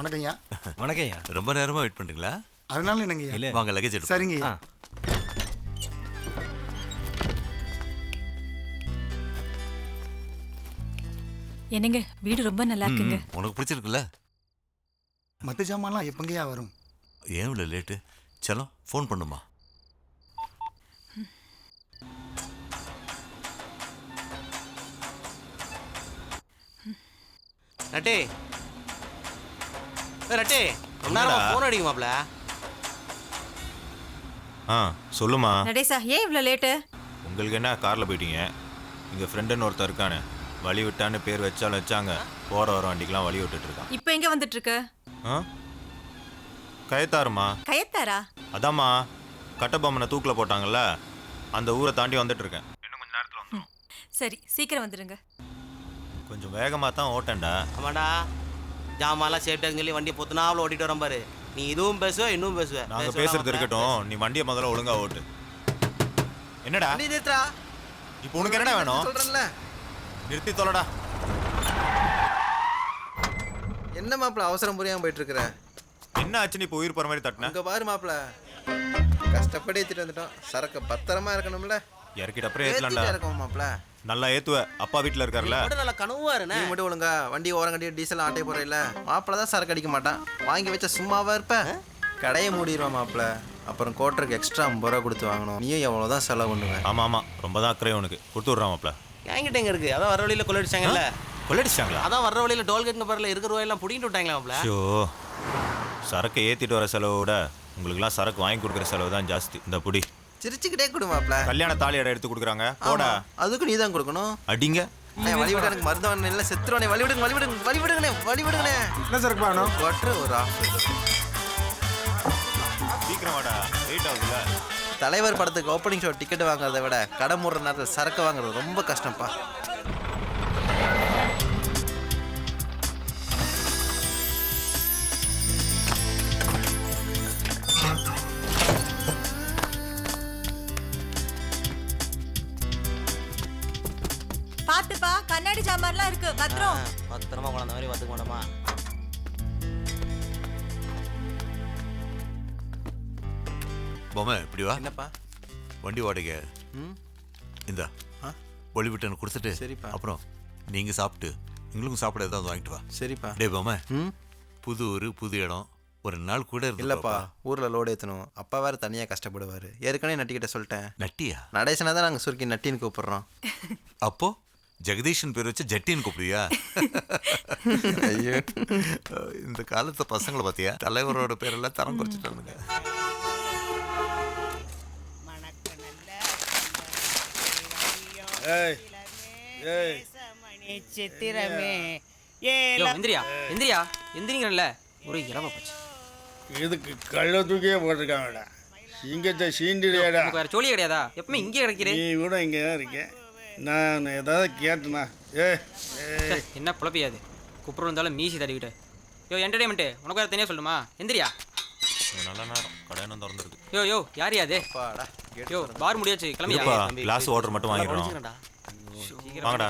வணக்கம் ஐயா. வணக்கம் ஐயா. ரொம்ப நேரமா வெயிட் பண்றீங்களா? அதனால என்னங்க ஐயா? இல்ல. வாங்க லக்கேஜ் எடுப்போம். சரிங்க ஐயா. என்னங்க வீடு ரொம்ப நல்லா இருக்குங்க. உனக்கு பிடிச்சிருக்குல்ல? மற்ற ஜாமான்லாம் எப்பங்கய்யா வரும்? ஏன் இவ்வளோ லேட்டு? செல்லம் ஃபோன் பண்ணுமா? நட்டே நட்டே ஃபோன் அடிக்குமாப்ல. சொல்லுமா. நடேசா ஏன் இவ்வளோ லேட்டு? உங்களுக்கு என்ன காரில் போயிட்டீங்க? இங்கே ஃப்ரெண்டுன்னு ஒருத்தர் இருக்கானே, வழி விட்டான்னு பேர் வச்சாலும் வச்சாங்க, போகிற வர வண்டிக்கெலாம் வழி விட்டுட்டு இருக்கான். இப்போ எங்க வந்துட்டு இருக்க? கயத்தாருமா. கயத்தாரா? அதாம்மா, கட்டபொம்மனை தூக்கில் போட்டாங்கல்ல, அந்த ஊரை தாண்டி வந்துட்டு இருக்கேன். இன்னும் கொஞ்சம் நேரத்தில் வந்துடும். சரி சீக்கிரம் வந்துடுங்க. கொஞ்சம் வேகமாக தான் ஓட்டேன்டா. ஆமாடா, ஜாமான்லாம் சேஃப்டியாக சொல்லி வண்டியை பொத்துனாவில் ஓட்டிட்டு வரோம் பாரு. நீ இதுவும் பேசுவ இன்னும் பேசுவ. நாங்கள் பேசுறது இருக்கட்டும், நீ வண்டியை முதல்ல ஒழுங்கா ஓட்டு. என்னடா நிறுத்துறா. இப்போ உனக்கு என்னடா வேணும்? சொல்றேன்ல. நிறுத்தி தொலைடா. என்ன மாப்பிள அவசரம் புரியாம போயிட்டு இருக்கிற? என்ன ஆச்சுன்னு இப்போ உயிர் போகிற மாதிரி தட்டின? அங்க பாரு மாப்பிள, கஷ்டப்பட்டு ஏத்திட்டு வந்துட்டோம். சரக்கு பத்திரமா இருக்கணும்ல. இறக்கிட்ட அப்புறம் ஏற்றலாம்டா. இருக்கும் மாப்பிள. நல்லா ஏத்துவ. அப்பா வீட்டில் இருக்காருல்ல. நல்லா கனவா நீ மட்டும் ஒழுங்கா வண்டி ஓரம் கட்டி டீசல் ஆட்டே போறேன். மாப்பிள தான் சரக்கு அடிக்க மாட்டான். வாங்கி வச்ச சும்மாவா இருப்ப? கடையை மூடிடுவான் மாப்பிள. அப்புறம் கோட்டருக்கு எக்ஸ்ட்ரா 50 ரூபா கொடுத்து வாங்கணும். நீயும் எவ்வளோதான் செலவு பண்ணுவேன். ஆமாம் ஆமாம், ரொம்ப தான் அக்கறை உனக்கு. கொடுத்து விட்றாமாப்ல. என்கிட்ட எங்க இருக்கு? அதான் வர வழியில கொள்ளடிச்சாங்கல்ல. கொள்ளடிச்சாங்களா? அதான் வர வழியில டோல்கேட்னு பரல இருக்கிற ரூபாயெல்லாம் புடிங்கிட்டு விட்டாங்களா மாப்ள. ஷோ, சரக்கு ஏற்றிட்டு வர செலவை விட உங்களுக்குலாம் சரக்கு வாங்கி கொடுக்குற செலவு தான் ஜாஸ்தி. இந்த புடி. சிரிச்சுக்கிட்டே கொடு மாப்பிள. கல்யாண தாலி இடம் எடுத்து கொடுக்குறாங்க போடா. அதுக்கு நீ தான் கொடுக்கணும். அடிங்க. வழி விட எனக்கு மருந்தவன் இல்லை, செத்துருவானே. வழி விடுங்க, வழி விடுங்க, வழி விடுங்கண்ணே, வழி விடுங்கண்ணே. என்ன சரக்கு வேணும்? கொட்டுற ஒரு சீக்கிரம் வாடா, லேட் ஆகுதுல்ல. தலைவர் படத்துக்கு ஓப்பனிங் ஷோ டிக்கெட் வாங்குறத விட கடை மூடுற நேரத்தில் சரக்கு வாங்குறது ரொம்ப கஷ்டம்ப்பா. பாத்துப்பா, கண்ணாடி ஜாமான்லாம் இருக்கு, பத்திரம். பத்திரமா குழந்தை மாதிரி பார்த்துக்க மாட்டோமா? பொம்மை இப்படி வா. என்னப்பா? வண்டி வாடகை இந்த ஒளிவிட்டனு கொடுத்துட்டு சரிப்பா. அப்புறம் நீங்கள் சாப்பிட்டு எங்களுக்கும் சாப்பிட ஏதாவது வாங்கிட்டு வா. சரிப்பா. டே பொம்மை, புது ஊர் புது இடம், ஒரு நாள் கூட இல்லப்பா, ஊரில் லோடு ஏற்றணும். அப்பா வேறு தனியாக கஷ்டப்படுவார். ஏற்கனவே நட்டிக்கிட்ட சொல்லிட்டேன். நட்டியா? நடேசனா தான் நாங்கள் சுருக்கி நட்டின்னு கூப்பிட்றோம். அப்போ ஜெகதீஷன் பேர் வச்சு ஜட்டின்னு கூப்பிடுவியா? ஐயோ, இந்த காலத்து பசங்களை பார்த்தியா, தலைவரோட பேரெல்லாம் தரம் குறைச்சிட்டானுங்க. சித்திரமே எந்திரியா எந்திரியா எந்திரிங்கல்ல, ஒரு இலவ போச்சு. இதுக்கு கள்ள தூக்கியே போட்டிருக்காங்கடா. சிங்கத்தை சீண்டிடையாடா. வேற சோழி கிடையாதா? எப்பவுமே இங்கே கிடைக்கிறேன். நீ கூட இங்கே தான் இருக்கேன். நான் ஏதாவது கேட்டேனா? என்ன புலப்பியாது? குப்புறம் இருந்தாலும் மீசி தடிக்கிட்டு. யோ என்டர்டைன்மெண்ட்டு உனக்கு வேறு தனியாக சொல்லணுமா? எந்திரியா. நல்ல நேரம், கடையனும் திறந்துருக்கு. யோ யார் யாது? பாடா. யோ பார் முடியாச்சு, கிளம்பியா. கிளாஸ் வாட்டர் மட்டும் வாங்கிடுறோம். வாங்கடா.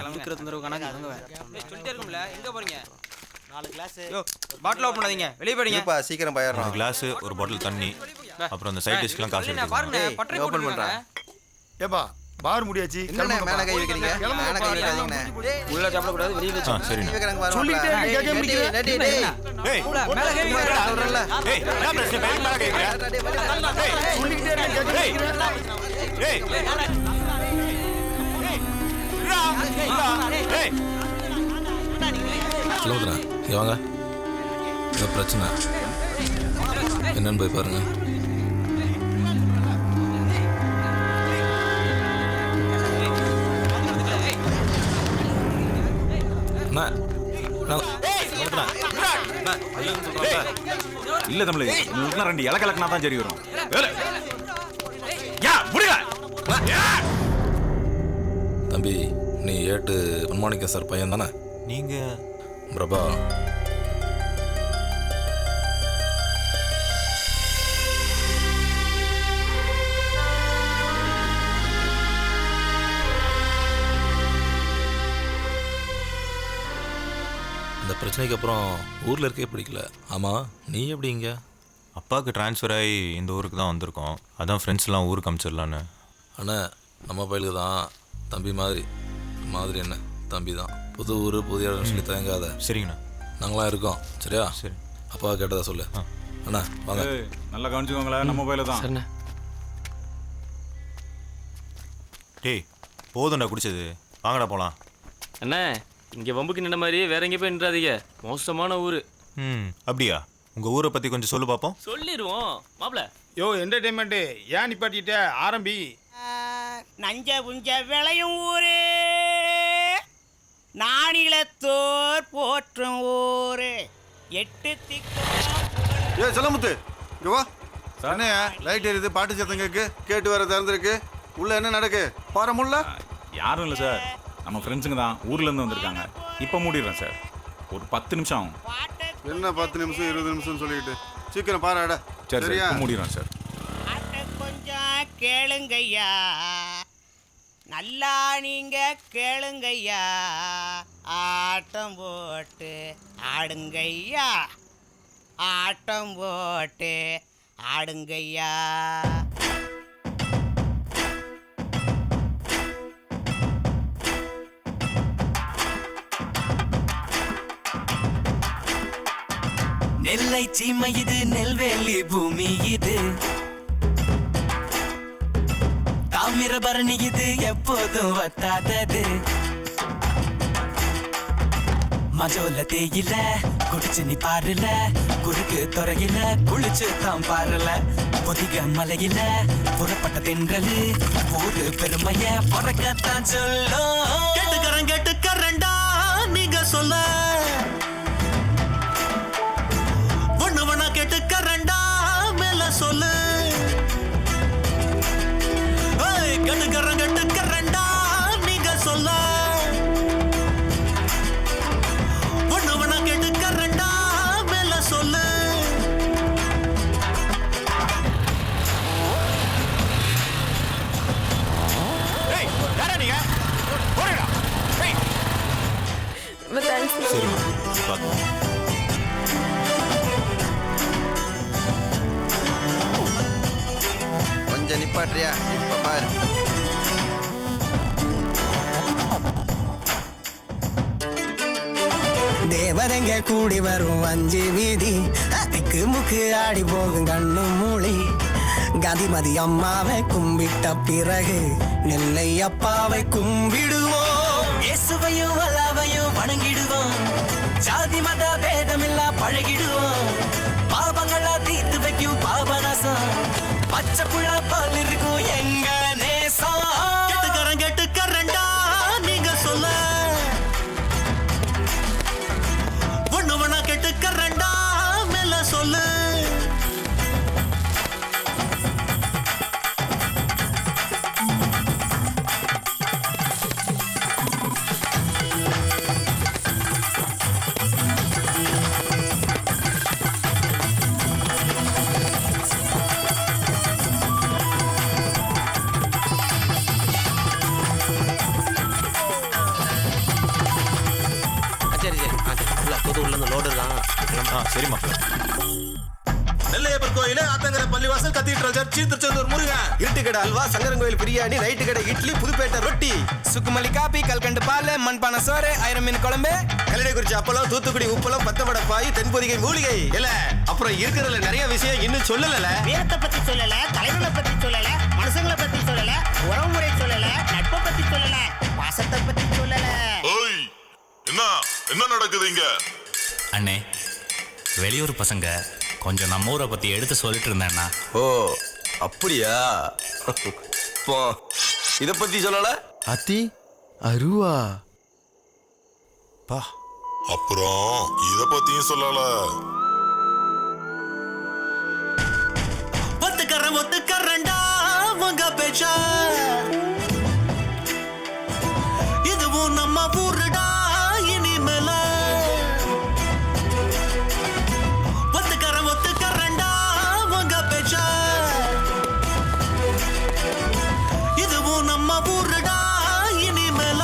சொல்லிட்டே இருக்கும்ல, எங்க போறீங்க? 4 கிளாஸ். யோ பாட்டில் ஓப்பன் பண்ணாதீங்க, வெளியே போறீங்க. இல்லப்பா, சீக்கிரம் போயிடுறோம். ஒரு கிளாஸ், ஒரு பாட்டில் தண்ணி, அப்புறம் இந்த சைட் டிஷ்லாம் காசு எடுத்துக்கோங்க. பாருங்க, பட்டறை ஓப்பன் பண்றேன். ஏப்பா பார் முடியாச்சு. என்னண்ணே மேலே கை வைக்கிறீங்க? மேலே கை வைக்காதீங்கண்ணே. உள்ள சாப்பிடக்கூடாது, வெளியே வச்சு. சரிண்ணா. வைக்கிறாங்க பாரு. சொல்லிட்டே இருக்கேன், கேட்க மாட்டேங்கிறீங்க. நட்டி, டேய். ஏய், மேலே கை வைக்கிறா. சொல்றேன்ல. ஏய், என்ன பிரச்சனை? பேங்க் மேல கேக்குற? சொல்லிக்கிட்டே இருக்கேன், கேட்க மாட்டேங்கிறீங்க. ஏய், ஏய், சொல்லுறா, வாங்க. ஏதோ பிரச்சனை என்னன்னு போய் பாருங்க. இல்ல தமிழ், உங்களுக்கு 2 இலக்கலக்கனா தான் சரி வரும். தம்பி, நீ ஏட்டு பொன்மாணிக்கம் சார் பையன் தானே? நீங்க பிரபா. இந்த பிரச்சனைக்கு அப்புறம் ஊரில் இருக்கே பிடிக்கல. ஆமாம், நீ எப்படி இங்கே? அப்பாவுக்கு ட்ரான்ஸ்ஃபர் ஆகி இந்த ஊருக்கு தான் வந்திருக்கோம். அதான் ஃப்ரெண்ட்ஸ்லாம் ஊருக்கு அனுப்பிச்சிடலான்னு. அண்ணா, நம்ம பயிலுக்கு தான் தம்பி மாதிரி. மாதிரி என்ன, தம்பி தான். புது ஊர் புதிய இடம்னு சொல்லி தயங்காத. சரிங்கண்ணா. நாங்களாம் இருக்கோம், சரியா? சரி. அப்பா கேட்டதா சொல்லு. அண்ணா வாங்க. நல்லா கவனிச்சுக்கோங்களேன், நம்ம மொபைல தான். சரிண்ணே. டேய் போதும்டா குடிச்சது, வாங்கடா போகலாம். அண்ணே, இங்கே வம்புக்கு நின்ன மாதிரி வேற எங்கே போய் நின்றாதீங்க. மோசமான ஊர். அப்படியா? உங்கள் ஊரை பற்றி கொஞ்சம் சொல்லு பார்ப்போம். சொல்லிடுவோம் மாப்பிள்ள. யோ என்டர்டைன்மெண்ட்டு ஏன் நிப்பாட்டிட்ட ஆரம்பி. நஞ்ச புஞ்ச விளையும் ஊரு, நானிலத்தோர் போற்றும் ஊரு, 8 திக்கும். செல்லமுத்து இங்க வா. அண்ணையா லைட் எரியுது, பாட்டு சத்தம் கேட்டு வர திறந்துருக்கு. உள்ள என்ன நடக்கு பாரு முல்ல. யாரும் இல்லை சார், நம்ம ஃப்ரெண்ட்ஸுங்க தான் ஊர்லேருந்து வந்திருக்காங்க. இப்போ மூடிடுறேன் சார், ஒரு 10 நிமிஷம் ஆகும். என்ன 10 நிமிஷம் 20 நிமிஷம் சொல்லிக்கிட்டு சீக்கிரம் பாருடா. சரி சார், இப்போ மூடிடுறேன் சார். கொஞ்சம் கேளுங்கய்யா, நல்லா நீங்க கேளுங்கய்யா, ஆட்டம் போட்டு ஆடுங்கய்யா, ஆட்டம் போட்டு ஆடுங்கய்யா. நெல்லை சீமை இது, நெல்வேலி பூமி இது, தாமிரபரணி இது, எப்போதும் வத்தாதது. மஜோல தேயில குடிச்சு நீ பாருல, குறுக்கு துறையில குளிச்சு தான் பாருல, பொதிக மலையில புறப்பட்ட தென்றலு ஊரு பெருமைய பொறக்கத்தான் சொல்லும். கேட்டுக்கறண்டா நீங்க சொல்ல, ஒண்ணுவனா கேட்டுக்கறண்டா மேல சொல்லு. கேட்டுக்கறண்டா நீங்க சொல்ல, ஒண்ணுவனா கேட்டுக்கறண்டா மேல சொல்லு. சரி பார்த்து. கொஞ்சம் நிப்பாட்றியா? இப்ப பாரு. தேவரங்க கூடி வரும் 5 வீதி, திக்கு முக்கு ஆடி போகும் கண்ணு மூளி. கதிமதி அம்மாவை கும்பிட்ட பிறகு நெல்லை அப்பாவை கும்பிடுவோம். இயேசுவையும் அல்லாவையும் வணங்கிடுவோம். ஜாதி மத பேதமில்லா பழகிடுவோம். பாவங்களா தீர்த்து வைக்கும் பாபநாசம், பச்சை புள்ள பால் இருக்கும் எங்க நேசம். கேட்டுக்கறண்டா நீங்க சொல்ல, ஒண்ணுவனா கேட்டுக்கறண்டா மேல சொல்லு. சரி மாப்பிள்ள. நெல்லையப்பர் கோயில ஆத்தங்கர பள்ளிவாசல், cathedral church, Tiruchendur Murugan, Iruttukadai halwa, Sankarankovil biryani, right கடை இட்லி, புதுப்பேட்டை ரொட்டி, சுக்குமல்லி காப்பி, கல்கண்டு பால், மண்பானை சோறு, 1000 மீன் குழம்பு, கல்லடைக்குறிச்சி அப்பளம், தூத்துக்குடி உப்பளம், பத்தவடை பாய், தென்பொதிகை மூலிகை. இல்ல அப்புறம் இருக்கிறதுல நிறைய விஷயம் இன்னும் சொல்லல. வீரத்தை பத்தி சொல்லல, தலைவனை பத்தி சொல்லல, மனுஷங்களை பத்தி சொல்லல, உறவுமுறை சொல்லல, நட்பை பத்தி சொல்லல, பாசத்தை பத்தி சொல்லல. என்ன நடக்குது இங்க? அண்ணே, வெளியூர் பசங்க கொஞ்சம் நம்ம ஊரை பத்தி எடுத்து சொல்லிட்டு இருந்தேன்னா. ஓ அப்படியா? இத பத்தி சொல்லல. அத்தி அருவா பா, அப்புறம் இத பத்தியும் சொல்லல. ஒத்துக்கறண்டா உங்க பேச்சா, இதுவும் நம்ம ஊருடா இனிமேல. ஒத்துக்கறண்டா உங்க பேச்சா, இதுவும் நம்ம ஊருடா இனிமேல.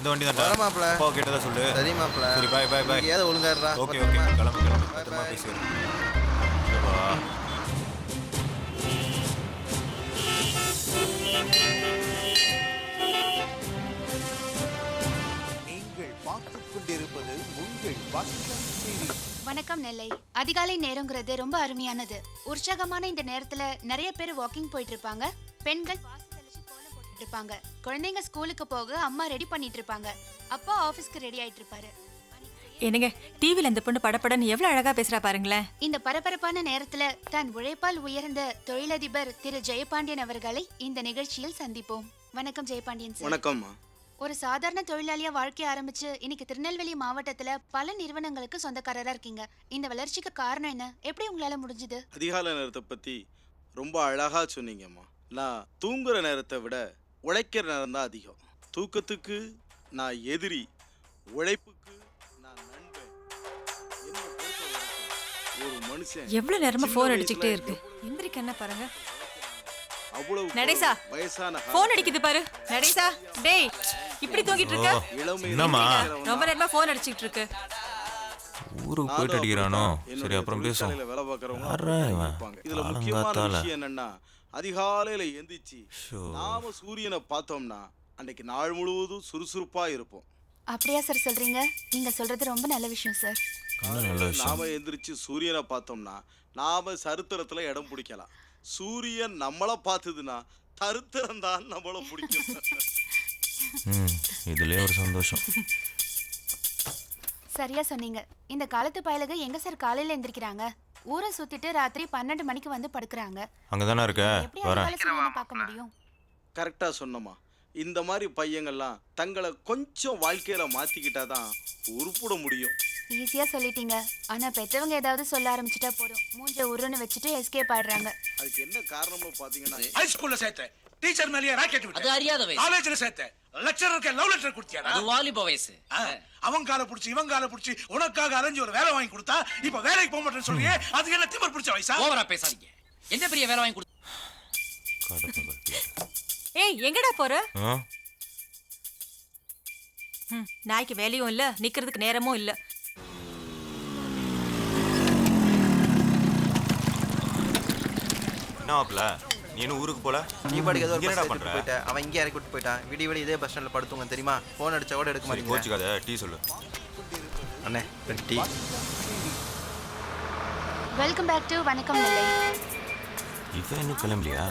இந்த வண்டி தான் வர மாப்ள. அப்பா கேட்டதா சொல்லு. சரி மாப்ள. சரி பாய் பாய் பாய். ஏதோ ஒழுங்கா இருடா. ஓகே ஓகே கிளம்பு கிளம்பு. பத்திரமா பேசி வரும். நீங்கள் பார்த்துக் கொண்டிருப்பது உங்கள் வசந்தம் டிவி. வணக்கம் நெல்லை. அதிகாலை நேரங்கிறது ரொம்ப அருமையானது. உற்சாகமான இந்த நேரத்துல நிறைய பேர் வாக்கிங் போயிட்டு இருப்பாங்க. பெண்கள் வாசல் தெளிச்சு கோலம் போட்டுட்டு இருப்பாங்க. குழந்தைங்க ஸ்கூலுக்கு போக அம்மா ரெடி பண்ணிட்டு இருப்பாங்க. அப்பா ஆபீஸ்க்கு ரெடி ஆயிட்டு இருப்பாரு. என்னங்க டிவில இந்த பொண்ணு படப்படன்னு எவ்வளவு அழகா பேசுறா பாருங்களேன். இந்த பரபரப்பான நேரத்துல தன் உழைப்பால் உயர்ந்த தொழிலதிபர் திரு ஜெயபாண்டியன் அவர்களை இந்த நிகழ்ச்சியில் சந்திப்போம். வணக்கம் ஜெயபாண்டியன் சார். வணக்கம்மா. ஒரு சாதாரண தொழிலாளியா வாழ்க்கைய ஆரம்பிச்சு இன்னைக்கு திருநெல்வேலி மாவட்டத்துல பல நிறுவனங்களுக்கு சொந்தக்காரரா இருக்கீங்க. இந்த வளர்ச்சிக்கு காரணம் என்ன? எப்படி உங்களால முடிஞ்சது? அதிகாலை நேரத்தை பற்றி ரொம்ப அழகாக சொன்னீங்கம்மா. நான் தூங்குற நேரத்தை விட உழைக்கிற நேரம் தான் அதிகம். தூக்கத்துக்கு நான் எதிரி, உழைப்புக்கு நான் நண்பன். என்னை பொறுத்தவரைக்கும் ஒரு மனுஷன் எவ்வளவு நேரமா போன் அடிச்சுக்கிட்டே இருக்கு. எந்திரிக்க என்ன பாருங்க. அவ்வளவு நடேசா வயசான போன் அடிக்குது பாரு. நடேசா டேய் இப்படி தூங்கிட்டு இருக்க? என்னம்மா? ரொம்ப நேரமா போன் அடிச்சிட்டு இருக்கு. ஊருக்கு போயிட்டு அடிக்கிறானோ. சரி அப்புறம் பேசுவோம். வேலை பார்க்குறவங்க யாரா இவன்? இதுல முக்கியமான விஷயம் என்னன்னா அதிகாலையில எந்திரிச்சு நாம சூரியனை பார்த்தோம்னா அன்னைக்கு நாள் முழுவதும் சுறுசுறுப்பா இருப்போம். அப்படியா சார் சொல்றீங்க? நீங்க சொல்றது ரொம்ப நல்ல விஷயம் சார். நாம எந்திரிச்சு சூரியனை பார்த்தோம்னா நாம சரித்திரத்துல இடம் பிடிக்கலாம். சூரியன் நம்மளை பார்த்ததுன்னா தருத்திரம் தான் நம்மள பிடிக்கும். இதுலயே ஒரு சந்தோஷம். சரியா சொன்னீங்க. இந்த காலத்து பயலுக எங்க சார் காலையில எந்திரிக்கிறாங்க? ஊரை சுத்திட்டு ராத்திரி 12 மணிக்கு வந்து படுக்கிறாங்க. அங்கதானே இருக்க. எப்படி அதிகாலை சூரியனை பார்க்க முடியும்? கரெக்டா சொன்னமா. இந்த மாதிரி பையங்கள்லாம் தங்களை கொஞ்சம் வாழ்க்கையில மாத்திக்கிட்டாதான் உருப்பிட முடியும். ஈஸியா சொல்லிட்டீங்க. ஆனா பெற்றவங்க ஏதாவது சொல்ல ஆரம்பிச்சுட்டா போதும் மூஞ்ச உருன்னு வச்சுட்டு எஸ்கேப் ஆயிடுறாங்க. அதுக்கு என்ன காரணம்னு பாத்தீங்கன்னா ஹை ஸ்கூல்ல சேர்த்தேன். டீச்சர் மேலயே ராக்கெட் விட்டு. அது அறியாத வயசு. காலேஜ்ல சேர்த்தேன். லெக்சரருக்கு லவ் லெட்டர் கொடுத்தியாடா? அது வாலிப வயசு. அவன் கால புடிச்சு இவன் கால புடிச்சு உனக்காக அரேஞ்ச் ஒரு வேலை வாங்கி கொடுத்தா இப்ப வேலைக்கு போக மாட்டேன்னு சொல்றியே. அது என்ன திமிர் பிடிச்ச வயசா? ஓவரா பேசாதீங்க. என்ன பெரிய வேலை வாங்கி கொடுத்த? ஏய் எங்கடா போற? நாய்க்கு வேலையும் இல்ல, நிக்கிறதுக்கு நேரமும் இல்ல. என்னவாப்ல நீ இன்னும் ஊருக்கு போல? நீ பாட்டுக்கு ஏதோ ஒரு என்னடா பஸ் பண்ற? போயிட்ட. அவன் இங்கே இறக்கி விட்டு போயிட்டான். விடிய விடிய இதே பஸ் ஸ்டாண்ட்ல படுத்துங்க தெரியுமா? போன் அடிச்சா கூட எடுக்க மாட்டேங்க. கோச்சுக்காத. டீ சொல்லு. அண்ணே டீ. வெல்கம் பேக் டு வணக்கம் நெல்லை. இவன் இன்னும் கிளம்பலையா?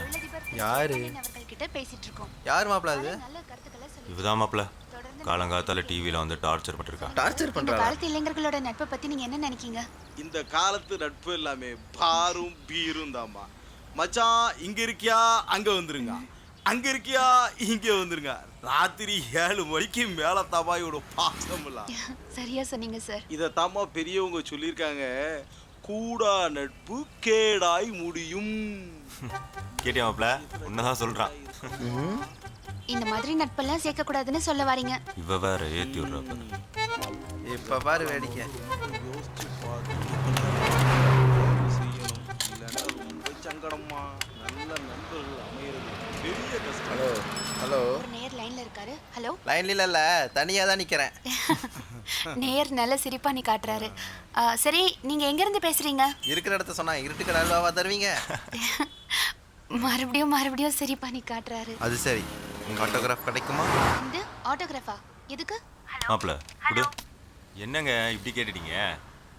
யாரு? அவர்கிட்ட பேசிட்டு இருக்கோம். யார் மாப்ள அது? நல்ல கருத்துக்களை சொல்லி இவதான் மாப்ள. காலங்காத்தால டிவில வந்து டார்ச்சர் பண்ணிருக்கா. டார்ச்சர் இந்த பண்றா. காலத்து இளைஞர்களோட நட்பை பத்தி நீங்க என்ன நினைக்கீங்க? இந்த காலத்து நட்பு எல்லாமே பாரும் பீரும் தாமா. மச்சான் இங்க இருக்கியா அங்க வந்துருங்க, அங்க இருக்கியா இங்க வந்துருங்க. ராத்திரி 7 மணிக்கு மேல தாமாயோட பாசம் இல்ல. சரியா சொன்னீங்க சார். இத தாமா பெரியவங்க சொல்லியிருக்காங்க. கூடா நட்பு கேடாய் முடியும். கேட்டியா மாப்ள? உன்னதான் சொல்றான். இந்த மாதிரி நட்பெல்லாம் சேர்க்க கூடாதுன்னு சொல்ல வாரீங்க. இவ வேற ஏத்தி விடுறப்ப. இப்ப பாரு வேடிக்கை. சங்கடமா நல்ல நண்பர்கள் அமையிறது பெரிய கஷ்டம். Hello hello. ஒரு நேர் லைன்ல இருக்காரு. ஹலோ. லைன்ல இல்ல, தனியா தான் நிக்கிறேன். நேர் நல்ல சிரிப்பா நீ காட்டுறாரு. சரி நீங்க எங்க இருந்து பேசுறீங்க? இருக்கிற இடத்த சொன்னா இருட்டுக்கு நல்வாவா தருவீங்க? மறுபடியும் சிரிப்பா நீ காட்டுறாரு. அது சரி. உங்க ஆட்டோகிராஃப் கிடைக்குமா? இந்த ஆட்டோகிராஃபா எதுக்கு? மாப்ள குடு. என்னங்க இப்படி கேட்டுட்டீங்க?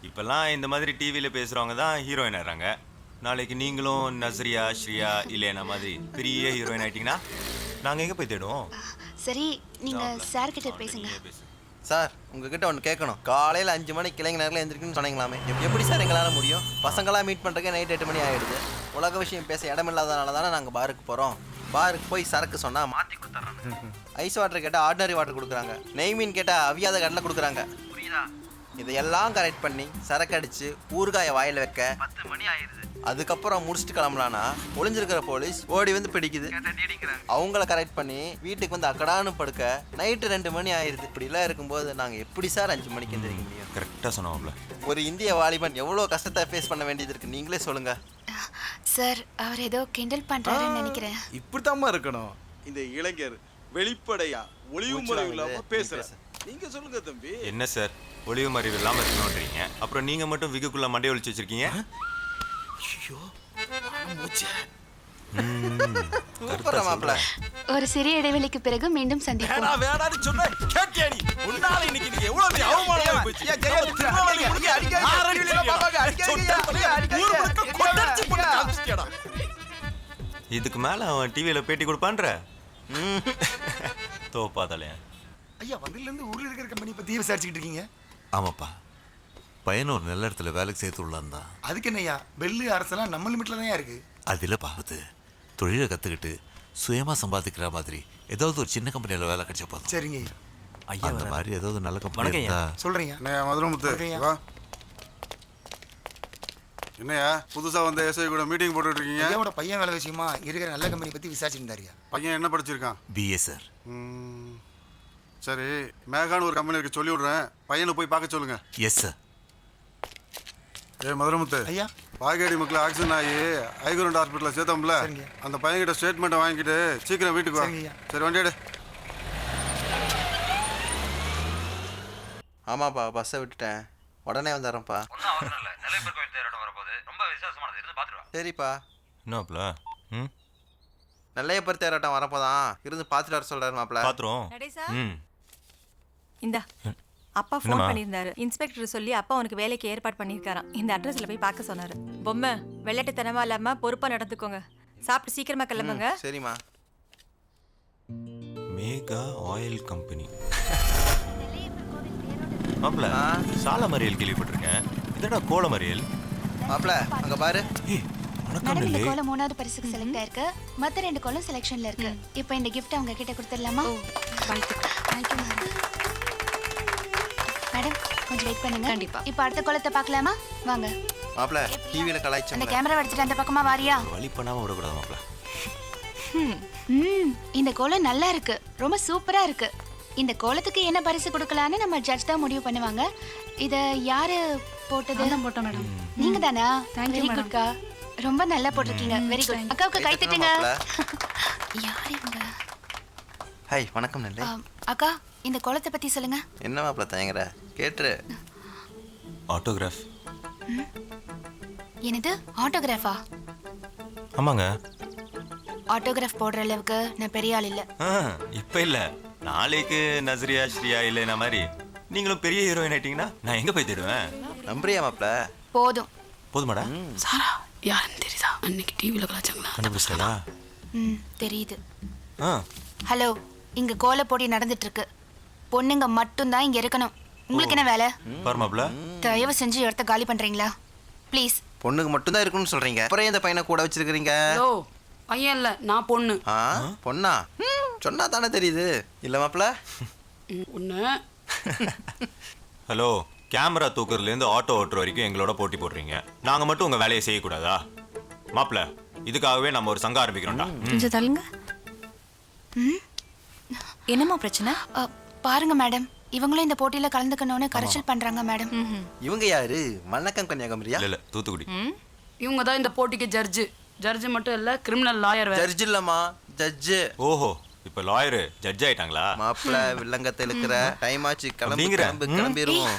இப்பெல்லாம் இந்த மாதிரி டிவியில பேசுறவங்க தான் ஹீரோயின் ஆறாங்க. நாளைக்கு நீங்களும் நஸ்ரியா ஸ்ரீயா இல்லையா மாதிரி பெரிய ஹீரோயின் ஆயிட்டீங்கன்னா நாங்கள் எங்கே போய் தேடுவோம்? சரி நீங்க சார் கிட்ட பேசுங்க. சார் உங்ககிட்ட ஒன்று கேட்கணும். காலையில் 5 மணிக்கு இளைஞர் நேரில் எழுந்திருக்குன்னு சொன்னீங்களாமே, எப்படி சார் எங்களால் முடியும்? பசங்களாம் மீட் பண்ணுறதுக்கு நைட் 8 மணி ஆகிடுது. உலக விஷயம் பேச இடமில்லாதனால தானே நாங்கள் பாருக்கு போகிறோம். பாருக்கு போய் சரக்கு சொன்னால் மாற்றி கொடுத்துட்றாங்க. ஐஸ் வாட்டர் கேட்டால் ஆர்டினரி வாட்டர் கொடுக்குறாங்க. நெய் மீன் கேட்டால் அவியாத கடலை கொடுக்குறாங்க. புரியுதா? இதையெல்லாம் கரெக்ட் பண்ணி சரக்கு அடித்து ஊறுகாயை வாயில் வைக்க 10 மணி ஆயிடுது. அதுக்கப்புறம் முடிச்சுட்டு கிளம்பலான்னா ஒளிஞ்சிருக்கிற போலீஸ் ஓடி வந்து பிடிக்குது. அவங்கள கரெக்ட் பண்ணி வீட்டுக்கு வந்து அக்கடான்னு படுக்க நைட்டு 2 மணி ஆயிடுது. இப்படிலாம் இருக்கும்போது நாங்கள் எப்படி சார் 5 மணிக்கு எந்திரிக்க முடியும்? கரெக்டாக சொன்னோம்ல. ஒரு இந்திய வாலிபன் எவ்வளோ கஷ்டத்தை ஃபேஸ் பண்ண வேண்டியது இருக்கு, நீங்களே சொல்லுங்க. சார் அவர் ஏதோ கிண்டல் பண்றாருன்னு நினைக்கிறேன். இப்படித்தாம்மா இருக்கணும். இந்த இளைஞர் வெளிப்படையா ஒளிவு மறைவு இல்லாம பேசுறேன். நீங்க சொல்லுங்க தம்பி. என்ன சார் ஒளிவு மறைவு இல்லாம இருக்கணும்ன்றீங்க, அப்புறம் நீங்க மட்டும் விகுக்குள்ள மண்டைய ஒளிச்சு வச்சிருக்கீங்க. சூப்பரா மாப்ள. ஒரு சிறிய இடைவெளிக்கு பிறகு மீண்டும் சந்திப்போம். வேடான்னு சொன்ன கேட்டியா நீ? உன்னால இன்னைக்கு நீங்க எவ்வளவு பெரிய அவமானமா போச்சு. இதுக்கு மேல அவன் டிவியில பேட்டி கொடுப்பான்ற தோப்பாதலையா. ஐயா வந்தில இருந்து ஊர்ல இருக்கிற கம்பெனி பத்தி விசாரிச்சுக்கிட்டு இருக்கீங்க. ஆமாப்பா, பையனை ஒரு நல்ல இடத்துல வேலைக்கு சேர்த்து உள்ளான் தான். அதுக்கு என்னய்யா பெல்லு அரசெல்லாம் நம்ம லிமிட்ல தான் இருக்கு. அதில் பார்த்து தொழிலை கற்றுக்கிட்டு சுயமாக சம்பாதிக்கிற மாதிரி ஏதாவது ஒரு சின்ன கம்பெனியில் வேலை கிடைச்ச போதும். சரிங்க ஐயா, அந்த மாதிரி ஏதாவது நல்ல கம்பெனி இருந்தா சொல்றீங்க. மதுரமுத்து வா. என்னையா புதுசா வந்த எஸ்ஐ கூட மீட்டிங் போட்டுட்டு இருக்கீங்க? ஐயாவோட பையன் வேலை விஷயமா இருக்கிற நல்ல கம்பெனி பத்தி விசாரிச்சிருந்தாருயா. பையன் என்ன படிச்சிருக்கான்? BA sir. சரி, மேகான்னு ஒரு கம்பெனி இருக்கு, சொல்லி விடுறேன். பையனை போய் பார்க்க சொல்லுங்க. Yes sir. மதுரமுத்து ஐயா, பாகேடி மக்கள் ஆக்சிடென்ட் ஆகி ஐகரண்ட் ஹாஸ்பிட்டலில் சேர்த்தோம்ல, அந்த பையன்கிட்ட ஸ்டேட்மெண்ட்டை வாங்கிட்டு சீக்கிரம் வீட்டுக்கு வா. சரி, வண்டி எடு. ஆமாப்பா, பஸ்ஸை விட்டுட்டேன், உடனே வந்துடுறேன்ப்பா. சரிப்பா. என்னப்பா? நெல்லையப்பர் தேரோட்டம் வரப்போதான், இருந்து பார்த்துட்டு வர சொல்றாரு மாப்ள. பாத்துறோம். இந்தா அப்பா ஃபோன் பண்ணியிருந்தாரு. இன்ஸ்பெக்டர் சொல்லி அப்பா உனக்கு வேலைக்கு ஏற்பாடு பண்ணியிருக்காராம். இந்த அட்ரஸ்ல போய் பார்க்க சொன்னாரு. பொம்மை வெள்ளாட்டுத்தனமா இல்லாம பொறுப்பா நடந்துக்கோங்க. சாப்பிட்டு சீக்கிரமா கிளம்புங்க. சரிம்மா. Mega oil company. மாப்ள, சால மறியல் கேள்விப்பட்டிருக்கேன். இதடா கோல மறியல். மாப்ள அங்க பாரு. மேடம், இந்த கோலம் 3வது பரிசுக்கு செலக்ட் ஆயிருக்கு. மத்த 2 கோலம் செலக்ஷன்ல இருக்கு. இப்போ இந்த gift அவங்க கிட்ட கொடுத்துடலாமா? வாழ்த்துக்கள். மேடம் கொஞ்சம் வெயிட் பண்ணுங்க. கண்டிப்பா. இப்போ அடுத்த கோலத்தை பார்க்கலாமா? வாங்க. மாப்ள டிவில கலாய்ச்சோம். அந்த கேமரா எடுத்துட்டு அந்த பக்கமா வாரியா? வலி பண்ணாம விட கூடாது மாப்ள. இந்த கோலம் நல்லா இருக்கு. ரொம்ப சூப்பரா இருக்கு. இந்த கோலத்துக்கு என்ன பரிசு கொடுக்கலாம்னு நம்ம ஜட்ஜ் தான் முடிவு பண்ணுவாங்க. இத யாரு போட்டது? நான் போட்டேன் மேடம். நீங்க தானா? வெரி குட்க்கா. ரொம்ப நல்லா போட்டிருக்கீங்க. Very good. அக்காவுக்கு கை தட்டுங்க. யார் இவங்க? ஹாய், வணக்கம் நெல்லை. அக்கா, இந்த கோலத்தை பத்தி சொல்லுங்க. என்ன மாப்ள தயங்கற? கேட்ரு. ஆட்டோகிராஃப். என்னது ஆட்டோகிராஃபா? ஆமாங்க. ஆட்டோகிராஃப் போடுற அளவுக்கு நான் பெரிய ஆள் இல்ல. இப்ப இல்ல, நாளைக்கு நஸ்ரியா ஸ்ரீயா இல்லைனா மாதிரி நீங்களும் பெரிய ஹீரோயின் ஆயிட்டீங்கன்னா நான் எங்க போய் தேடுவேன்? நம்புறியா மாப்ள? போதும். போதுமாடா? சாரா யாருன்னு தெரியுதா? அன்னைக்கு டிவில கலாச்சாங்களா? கண்டுபிடிச்சா? தெரியுது. ஹலோ, இங்க கோல போட்டி நடந்துட்டு இருக்கு. பொண்ணுங்க மட்டும் தான் இங்க இருக்கணும். உங்களுக்கு என்ன வேலை? பாரு மாப்ள, தயவு செஞ்சு இடத்த காலி பண்றீங்களா ப்ளீஸ்? பொண்ணுங்க மட்டும் தான் இருக்கணும்னு சொல்றீங்க, அப்புறம் இந்த பையனை கூட வச்சிருக்கீங்க? ஓ பையன் இல்ல, நான் பொண்ணு. பொண்ணா? சொன்னா தானே தெரியுது. இல்ல மாப்ள? ஒண்ணு. ஹலோ, கேமரா தூக்குறதுல இருந்து ஆட்டோ ஓட்டுற வரைக்கும் எங்களோட போட்டி போடுறீங்க. நாங்க மட்டும் உங்க வேலையை செய்யக்கூடாதா? மாப்ள, இதுக்காகவே நம்ம ஒரு சங்கம் ஆரம்பிக்கிறோம்டா. கொஞ்சம் தள்ளுங்க. என்னமா பிரச்சனை? பாருங்க மேடம், இவங்களும் இந்த போட்டியில கலந்துக்கணும்னு கரெக்ஷன் பண்றாங்க மேடம். இவங்க யாரு? மன்னக்கம் கன்னியாகுமரியா? இல்ல, தூத்துக்குடி. இவங்க தான் இந்த போட்டிக்கு ஜட்ஜ். ஜட்ஜ் மட்டும் இல்ல, கிரிமினல் லாயர் வேற. ஜட்ஜ் இல்லம்மா, ஜட்ஜ். ஓஹோ, இப்ப லாயர் ஜட்ஜ் ஆயிட்டாங்களா? மாப்ள வில்லங்கத்தை இழுக்கிற டைம் ஆச்சு, கிளம்பிடுவோம்.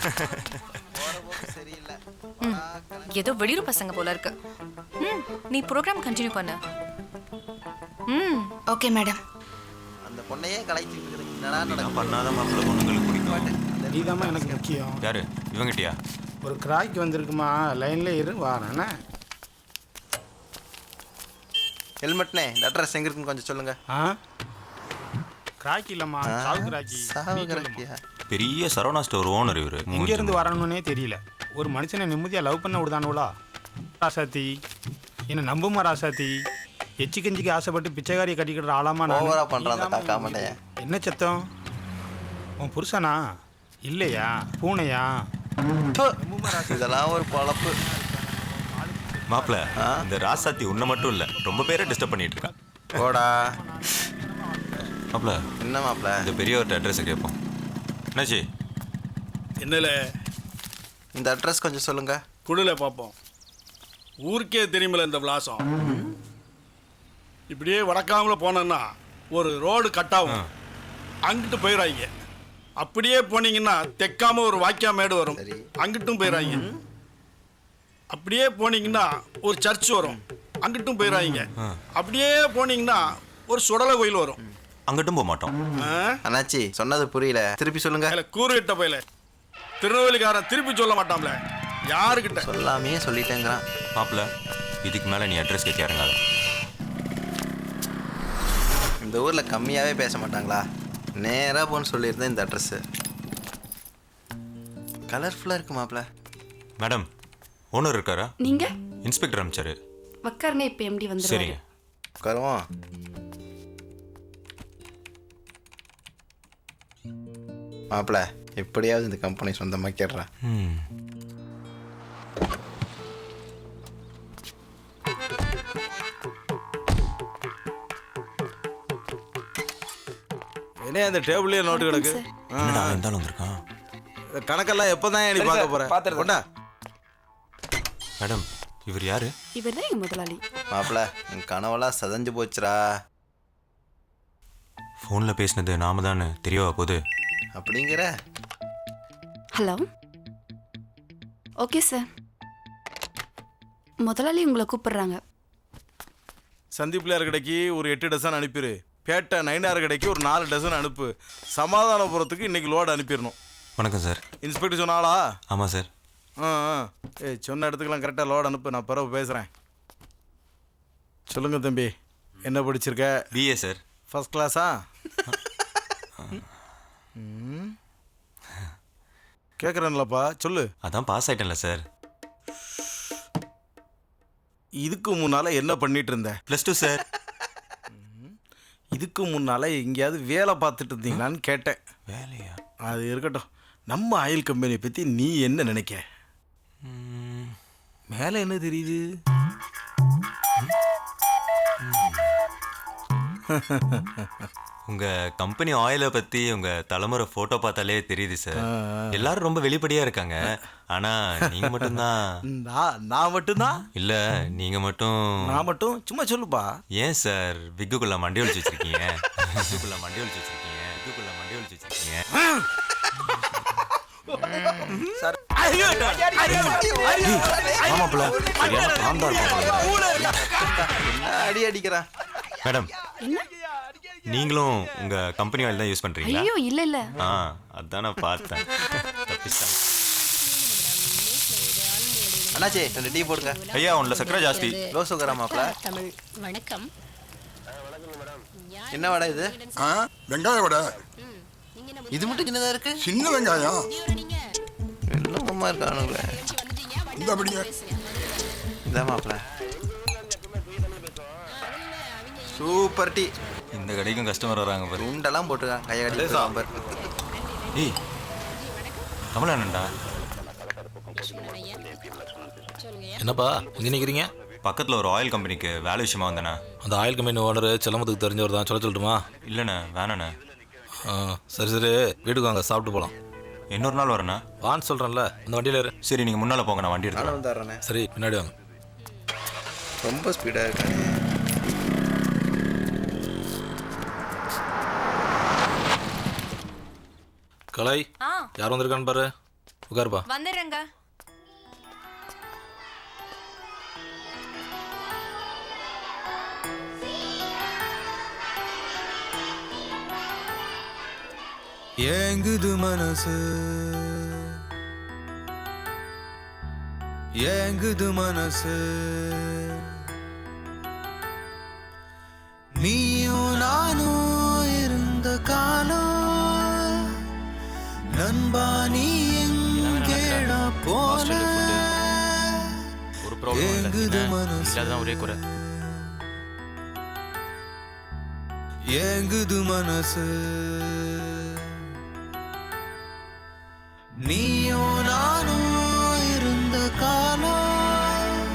சரியில்லை, ஏதோ வெளியூர் பசங்க போல இருக்கு. நீ ப்ரோக்ராம் கண்டினியூ பண்ணு. Okay madam. அந்த பொண்ணையே கலாய்ச்சிட்டு இருக்கீங்க. என்னடா நடக்குது? பண்ணாத மாப்ள பொண்ணுங்களுக்கு பிடிக்கும். நீதாம்மா எனக்கு முக்கியம். யாரு இவங்கிட்டியா? ஒரு கிராய்க்கு வந்திருக்குமா, லைன்ல இரு, வாரேண்ணே. ஹெல்மெட்னே, இந்த அட்ரஸ் எங்க இருக்குன்னு கொஞ்சம் சொல்லுங்க. கிராக்கி இல்லம்மா, சாவு கிராக்கி. சாவு கிராக்கியா? பெரிய சரவணா ஸ்டோர் ஓனர் இவரு. எங்க இருந்து வரணும்னே தெரியல. ஒரு மனுஷனை நிம்மதியா லவ் பண்ண விடுதானுவலா? ராசாத்தி என்ன நம்புமா? ராசாத்தி எச்சி கஞ்சிக்கு ஆசைப்பட்டு பிச்சைக்காரியை கட்டிக்கிற ஆளாமா? ஓவரா பண்றான் காக்கா மண்டைய. என்ன சத்தம்? உன் புருஷனா இல்லையா? பூனையா? இதெல்லாம் ஒரு பொழப்பு. மாப்ள, இந்த ராசாத்தி உன்னை மட்டும் இல்ல, ரொம்ப பேரை டிஸ்டர்ப் பண்ணிட்டு இருக்கா. போடா. மாப்ள, என்ன மாப்ள? இந்த பெரியவர்கிட்ட அட்ரஸ் கேட்போம். என்னாச்சு? என்னல, இந்த அட்ரஸ் கொஞ்சம் சொல்லுங்க. குடுல பார்ப்போம். ஊருக்கே தெரியுமில்ல இந்த விலாசம். இப்படியே வடக்காமல போனோன்னா ஒரு ரோடு கட் ஆகும். அங்கிட்டு போயிடாங்க. அப்படியே போனீங்கன்னா தெக்காம ஒரு வாக்கியா மேடு வரும், அங்கிட்டும் போயிடாங்க. அப்படியே போனீங்கன்னா ஒரு சர்ச் வரும், அங்கிட்டும் போயிடாங்க. அப்படியே போனீங்கன்னா ஒரு சுடலை கோயில் வரும், அங்கிட்டும் போக மாட்டோம். அண்ணாச்சி சொன்னது புரியல, திருப்பி சொல்லுங்க. கூறு கிட்ட போயில திருநெல்வேலிக்காரன் திருப்பி சொல்ல மாட்டான்ல, யாருக்கிட்ட சொல்லாமே சொல்லிட்டேங்கிறான். மாப்பிள்ள, இதுக்கு மேலே நீ அட்ரஸ் கேட்க இறங்காத. இந்த ஊரில் கம்மியாகவே பேச மாட்டாங்களா? நேராக போன்னு சொல்லியிருந்தேன். இந்த அட்ரஸ்ஸு கலர்ஃபுல்லாக இருக்கு மாப்பிள்ள. மேடம், ஓனர் இருக்காரா? நீங்க இன்ஸ்பெக்டர் அனுப்பிச்சாரு. வக்கர்னே இப்போ எம்டி வந்துருவாரு. சரிங்க. உட்காருவோம். மாப்பிள்ள, எப்படியாவது இந்த கம்பெனி சொந்தமாக்கிடுறா. என்ன அந்த டேபிள்லயே நோட்டு கிடக்கு? என்னடா இருந்தாலும் வந்திருக்கான். கணக்கெல்லாம் எப்பதான் நீ பார்க்க போற? கொண்டா. மேடம், இவர் யாரு? இவர் தான் எங்க முதலாளி. மாப்பிள்ள, என் கனவெல்லாம் சதஞ்சு போச்சுரா. ஃபோனில் பேசினது நாம தானே, தெரியவா போகுது? அப்படிங்கிற. ஹலோ, ஓகே சார், முதலாளி உங்களை கூப்பிடுறாங்க. சந்தீப் கடைக்கு ஒரு 8 டசன் அனுப்பிடு. பேட்டை நைனார் கடைக்கு ஒரு 4 டசன் அனுப்பு. சமாதானபுரத்துக்கு இன்னைக்கு லோடு அனுப்பிடணும். வணக்கம் சார். இன்ஸ்பெக்டர் சொன்னாலா? ஆமாம் சார். சொன்ன இடத்துக்கெல்லாம் கரெக்டாக லோடு அனுப்பு, நான் பிறகு பேசுகிறேன். சொல்லுங்க தம்பி, என்ன படிச்சிருக்க? BA sir. ஃபர்ஸ்ட் கிளாஸா? கேட்குறேன்லப்பா, சொல்லு. அதான் பாஸ் ஆயிட்டேன்ல சார். இதுக்கு முன்னால் என்ன பண்ணிட்டு இருந்த? +2 சார். இதுக்கு முன்னால் எங்கேயாவது வேலை பார்த்துட்டு இருந்தீங்களான்னு கேட்டேன். வேலையா? அது இருக்கட்டும். நம்ம ஆயில் கம்பெனியை பற்றி நீ என்ன நினைக்க? மேலே என்ன தெரியுது? உங்கள் கம்பெனி ஆயிலை பற்றி உங்கள் தலைமுறை ஃபோட்டோ பார்த்தாலே தெரியுது சார். எல்லாரும் ரொம்ப வெளிப்படையாக இருக்காங்க. ஆனால் நீங்கள் மட்டும்தான். நான் மட்டும்தான் இல்லை, நீங்கள் மட்டும். நான் மட்டும் சும்மா சொல்லுப்பா. ஏன் சார் விக்குக்குள்ளே மண்டி ஒழிச்சு வச்சிருக்கீங்க? விக்குக்குள்ளே மண்டி ஒழிச்சு வச்சிருக்கீங்க. விக்குக்குள்ளே மண்டி ஒழிச்சு வச்சிருக்கீங்க. அடி அடிக்கிறா. மேடம், நீங்களும் உங்க கம்பெனி ஆயில் தான் யூஸ் பண்றீங்களா? ஐயோ இல்ல இல்ல. அதான் நான் பார்த்தேன். தப்பிச்சாங்க. அண்ணாச்சி 2 டீ போடுங்க. ஐயா, உன்ல சக்கரை ஜாஸ்தி. லோ சுகரா மாப்ள? தமிழ் வணக்கம். என்ன வடை இது? வெங்காய வடை. இது மட்டும் சின்னதா இருக்கு. சின்ன வெங்காயம். எல்லாம் அம்மா இருக்கானுங்களே. இந்த அப்படியே. இந்த மாப்ள சூப்பர் டீ. இந்த கடைக்கும் கஸ்டமர் வராங்க பாரு. உண்டெல்லாம் போட்டுருக்காங்க. கையடி சாம்பார். ஏய், கமலானண்டா. என்னப்பா இங்கே நிற்கிறீங்க? பக்கத்தில் ஒரு ஆயில் கம்பெனிக்கு வேலை விஷயமா வந்தேண்ணா. அந்த ஆயில் கம்பெனி ஓனர் செல்லமத்துக்கு தெரிஞ்சவர் தான். சொல்லட்டுமா? இல்லைண்ணே, வேணாண்ணே. சரி சரி, வீட்டுக்கு வாங்க, சாப்பிட்டு போகலாம். இன்னொரு நாள் வரேண்ணா. வான்னு சொல்கிறேன்ல, அந்த வண்டியில் ஏறு. சரி, நீங்கள் முன்னால் போங்க, நான் வண்டி எடுத்து வந்துடுறேண்ணே. சரி, பின்னாடி வாங்க. ரொம்ப ஸ்பீடாக இருக்காங்க. கலை, யார் வந்திருக்கான்னு பாரு. உட்காருப்பா. வந்துடுறேங்க. ஏங்குது மனசு, ஏங்குது மனசு, நீயும் நானும் இருந்த காலம் நண்பா, நீ எங்கேடா போன? ஒரு ப்ராப்ளம் இல்லை, இல்லாதான் ஒரே குறை. ஏங்குது மனசு, நீயும் நானும் இருந்த காலம்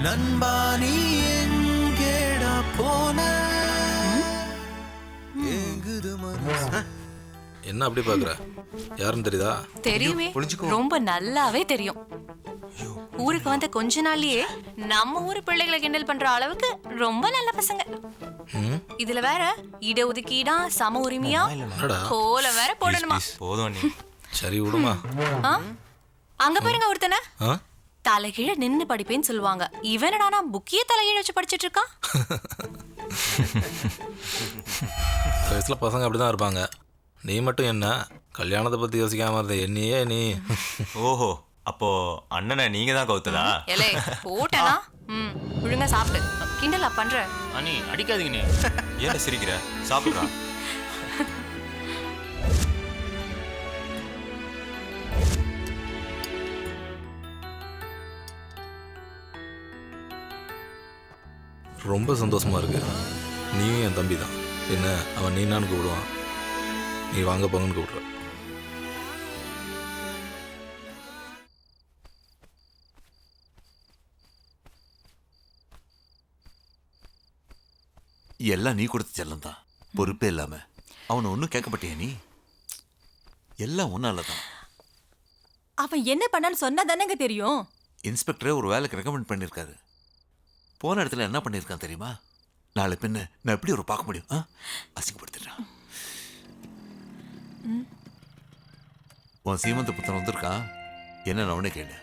நண்பா, நீ எங்கேடா போன? ஏங்குது மனசு. என்ன அப்படி பார்க்குற? யாருன்னு தெரியுதா? தெரியுமே, ரொம்ப நல்லாவே தெரியும். ஊருக்கு வந்த கொஞ்ச நாள்லயே நம்ம ஊர் பிள்ளைகளை கிண்டல் பண்ற அளவுக்கு ரொம்ப நல்ல பசங்க. இதுல வேற இட ஒதுக்கீடா சம உரிமையா என்னடா? கோல வேற போடணுமா? போதும் நீ. சரி விடுமா. ஆ? அங்க பாருங்க ஒருத்தனை ஆ? தலைகீழ நின்னு படிப்பேன்னு சொல்லுவாங்க. இவனடா நான் புக்கியே தலைகீழ வச்சு படிச்சிட்டு இருக்கான். வயசுல பசங்க அப்படிதான் இருப்பாங்க. நீ மட்டும் என்ன கல்யாணத்தை பத்தி யோசிக்காம இருந்த என்னையே நீ. ஓஹோ, அப்போ அண்ணனை நீங்க தான் கவுத்ததா? எலே போட்டனா? ஒழுங்கா சாப்பிடு. கிண்டலா பண்ற? அண்ணி அடிக்காதீங்க நீ. ஏன் சிரிக்கிற? சாப்பிடுறா. ரொம்ப சந்தோஷமா இருக்கு. நீயும் என் தம்பி தான். என்ன அவன் நீ நான் கூப்பிடுவான், நீ வாங்க போங்கன்னு கூப்பிடுற. எல்லாம் நீ கொடுத்த செல்லம் தான், பொறுப்பே இல்லாம. அவனை ஒன்றும் கேட்கப்பட்டியா நீ? எல்லாம் ஒன்னால தான். அவன் என்ன பண்ணான்னு சொன்னா தானேங்க தெரியும். இன்ஸ்பெக்டரே ஒரு வேலைக்கு ரெக்கமெண்ட் பண்ணியிருக்காரு. போன இடத்துல என்ன பண்ணியிருக்கான் தெரியுமா? நாளை பின்ன நான் எப்படி ஒரு பார்க்க முடியும்? அசிங்கப்படுத்திட்டான். உன் சீமந்த புத்தன் வந்திருக்கான், என்ன அவனே கேளு.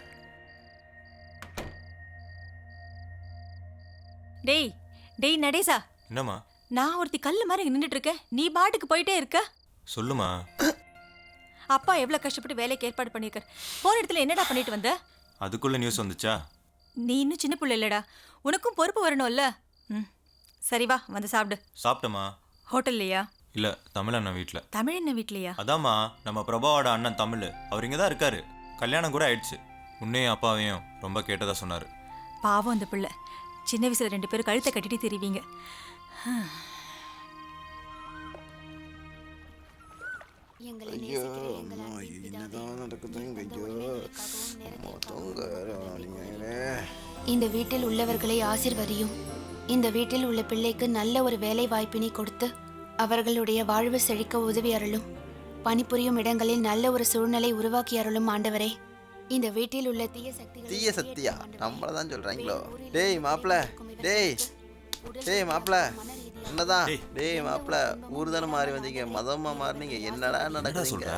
டேய் டேய் நடேசா, என்னம்மா? நான் ஒருத்தி கல்லு மாதிரி நின்றுட்டு இருக்கேன், நீ பாட்டுக்கு போயிட்டே இருக்க. சொல்லுமா. அப்பா எவ்வளவு கஷ்டப்பட்டு வேலைக்கு ஏற்பாடு பண்ணிருக்கார். போன இடத்துல என்னடா பண்ணிட்டு வந்த? அதுக்குள்ள நியூஸ் வந்துச்சா? நீ இன்னும் சின்ன பிள்ளை இல்லடா, உனக்கும் பொறுப்பு வரணும்ல. சரி வா வந்து சாப்பிடு. சாப்பிட்டமா? ஹோட்டல்லையா? இல்ல, தமிழ் அண்ணன் வீட்டில். தமிழ் என்ன வீட்லையா? அதாம்மா, நம்ம பிரபாவோட அண்ணன் தமிழ், அவர் இங்கே தான் இருக்காரு. கல்யாணம் கூட ஆயிடுச்சு. உன்னையும் அப்பாவையும் ரொம்ப கேட்டதா சொன்னார். பாவம் அந்த பிள்ளை. சின்ன வயசுல 2 பேரும் கழுத்தை கட்டிட்டு தெரிவிங்க. இந்த வீட்டில் உள்ளவர்களை ஆசீர்வதியும். இந்த வீட்டில் உள்ள பிள்ளைக்கு நல்ல ஒரு வேலை வாய்ப்பினை கொடுத்து அவர்களுடைய வாழ்வு செழிக்க உதவி அருளும். பணிபுரியும் இடங்களில் நல்ல ஒரு சூழ்நிலை உருவாக்கி அருளும் ஆண்டவரே. இந்த வீட்டில் உள்ள தீய சக்தியா நம்மள தான் சொல்றாங்களோ? டேய் மாப்ள, டேய் மாப்ள, என்னதான்? டேய் மாப்ள, ஊர்தான மாறி வந்தீங்க, மதமா மாறினீங்க, என்னடா நடக்குதுங்க?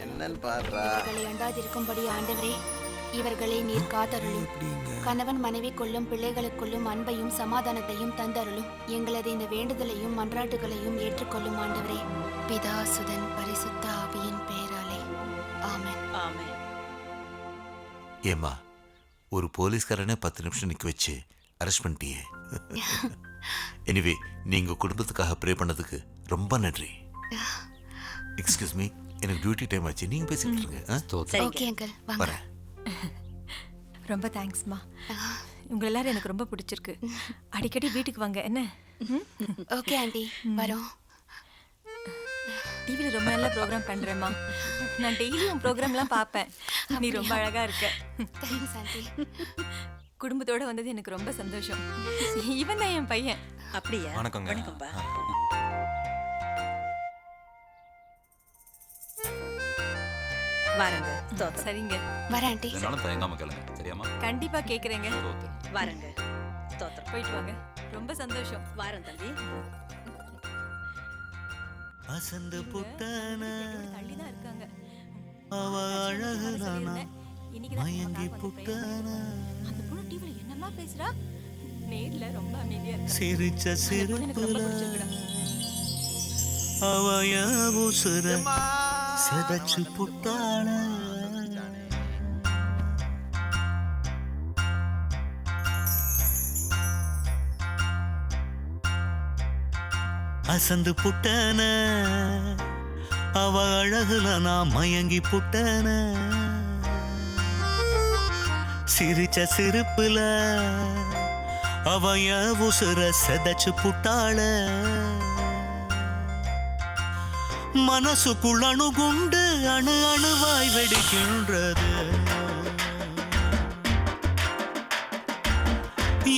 என்னன்னு பாருடா. இவர்களை அண்டாதிருக்கும்படி ஆண்டவரே, இவர்களை நீர் காத்தருளும். கணவன் மனைவி கொள்ளும் பிள்ளைகளுக்குள்ளும் அன்பையும் சமாதானத்தையும் தந்தருளும். எங்களது இந்த வேண்டுதலையும் மன்றாட்டுகளையும் ஏற்றுக்கொள்ளும் ஆண்டவரே. பிதா சுதன் பரிசுத்த ஆவியின் பெயராலே ஆமென். ஆமென். ஏம்மா, ஒரு போலீஸ்காரனே 10 நிமிஷம் நிற்க வச்சு அரெஸ்ட் பண்ணிட்டியே. எனிவே, நீங்க குடும்பத்துக்காக ப்ரே பண்ணதுக்கு ரொம்ப நன்றி. எக்ஸ்கியூஸ் மீ, எனக்கு டியூட்டி டைம் ஆச்சு, நீங்க பேசிட்டு இருங்க. ஓகே அங்கிள், வாங்க. வரேன். ரொம்ப தேங்க்ஸ்மா. உங்க எல்லாரும் எனக்கு ரொம்ப பிடிச்சிருக்கு. அடிக்கடி வீட்டுக்கு வாங்க என்ன? ஓகே ஆண்டி, வரோம். டிவியில் ரொம்ப நல்ல ப்ரோக்ராம் பண்றேம்மா. நான் டெய்லி உன் ப்ரோக்ராம்லாம் பார்ப்பேன். நீ ரொம்ப அழகா இருக்க. Thanks aunty. குடும்பத்தோட வந்தது எனக்கு ரொம்ப சந்தோஷம். இவன் தான் என் பையன். அப்படியா? வணக்கங்க. வணக்கம்பா. வரங்க. சரிங்க. வரேன் ஆண்டி. என்னாலும் தயங்காம கேளுங்க, சரியாமா? கண்டிப்பா கேக்குறேங்க. வரங்க. ஸ்தோத்திரம். போயிட்டு வாங்க. ரொம்ப சந்தோஷம். வாரம் தம்பி. அசந்து புட்டன தள்ளிதான் இருக்காங்க. அவ அழகுதானா மயங்கி புட்டன. அந்த பொண்ணு டிவில என்னெல்லாம் பேசுறா? நேர்ல ரொம்ப அமைதியா இருக்கா. சிரிச்ச சிரிப்புல அவய உசுர செதச்சு புட்டான. அசந்து புட்டன அவ அழகுல நான் மயங்கி புட்டன. சிரிச்ச சிரிப்புல அவய உசுர செதச்சு புட்டாள. மனசுக்குள் அணுகுண்டு அணு அணுவாய் வெடிக்கின்றது.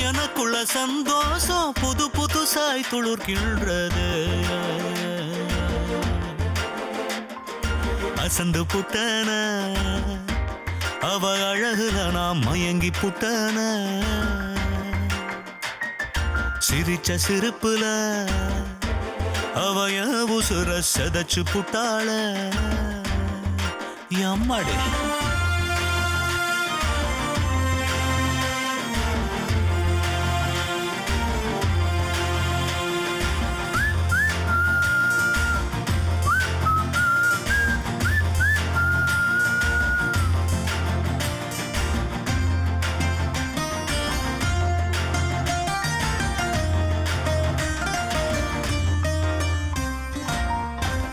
எனக்குள்ள சந்தோஷம் புது புதுசாய் துளிர்கின்றது. அசந்து புட்டன அவ அழகுல நான் மயங்கி புட்டன. சிரிச்ச சிரிப்புல அவ என் உசுர செதச்சு புட்டாள எம்மாடி.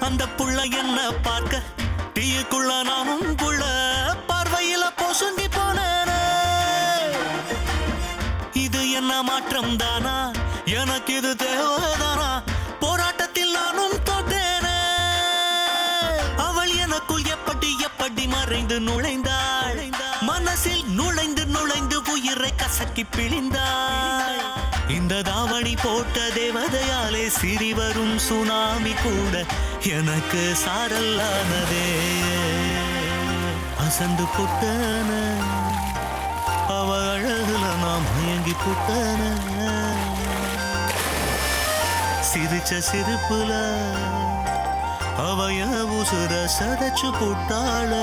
அந்த புள்ள என்ன பார்க்க டீக்குள்ள நானும் புள்ள பார்வையில பொசுங்கி போனேனே. இது என்ன மாற்றம் தானா, எனக்கு இது தேவைதானா, போராட்டத்தில் நானும் தோற்றேனே. அவள் எனக்குள் எப்படி எப்படி மறைந்து நுழைந்தாள், மனசில் நுழைந்து நுழைந்து உயிரை கசக்கி பிழிந்தாள். இந்த தாவணி போட்ட தேவதையாலே சிறி வரும் சுனாமி கூட எனக்கு சாரல்லானதே. அசந்து புட்டன அவ அழகுல நாம் மயங்கி புட்டன. சிரிச்ச சிரிப்புல அவ என் உசுர சதைச்சு புட்டாள.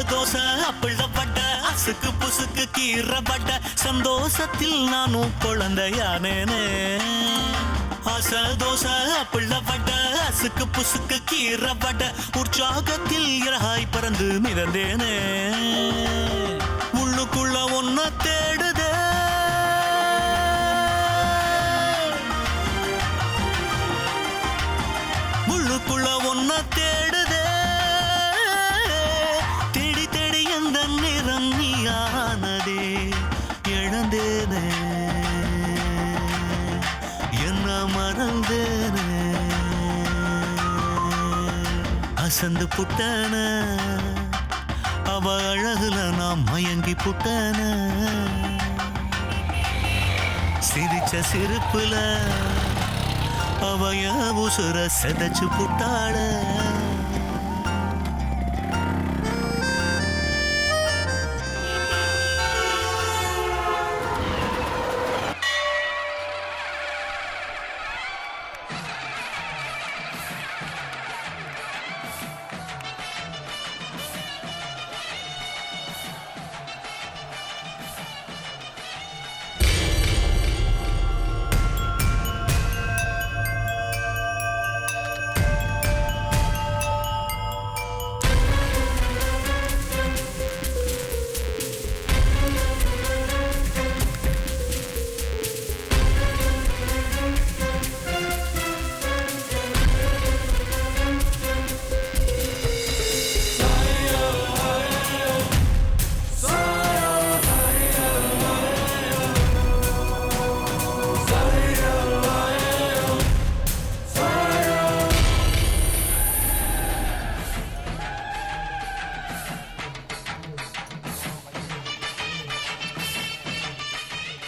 தோசை அப்பள பட்ட அசுக்கு புசுக்கு கீறப்பட்ட சந்தோஷத்தில் நானும் குழந்தையானேனே. ஆசை தோசை அப்பள பட்ட அசுக்கு புசுக்கு கீறப்பட்ட உற்சாகத்தில் இறகாய் பறந்து மிதந்தேனே. உள்ளுக்குள்ள ஒன்ன தேடுதே, உள்ளுக்குள்ள ஒன்ன தேடுதே. நிறம் நீயானதே இழந்தேனே, என்ன மறந்தேனே. அசந்து புட்டன அவ அழகுல நாம் மயங்கி புட்டன. சிரிச்ச சிரிப்புல அவ என் உசுர செதச்சு புட்டாள.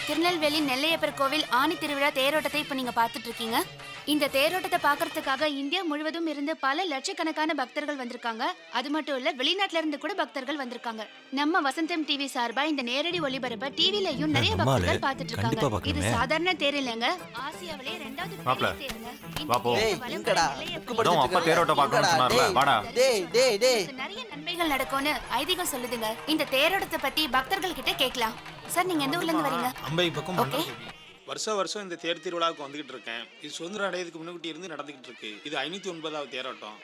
திருநெல்வேலி நெல்லையப்பர் கோவில் ஆணி திருவிழா தேரோட்டத்தை இப்ப நீங்க பாத்துட்டு இருக்கீங்க. இந்த தேரோட்டத்தை பாக்குறதுக்காக இந்தியா முழுவதும் இருந்து பல லட்சக்கணக்கான பக்தர்கள் வந்திருக்காங்க. அது மட்டும் இல்ல, வெளிநாட்டுல இருந்து கூட பக்தர்கள் வந்திருக்காங்க. நம்ம வசந்தம் டிவி சார்பா இந்த நேரடி ஒளிபரப்ப டிவிலயும் நிறைய பக்தர்கள் பாத்துட்டு இருக்காங்க. இது சாதாரண தேர் இல்லங்க, ஆசியாவிலே 2வது பெரிய தேருங்க. நிறைய நன்மைகள் நடக்கும்னு ஐதீகம் சொல்லுதுங்க. இந்த தேரோட்டத்தை பத்தி பக்தர்கள் கிட்ட கேட்கலாம். சார், நீங்க எந்த ஊர்ல இருந்து வரீங்க? அம்பை பக்கம். வருஷம் இந்த தேர் திருவிழாவுக்கு வந்துகிட்டு இருக்கேன். இது சுதந்திர அடையதுக்கு முன்னுக்கிட்டி இருந்து நடந்துகிட்டு இருக்கு. இது 509வது தேரோட்டம்.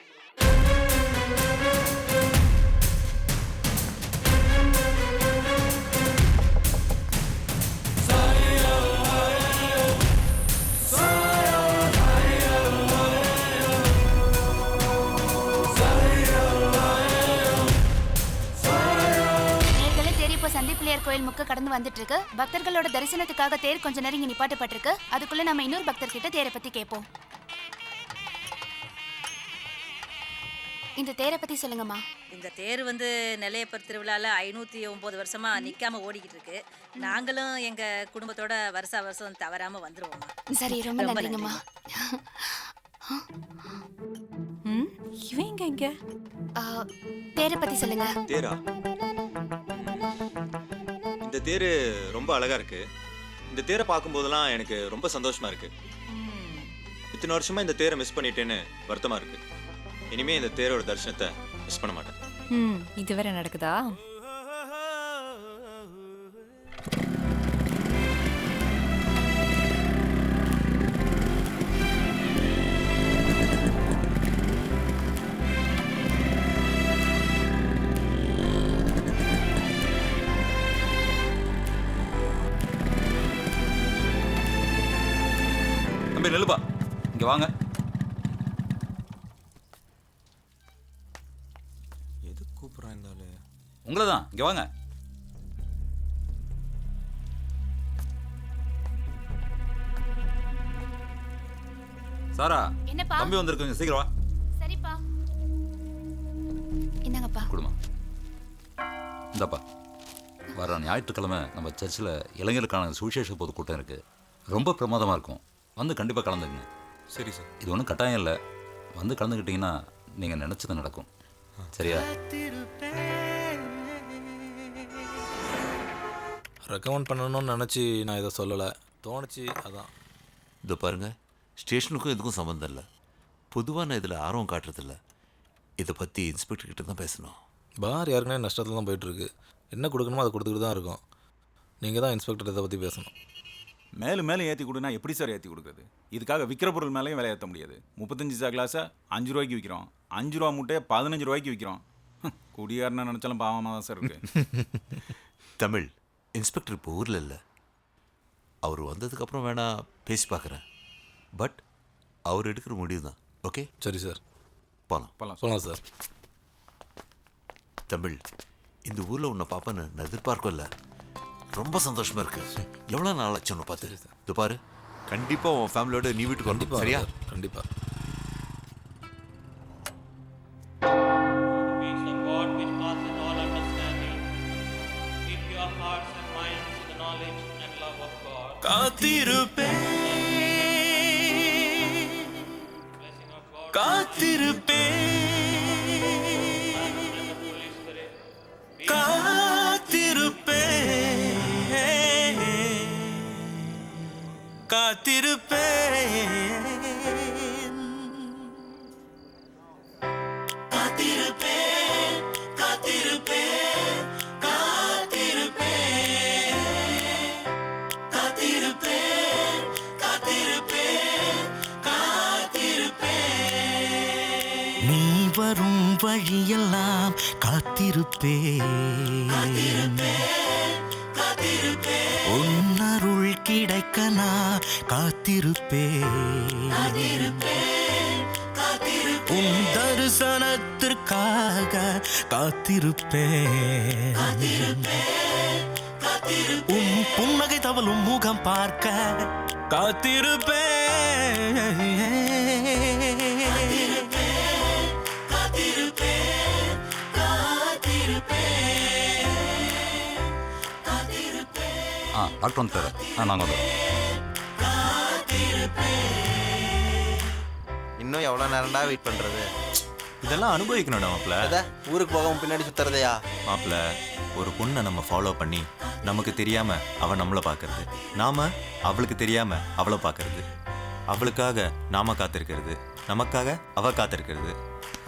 சந்திப்பிள்ளையார் கோயில் முக்க கடந்து வந்துட்டு இருக்கு. பக்தர்களோட தரிசனத்துக்காக தேர் கொஞ்ச நேரம் இங்க நிப்பாட்டப்பட்டிருக்கு. அதுக்குள்ள நம்ம இன்னொரு பக்தர் கிட்ட தேரை பத்தி கேட்போம். இந்த தேரை பத்தி சொல்லுங்கம்மா. இந்த தேர் நெல்லையப்பர் திருவிழால 509 வருஷமா நிக்காம ஓடிக்கிட்டு இருக்கு. நாங்களும் எங்க குடும்பத்தோட வருஷம் தவறாம வந்துருவோம். சரி, ரொம்ப நன்றிங்கம்மா. இவன் எங்க இங்க? தேரை பத்தி சொல்லுங்க. தேரா? இந்த தேர் ரொம்ப அழகா இருக்கு. இந்த தேரை பார்க்கும்போதெல்லாம் எனக்கு ரொம்ப சந்தோஷமா இருக்கு. இத்தனை வருஷமா இந்த தேரை மிஸ் பண்ணிட்டேன்னு வருத்தமா இருக்கு. இனிமே இந்த தேரோட தரிசனத்தை மிஸ் பண்ண மாட்டேன். இது வேற நடக்குதா? தம்பி நெல்லுப்பா, இங்க வாங்க. எது கூப்பிடுறான் இருந்தாலும் உங்களை தான், இங்க வாங்க. சாரா, என்னப்பா? தம்பி வந்திருக்கு, கொஞ்சம் சீக்கிரம் வா. சரிப்பா. என்னங்கப்பா? குடுமா இந்தாப்பா, வர ஞாயிற்றுக்கிழமை நம்ம சர்ச்சில் இளைஞருக்கான சுவிசேஷ பொதுக்கூட்டம் இருக்குது. ரொம்ப பிரமாதமாக இருக்கும், வந்து கண்டிப்பாக கலந்துங்க. சரி சார். இது ஒன்றும் கட்டாயம் இல்லை, வந்து கலந்துக்கிட்டிங்கன்னா நீங்கள் நினச்சது நடக்கும். சரியா? ரெக்கமெண்ட் பண்ணணும்னு நினச்சி நான் இதை சொல்லலை, தோணுச்சு அதான். இதோ பாருங்க, ஸ்டேஷனுக்கும் இதுக்கும் சம்மந்தம் இல்லை. பொதுவாக நான் இதில் ஆர்வம் காட்டுறதில்ல. இதை பற்றி இன்ஸ்பெக்டர் கிட்ட தான் பேசணும். பார் ஏற்கனவே நஷ்டத்தில் தான் போயிட்டுருக்கு. என்ன கொடுக்கணுமோ அதை கொடுத்துக்கிட்டு தான் இருக்கும். நீங்கள் தான் இன்ஸ்பெக்டர் இதை பற்றி பேசணும். மேலும் மேலும் ஏற்றி கொடுனா எப்படி சார் ஏற்றி கொடுக்குறது? இதுக்காக விற்கிற பொருள் மேலேயும் விலை ஏற்ற முடியாது. 35 கிளாஸை 5 ரூபாய்க்கு விற்கிறோம், 5 ரூபா மூட்டையை 15 ரூபாய்க்கு விற்கிறோம். குடியாரன்னு நினச்சாலும் பாவமாக தான் சார் இருக்கு. தமிழ் இன்ஸ்பெக்டர் இப்போ ஊரில் இல்லை. அவர் வந்ததுக்கப்புறம் வேணா பேசி பார்க்குறேன். பட் அவர் எடுக்கிற முடிவு தான். ஓகே? சரி சார், போகலாம் சார். தமிழ், இந்த ஊரில் உன்னை பார்ப்பேன்னு நான் எதிர்பார்க்கல. ரொம்ப சந்தோஷமா இருக்கு. எவ்வளோ நாள் ஆச்சு உன்னை பார்த்து. இது பாரு, கண்டிப்பாக உன் ஃபேமிலியோட நீ வீட்டுக்கு வரணும். சரியா? கண்டிப்பாக. காத்திருப்பேன் காத்திருப்பேன் காத்திருப்பேன் காத்திருப்பேன் காத்திருப்பேன் காத்திருப்பேன் காத்திருப்பேன் காத்திருப்பேன் காத்திருப்பேன் காத்திருப்பேன் நீ வரும் வழியெல்லாம் காத்திருப்பேன் உன்னருள் கிடைக்க நான் காத்திருப்பேன் உன் தரிசனத்திற்காக காத்திருப்பேன் உன் புன்னகை தவழும் முகம் பார்க்க டாக்டர் வந்துட்டாரு. நாங்கள் வந்துடுறோம். இன்னும் எவ்வளோ நேரம்டா வெயிட் பண்ணுறது? இதெல்லாம் அனுபவிக்கணும்டா மாப்பிள்ள. ஊருக்கு போகாம பின்னாடி சுத்துறதையா? மாப்பிள்ள, ஒரு பொண்ணை நம்ம ஃபாலோ பண்ணி நமக்கு தெரியாம அவ நம்மளை பார்க்கறது, நாம அவளுக்கு தெரியாம அவளை பார்க்கறது, அவளுக்காக நாம காத்திருக்கிறது, நமக்காக அவ காத்திருக்கிறது,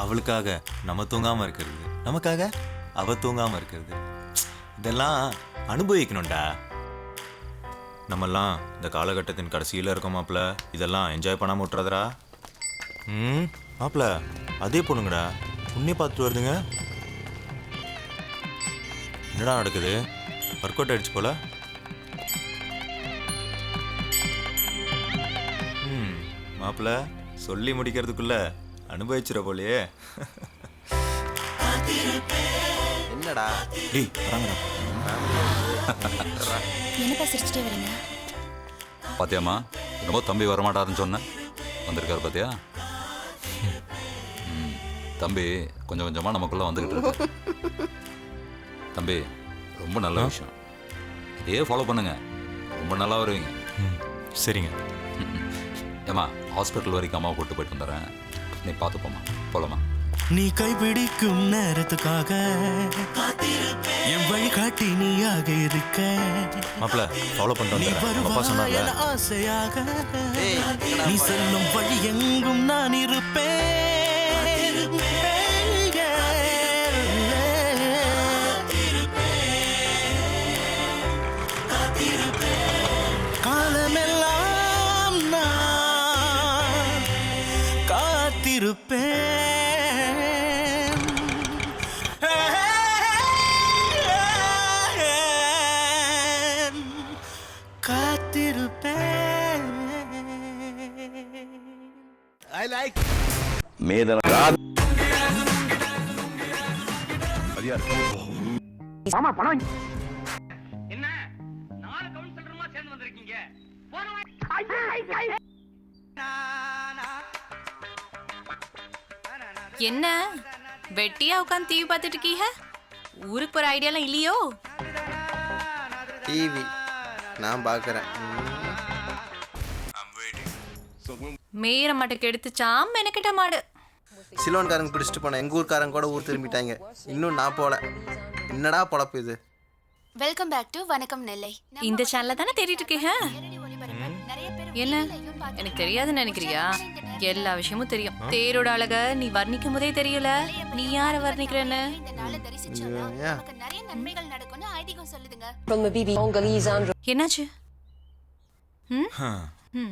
அவளுக்காக நம்ம தூங்காம இருக்கிறது, நமக்காக அவ தூங்காம இருக்கிறது, இதெல்லாம் அனுபவிக்கணும்டா. நம்மெல்லாம் இந்த காலகட்டத்தின் கடைசியில் இருக்கோம் மாப்பிள்ள. இதெல்லாம் என்ஜாய் பண்ணாம விட்டுறதுடா. மாப்பிள்ள, அதே பொண்ணுங்கடா உன்னே பார்த்துட்டு வருதுங்க. என்னடா நடக்குது? ஒர்க் அவுட் ஆயிடுச்சு போல. மாப்பிள்ள, சொல்லி முடிக்கிறதுக்குள்ள அனுபவிச்சிட போலையே. என்னடா? டேய் வராங்கடா. என்னப்பா சிரிச்சுட்டே வரீங்க? பாத்தியாம்மா, ரொம்ப தம்பி வரமாட்டாருன்னு சொன்னேன், வந்திருக்காரு பாத்தியா? தம்பி கொஞ்சம் கொஞ்சமாக நமக்குள்ளே வந்துக்கிட்டு இருக்கு. தம்பி, ரொம்ப நல்ல விஷயம். இதே ஃபாலோ பண்ணுங்க, ரொம்ப நல்லா வருவீங்க. சரிங்க. ஏம்மா, ஹாஸ்பிட்டல் வரைக்கும் அம்மாவை கூப்பிட்டு போயிட்டு வந்துடுறேன், நீ பார்த்துப்போம்மா. போகலாமா? நீ கைப்பிடிக்கும் நேரத்துக்காக என் வழிகாட்டி நீயாக இருக்க மாப்பிள்ள ஃபாலோ பண்ணிட்டு நீ வந்துடுறேன். அப்பா சொன்னார்ல. வருவாயன ஆசையாக நீ செல்லும் வழி எங்கும் நான் இருப்பேன் காலமெல்லாம் நான் காத்திருப்பேன் காத்திருப்பேன் ஐ லைக் மேதன மாமா பணம் என்ன வெட்டியா உட்காந்து டிவி பார்த்துட்டு இருக்கீங்க? ஊருக்கு போற ஐடியாலாம் இல்லையோ? டிவி நான் பார்க்குறேன். மேயற மாட்டுக்கு எடுத்துச்சாம் மெனக்கிட்ட மாடு. சிலோன்காரங்க பிடிச்சிட்டு போனேன். எங்கள் ஊர்க்காரங்க கூட ஊர் திரும்பிட்டாங்க. இன்னும் நான் போல. என்னடா பொழப்பு இது? வெல்கம் பேக் டு வணக்கம் நெல்லை. இந்த சேனல்ல தானே தேடிட்டு இருக்கீங்க? என்ன எனக்கு தெரியாதுன்னு நினைக்கிறியா? எல்லா விஷயமும் தெரியும். தேரோட அழக நீ வர்ணிக்கும் போதே தெரியல, நீ யார வர்ணிக்கிறன்னு. நிறைய நன்மைகள் நடக்கும்னு ஐதீகம் சொல்லுதுங்க. என்னாச்சு?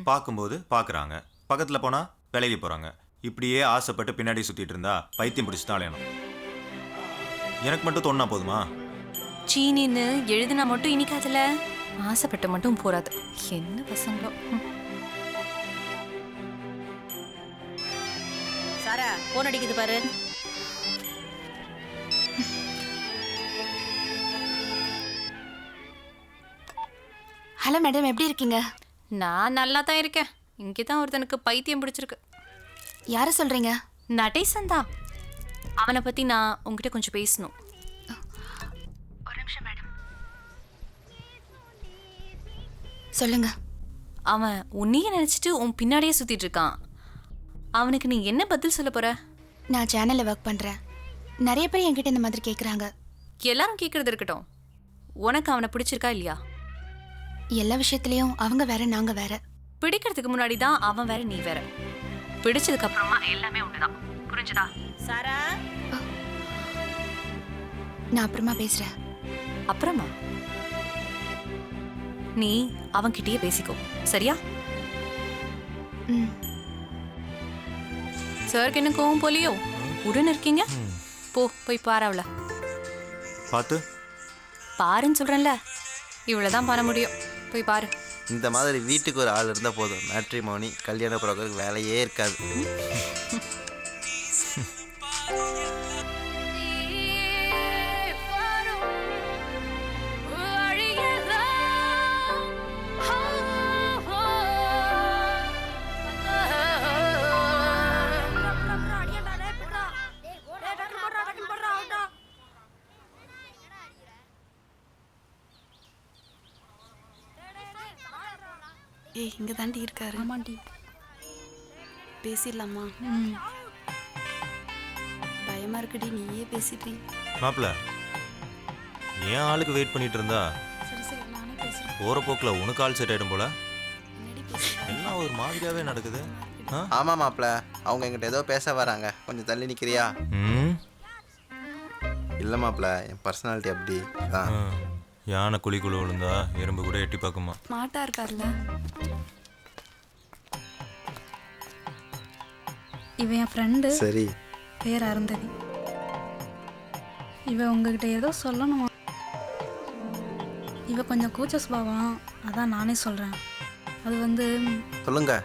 பார்க்கும்போது பார்க்குறாங்க, பக்கத்தில் போனால் விலகி போகிறாங்க. இப்படியே ஆசைப்பட்டு பின்னாடி சுற்றிட்டு இருந்தா பைத்தியம் பிடிச்சி தான் அலையணும். எனக்கு மட்டும் தோணுனா போதுமா? சீனின்னு எழுதுனா மட்டும் இனிக்காதுல, ஆசைப்பட்ட மட்டும் போறாது. என்ன பசங்களோ. சாரா போன் அடிக்குது பாரு. ஹலோ மேடம், எப்படி இருக்கீங்க? நான் நல்லா தான் இருக்கேன். இங்கே தான் ஒருத்தனுக்கு பைத்தியம் பிடிச்சிருக்கு. யார சொல்றீங்க? நடேசன் தான். அவனை பத்தி நான் உங்ககிட்ட கொஞ்சம் பேசணும். ஒரு நிமிஷம் மேடம். சொல்லுங்க. அவன் உன்னையே நினைச்சிட்டு உன் பின்னாடியே சுத்திட்டு இருக்கான். அவனுக்கு நீ என்ன பதில் சொல்ல போற? நான் சேனல்ல ஒர்க் பண்றேன். நிறைய பேர் என்கிட்ட இந்த மாதிரி கேக்குறாங்க. எல்லாரும் கேட்கறது இருக்கட்டும், உனக்கு அவனை பிடிச்சிருக்கா இல்லையா? எல்லா விஷயத்துலயும் அவங்க வேற, நாங்க வேற. பிடிக்கிறதுக்கு முன்னாடி தான் அவன் வேற, நீ வேற. பிடிச்சதுக்கு அப்புறமா எல்லாமே ஒண்ணுதான். புரிஞ்சுதா? சாரா, நான் அப்புறமா பேசுறேன். அப்புறமா நீ அவன்கிட்டயே பேசிக்கோ, சரியா? சாருக்கு என்ன கோவம் போலியோ? உடன் இருக்கீங்க. போய் பாரு அவளை. பார்த்து பாருன்னு சொல்றேன்ல, இவ்வளவுதான் பண்ண முடியும். போய் பாரு. இந்த மாதிரி வீட்டுக்கு ஒரு ஆள் இருந்தால் போதும். மேட்ரிமோனி, கல்யாண புரோக்கருக்கு வேலையே இருக்காது. ஏய், இங்கே தாண்டி இருக்காரு. ஆமாண்டி, பேசிடலாமா? பயமா இருக்குடி, நீயே பேசிட்டு. மாப்பிள்ள, ஏன் ஆளுக்கு வெயிட் பண்ணிட்டு இருந்தா சரி சரி, நானே பேசுறேன். போற போக்கில் உனக்கு ஆள் செட் ஆயிடும் போல. எல்லாம் ஒரு மாதிரியாவே நடக்குது. ஆமா மாப்பிள்ள, அவங்க எங்கிட்ட ஏதோ பேச வராங்க. கொஞ்சம் தள்ளி நிற்கிறியா? இல்லை மாப்பிள்ள, என் பர்சனாலிட்டி அப்படி தான். யானை குழிக்குள்ள விழுந்தா எறும்பு கூட எட்டி பார்க்குமா? ஸ்மார்ட்டா இருக்கார்ல. இவன் என் ஃப்ரெண்டு. சரி. பேர் அருந்ததி. இவ உங்ககிட்ட ஏதோ சொல்லணும். இவ கொஞ்சம் கூச்ச சுபாவம், அதான் நானே சொல்றேன். அது வந்து சொல்லுங்க.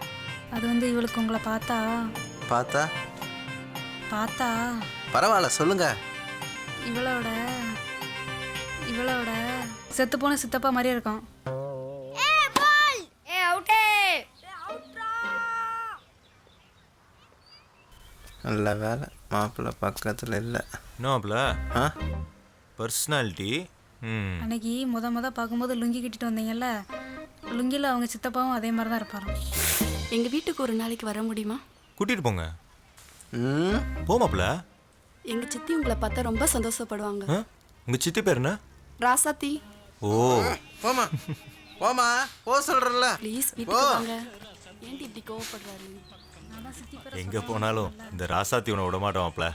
அது வந்து இவளுக்கு உங்களை பார்த்தா பார்த்தா பரவாயில்ல, சொல்லுங்க. இவளோட செத்து போன சித்தப்பா மாதிரியே இருக்கும். நல்ல வேலை மாப்பிள்ள பக்கத்தில் இல்லை. என்ன மாப்பிள்ள? பர்சனாலிட்டி. அன்னைக்கு முத பார்க்கும்போது லுங்கி கட்டிட்டு வந்தீங்கல்ல, லுங்கியில் அவங்க சித்தப்பாவும் அதே மாதிரி தான் இருப்பாரு. எங்கள் வீட்டுக்கு ஒரு நாளைக்கு வர முடியுமா? கூட்டிகிட்டு போங்க. போ மாப்பிள்ள. எங்க சித்தி உங்களை பார்த்தா ரொம்ப சந்தோஷப்படுவாங்க. உங்க சித்தி பேர் என்ன? ராசாத்தி. ஓ போமா போமா போ சொல்றல. ப்ளீஸ் வீட்டுக்கு வாங்க. ஏன்டி இப்படி கோவப்படுறாரு? எங்க போனாலும் இந்த ராசாத்தி உன விட மாட்டோம் மாப்பிள்ள.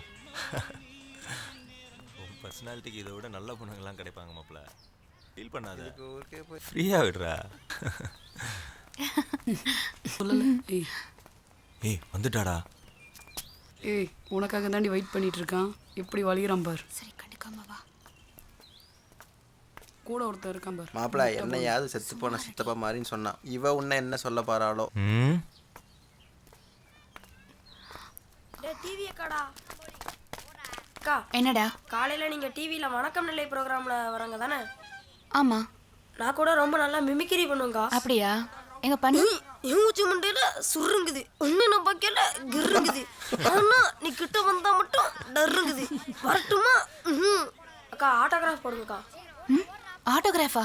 உன் பர்சனாலிட்டிக்கு இதை விட நல்ல பொண்ணுங்கெல்லாம் கிடைப்பாங்க மாப்பிள்ள. ஃபீல் பண்ணாத, ஃப்ரீயா விடுறா. ஏய் வந்துட்டாடா. ஏய் உனக்காக தாண்டி வெயிட் பண்ணிட்டு இருக்கான். எப்படி வலிகிறான் பார். சரி கண்டுக்காம வா. கூட ஒருத்தர் இருக்கான் பார். மாப்பிள்ள என்னையாவது செத்து போன சித்தப்பா மாதிரின்னு சொன்னான். இவ உன்னை என்ன சொல்ல பாராளோ? அக்கா என்னடா? காலையில நீங்க டிவில வணக்கம் நிலை ப்ரோக்ராம்ல வராங்க தானே? ஆமா. நான் கூட ரொம்ப நல்லா மிமிக்ரி பண்ணுவேங்க்கா. அப்படியா? எங்க பண்ணு. மூச்சு முண்டையில சுருங்குது. ஒண்ணு நான் பார்க்கல கிருங்குது. ஆனா நீ கிட்ட வந்தா மட்டும் டருங்குது. வரட்டுமா? அக்கா ஆட்டோகிராஃப் போடுங்கக்கா. ஆட்டோகிராஃபா?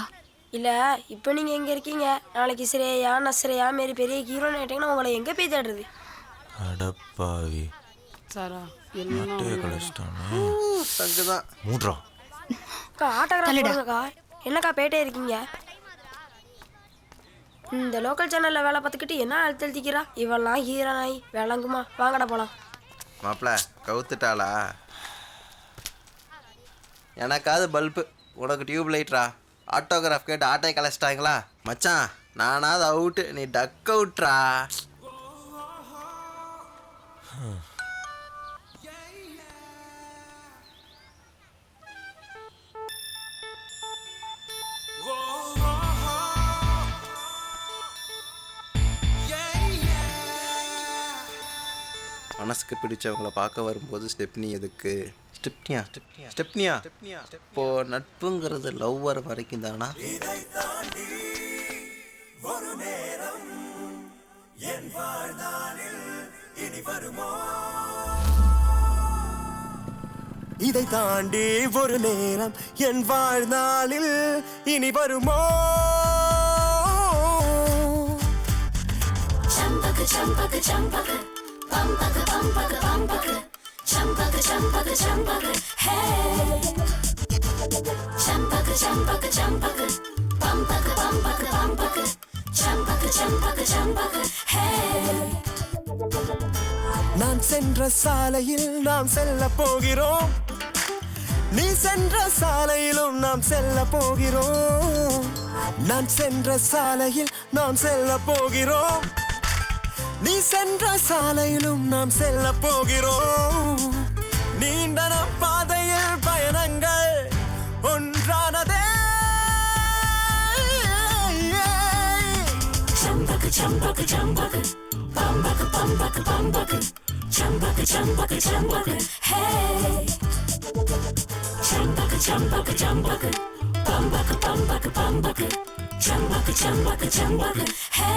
இல்ல இப்போ நீங்க எங்க இருக்கீங்க? நாளைக்கு ஸ்ரேயா நஸ்ரேயா மாரி பெரிய ஹீரோயின் ஆயிட்டீங்கன்னா உங்களை எங்க போய் தேடுறது? அடப்பாவி. சாரா மட்டைய கலஸ்டானே. தங்குதான். மூட்றா. அக்கா ஆட்டோகிராஃப் போடுங்கக்கா. என்னக்கா பேட்டே இருக்கீங்க? இந்த லோக்கல் சேனல்ல வேலை பார்த்துக்கிட்டு என்ன அழுத்தழுத்திக்கிறா இவெல்லாம் ஹீரோனாய் விளங்குமா? வாங்கடா போலாம். மாப்பிள்ள கவுத்துட்டாளா? எனக்காவது பல்பு, உனக்கு டியூப் லைட்ரா. ஆட்டோகிராஃப் கேட்டு ஆட்டை கலைச்சிட்டாங்களா? மச்சான் நானாவது அவுட்டு, நீ டக் அவுட்ரா. மனசுக்கு பிடிச்சவங்கள பார்க்க வரும்போது ஸ்டெப்னி எதுக்கு? ஸ்டெப்னியா இப்போ நட்புங்கிறது லவ் வர வரைக்கும் தானா? இதை தாண்டி ஒரு நேரம் என் வாழ்நாளில் இனி வருமோ? சம்பக சம்பக சம்பக பம்பக பம்பக பம்பக சம்பக சம்பக சம்பக ஹே சம்பக சம்பக சம்பக பம்பக பம்பக பம்பக சம்பக சம்பக சம்பக ஹே. நான் சென்ற சாலையில் நாம் செல்ல போகிறோம். நீ சென்ற சாலையிலும் நாம் செல்ல போகிறோம். நான் சென்ற சாலையில் நாம் செல்ல போகிறோம். நீ சென்ற சாலையிலும் நாம் செல்ல போகிறோம். நீண்ட நம் பாதையில் பயணங்கள் ஒன்றானதே. சம்பக சம்பக சம்பக பம்பக பம்பக பம்பக சம்பக சம்பக சம்பக ஹே சம்பக சம்பக சம்பக பம்பக பம்பக பம்பக சம்பக சம்பக சம்பக ஹே.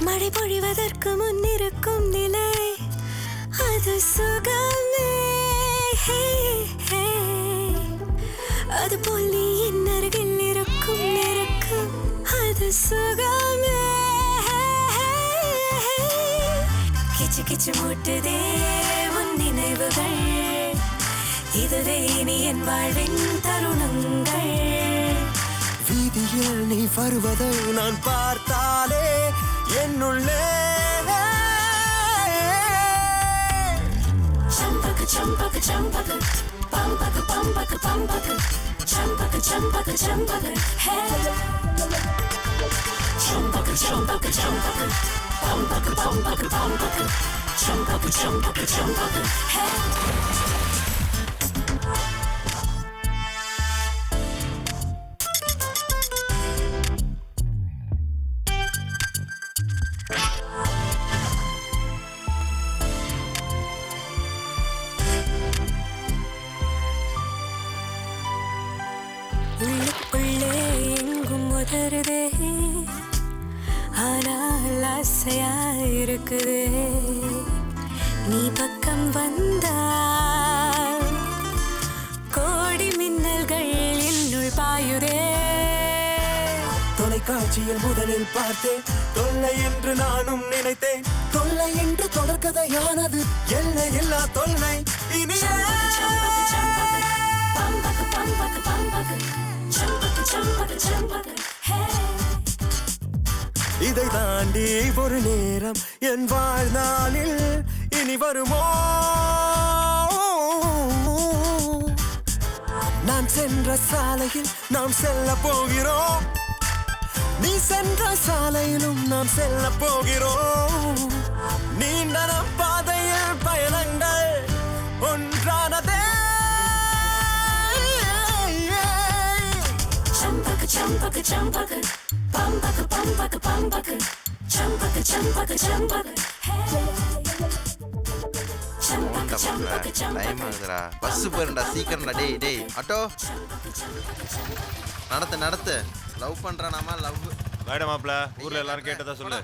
மழை பொழிவதற்கு முன்னிருக்கும் நிலை அது சுகமே. அதுபோல் நீ என் அருகில் இருக்கும் நெருக்கம் அது சுகமே. கிச்சு கிச்சு மூட்டுதே உன் நினைவுகள். இதுவே நீ என் வாழ்வின் தருணங்கள். வீதியில் நீ வருவதை நான் பார்த்தாலே என்னுள்ளே சம்பக சம்பக சம்பக பம்பக பம்பக பம்பக சம்பக சம்பக சம்பக ஹே சம்பக சம்பக சம்பக பம்பக பம்பக பம்பக சம்பக சம்பக சம்பக ஹே. உள்ளுக்குள்ளே எங்கும் உதறுதே ஆனால் ஆசையா இருக்குதே நீ பக்கம் வந்தால் கோடி மின்னல்கள் என்னுள் பாயுதே தொலைக்காட்சியில் முதலில் பார்த்தேன் தொல்லை என்று நானும் நினைத்தேன் தொல்லை என்று தொடர்கதையானது எல்லை இல்லா தொல்லை இனியே இதை தாண்டி ஒரு நேரம் என் வாழ்நாளில் இனி வருமோ நான் சென்ற சாலையில் நாம் செல்ல போகிறோம் நீ சென்ற சாலையிலும் நாம் செல்ல போகிறோம் நீண்ட நம் பாதையில் பயணங்கள் ஒன்றானதே சம்பக்கு சம்பக்கு சம்பக்கு பம்பக்கு பம்பக்கு பம்பக்கு சம்பக்கு சம்பக்கு சம்பக்கு டைம் ஆகுதுடா பஸ் போயிருண்டா சீக்கிரம்டா டேய் டேய் ஆட்டோ நடத்து லவ் பண்றானாமா லவ் மேடம் மாப்ள ஊர்ல எல்லாரும் கேட்டதா சொல்லு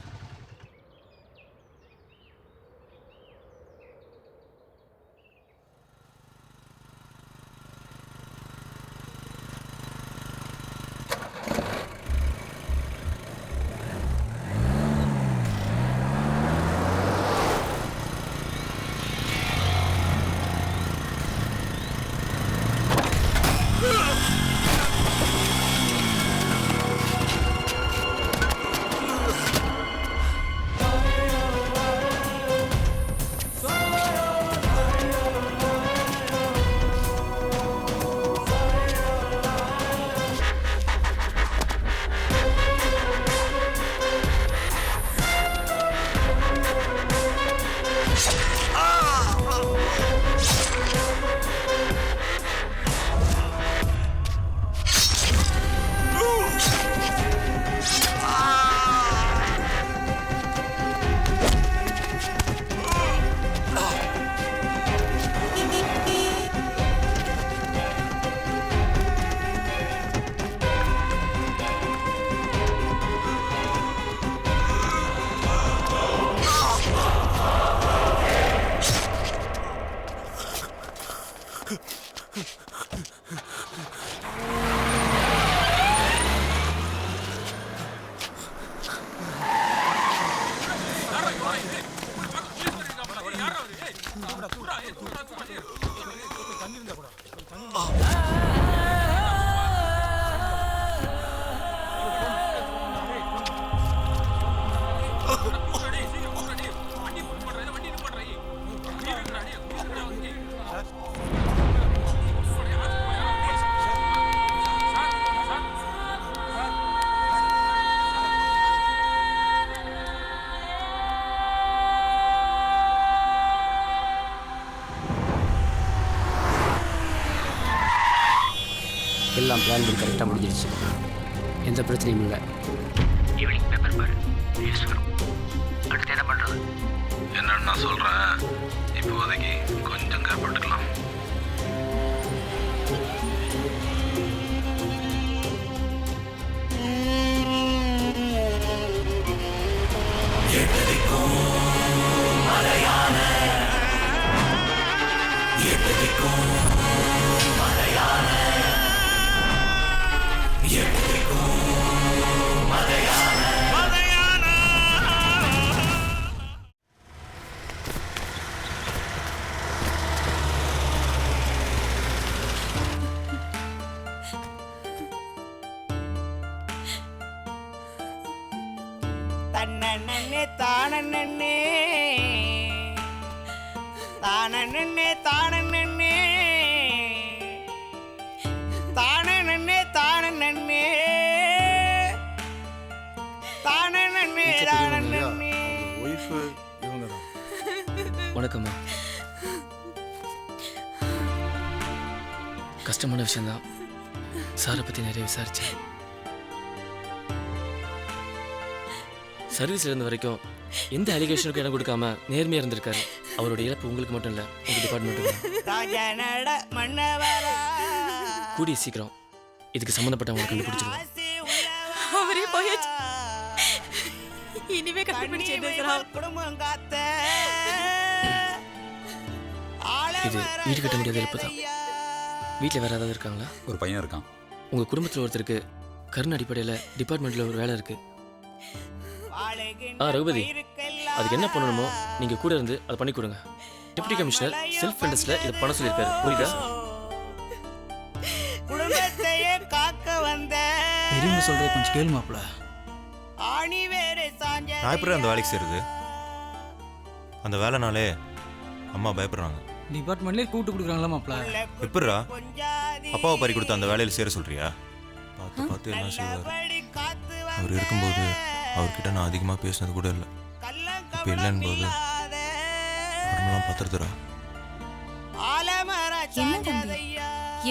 எல்லாம் பிளான் பண்ணி கரெக்டாக முடிஞ்சிருச்சு எந்த பிரச்சனையும் இல்லை ஈவினிங் பேப்பர் பாரு நியூஸ் வரும் அடுத்து என்ன பண்ணுறது என்னன்னு நான் சொல்கிறேன் இப்போதைக்கு கொஞ்சம் கேப்பட்டுக்கலாம் தன்னே தானே தானே தானே தானே தானே தானே தானே ஒய்ஃபு இவங்க தான். வணக்கம்மா. கஷ்டமான விஷயம்தான். சாரை பற்றி நிறைய விசாரித்தேன். சர்வீஸ்ல இருந்த வரைக்கும் எந்த அலிகேஷனுக்கும் இடம் கொடுக்காம நேர்மையா இருந்திருக்காரு. அவரோட இழப்பு உங்களுக்கு மட்டும் இல்லை, உங்க டிபார்ட்மெண்ட்டுக்கு. கூடிய சீக்கிரம் இதுக்கு சம்மந்தப்பட்டவங்களை கண்டுபிடிச்சிருவோம். அவரே போயாச்சு. இனிமே கண்டுபிடிச்சு என்ன சார் ஆகும்? குடும்பம் காத்த இது வீடு கட்ட முடியாத இருப்பு தான். வீட்டில் வேற ஏதாவது இருக்காங்களா? ஒரு பையன் இருக்கான். உங்கள் குடும்பத்தில் ஒருத்தருக்கு கருண் அடிப்படையில் டிபார்ட்மெண்ட்டில் ஒரு வேலை இருக்குது. ரகுபதி, அதுக்கு என்ன பண்ணணுமோ நீங்கள் கூட இருந்து அதை பண்ணி கொடுங்க. டெப்டி கமிஷனர் செல்ஃப் இன்ட்ரெஸ்ட்டில் இதை பண்ண சொல்லியிருக்காரு. புரியுதா? குடும்பத்தையே காக்க வந்த பெரியவங்க சொல்கிறத கொஞ்சம் கேளு மாப்பிள்ள. ஆணி வேறு சாஞ்ச நான் எப்படி அந்த வேலைக்கு சேருது? அந்த வேலைனாலே அம்மா பயப்படுறாங்க. டிபார்ட்மெண்ட்லேயே கூப்பிட்டு கொடுக்குறாங்களா மாப்பிள்ள? எப்படிரா அப்பாவை பறி கொடுத்து அந்த வேலையில் சேர சொல்றியா? பார்த்து பார்த்து எல்லாம் செய்வார். அவர் இருக்கும்போது அவர்கிட்ட நான் அதிகமாக பேசினது கூட இல்லை. இப்போ இல்லைன்னு போது அவரெல்லாம் பத்திரத்துறா. என்ன தம்பி,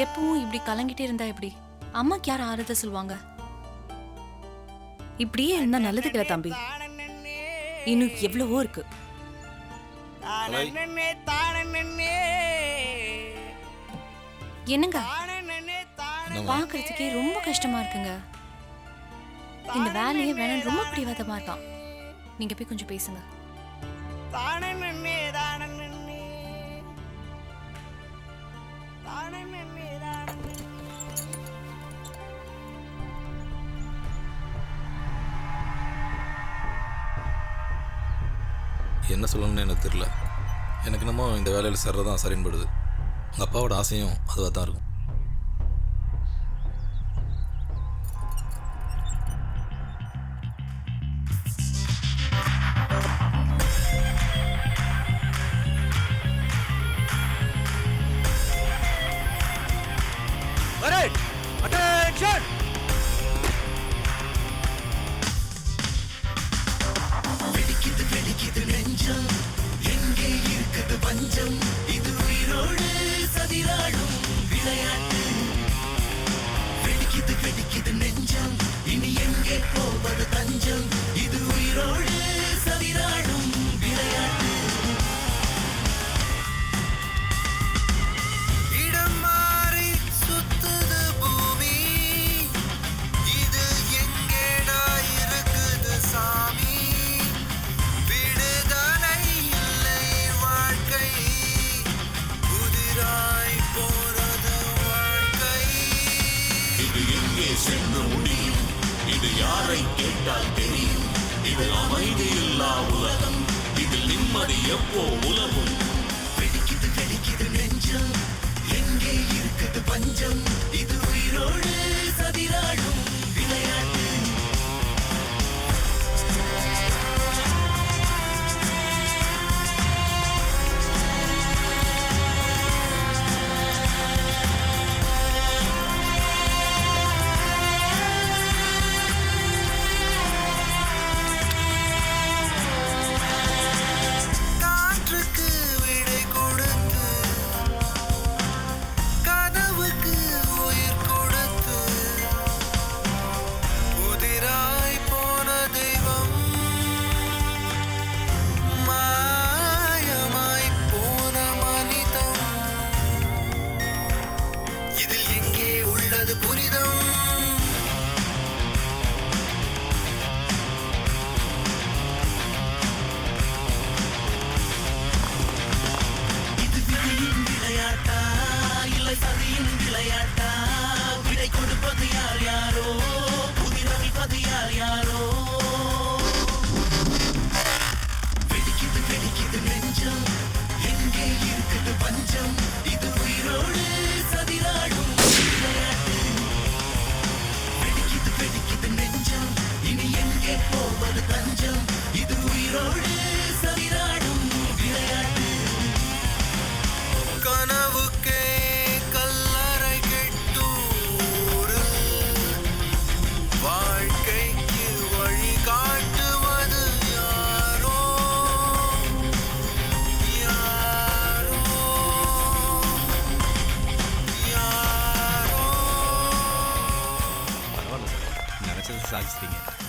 எப்பவும் இப்படி கலங்கிட்டே இருந்தா எப்படி? அம்மாக்கு யார் ஆறுதல் சொல்லுவாங்க? இப்படியே இருந்தா நல்லதுக்கு இல்ல தம்பி. இன்னும் எவ்வளவோ இருக்கு. என்னங்க பாக்குறதுக்கே ரொம்ப கஷ்டமா இருக்குங்க. இந்த வேலையே வேணும் ரொம்ப பிடிவாதமா இருக்கான். நீங்க போய் கொஞ்சம் பேசுங்க. என்ன சொல்லணும்னு எனக்கு தெரியல. எனக்கு என்னமோ இந்த வேலையில் சேர்றது தான் சரின்னு படுது. உங்கள் அப்பாவோட ஆசையும் அதுவாக தான் இருக்கும்.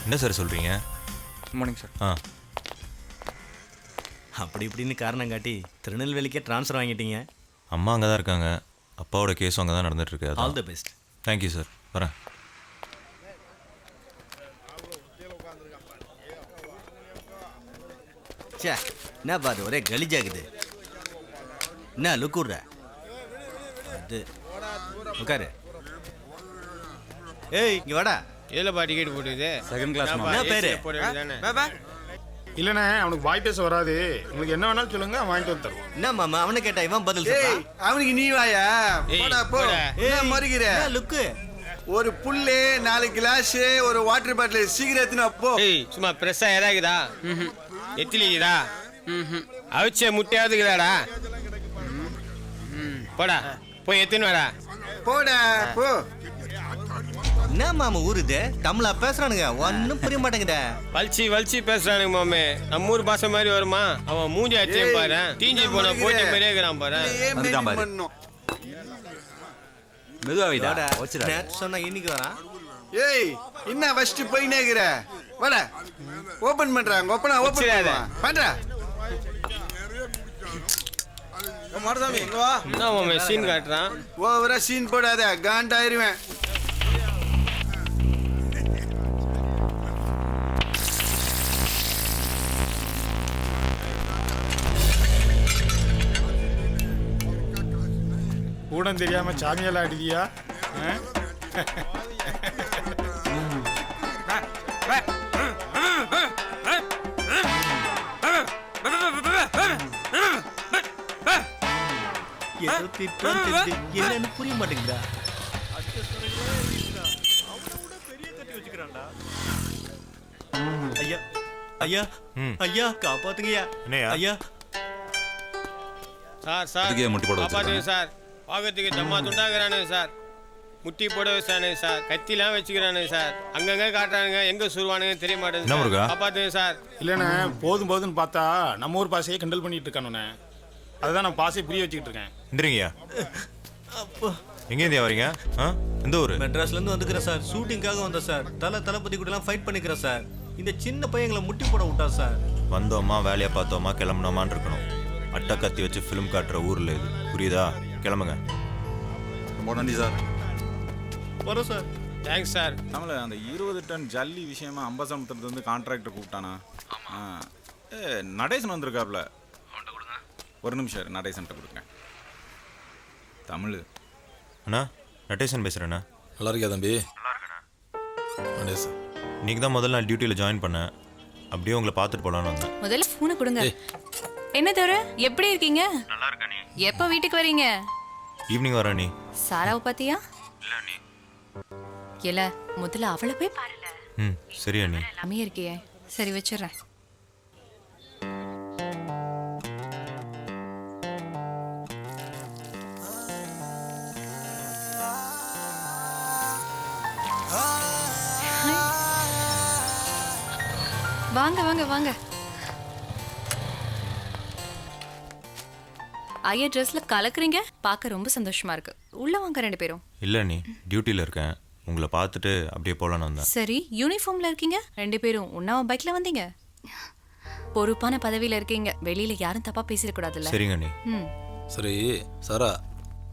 என்ன சார் சொல்கிறீங்க? Good morning sir. அப்படி இப்படின்னு காரணம் காட்டி திருநெல்வேலிக்கே ட்ரான்ஸ்ஃபர் வாங்கிட்டீங்க. அம்மா அங்கே தான் இருக்காங்க. அப்பாவோட கேஸும் அங்கே தான் நடந்துட்டுருக்கு. All the best. Thank you sir. வரேன். ச்சே என்ன பாரு ஒரே கலிஜாகுது. என்ன லுக்குற அது உட்காரு. ஏய் இங்க வாடா. ஏலப்பா டிக்கெட் போட்டுது செகண்ட் கிளாஸ் என்ன பேரு? இல்லண்ணே அவனுக்கு வாய் பேச வராது. உங்களுக்கு என்ன வேணாலும் சொல்லுங்க வாங்கிட்டு வந்து தருவோம். என்ன மாமா அவனை கேட்டா இவன் பதில் சொல்றான். அவனுக்கு நீ வாயா போடா போ. என்ன மறிக்கிற லுக்கு ஒரு புல்லு 4 கிளாஸ் ஒரு வாட்டர் பாட்டில் சீக்கிரம் எத்தினா போ. சும்மா பிரஸ்ஸா ஏதாக்குதா எத்திலிக்குதா அவிச்ச முட்டையாவதுக்குதாடா போடா போய் எத்தின்னு வாடா போடா போ. என்ன மாமா ஊருது தமிழா பேசுறானுங்க ஒன்னும் புரிய மாட்டேங்குதே. வலிச்சு பேசுறானுங்க மாமே. நம்ம ஊர் பாசை மாதிரி வருமா? அவன் மூஞ்சி அடிச்சேன் பாரு. தீஞ்சி போன போயிட்டு மாதிரியே இருக்கிறான் பாரு. சொன்னா இன்னைக்கு வரான். ஏய் என்ன ஃபர்ஸ்ட் போய் நேக்குற வாடா ஓபன் பண்றாங்க. ஓபன் பண்றா மாரசாமி இங்க வா. என்ன மாமே சீன் காட்டுறான்? ஓவரா சீன் போடாத காண்டாயிருவேன். கூடம் தெரியாம சாமியெல்லாம் அடிதியா? என்னன்னு புரிய மாட்டேங்குதா? ஐயா ஐயா ஐயா காப்பாத்துங்கய்யா. ஐயா சார் முட்டி போட காப்பாத்துங்க சார். பாகத்துக்கு தம்மா துண்டாக்குறானுங்க சார். முட்டி போட வச்சானுங்க சார். கத்திலாம் வச்சுக்கிறானுங்க சார். அங்கங்க காட்டுறானுங்க. எங்க சுருவானுங்க தெரிய மாட்டேங்குது. காப்பாத்துங்க சார். இல்லைண்ணே போதும்னு பார்த்தா நம்ம ஊர் பாசையை கிண்டல் பண்ணிட்டு இருக்கானுண்ணே. அதுதான் நான் பாசையை புரிய வச்சுக்கிட்டு இருக்கேன். எந்திரிங்கய்யா. எங்கேருந்து வரீங்க? எந்த ஊர்? மெட்ராஸ்ல இருந்து வந்துக்கிறேன் சார். ஷூட்டிங்காக வந்தேன் சார். தளபதி கூட எல்லாம் ஃபைட் பண்ணிக்கிறேன் சார். இந்த சின்ன பையங்களை முட்டி போட விட்டா சார். வந்தோமா வேலையை பார்த்தோமா கிளம்புனோமான்னு இருக்கணும். அட்டை கத்தி வச்சு ஃபிலிம் காட்டுற ஊர்ல இது புரியுதா? கிளம்புங்க. ரொம்ப நன்றி சார். வரோம் சார். Thanks sir. நம்மள அந்த 20 டன் ஜல்லி விஷயமா அம்பசமுத்திரத்துல இருந்து கான்ட்ராக்டர் கூப்பிட்டானா? நடேசன் வந்திருக்காப்ல. ஒரு நிமிஷம் நடேசன்ட்ட கொடுக்குறேன். தமிழ் அண்ணா நடேசன் பேசுகிறேண்ணா. நல்லா இருக்கியா தம்பி? நல்லா இருக்கேண்ணா. நடேசன் இன்னைக்கு தான் முதல்ல நான் டியூட்டியில் ஜாயின் பண்ணேன். அப்படியே உங்களை பார்த்துட்டு போகலான்னு வந்தேன். முதல்ல ஃபோனை கொடுங்க. என்ன தவிர எப்படி இருக்கீங்க? நல்லா இருக்கா நீ? எப்போ வீட்டுக்கு வரீங்க? ஈவினிங் வரேன் நீ. சாராவை பாத்தியா? இல்லை நீ. இல்ல முதல்ல அவளை போய் பாருல. சரியா நீ? எல்லாமே இருக்கியே. சரி வச்சிடுறேன். வாங்க வாங்க வாங்க. ஐயா ட்ரெஸ்ல கலக்குறீங்க. பார்க்க ரொம்ப சந்தோஷமா இருக்கு. உள்ள வாங்க ரெண்டு பேரும். இல்லை நீ டியூட்டியில் இருக்கேன். உங்களை பார்த்துட்டு அப்படியே போகலான்னு வந்தேன். சரி யூனிஃபார்ம்ல இருக்கீங்க ரெண்டு பேரும். ஒன்னாவ பைக்ல வந்தீங்க. பொறுப்பான பதவியில இருக்கீங்க. வெளியில யாரும் தப்பா பேசிடக்கூடாதுல்ல. சரிங்க நீ. சரி சாரா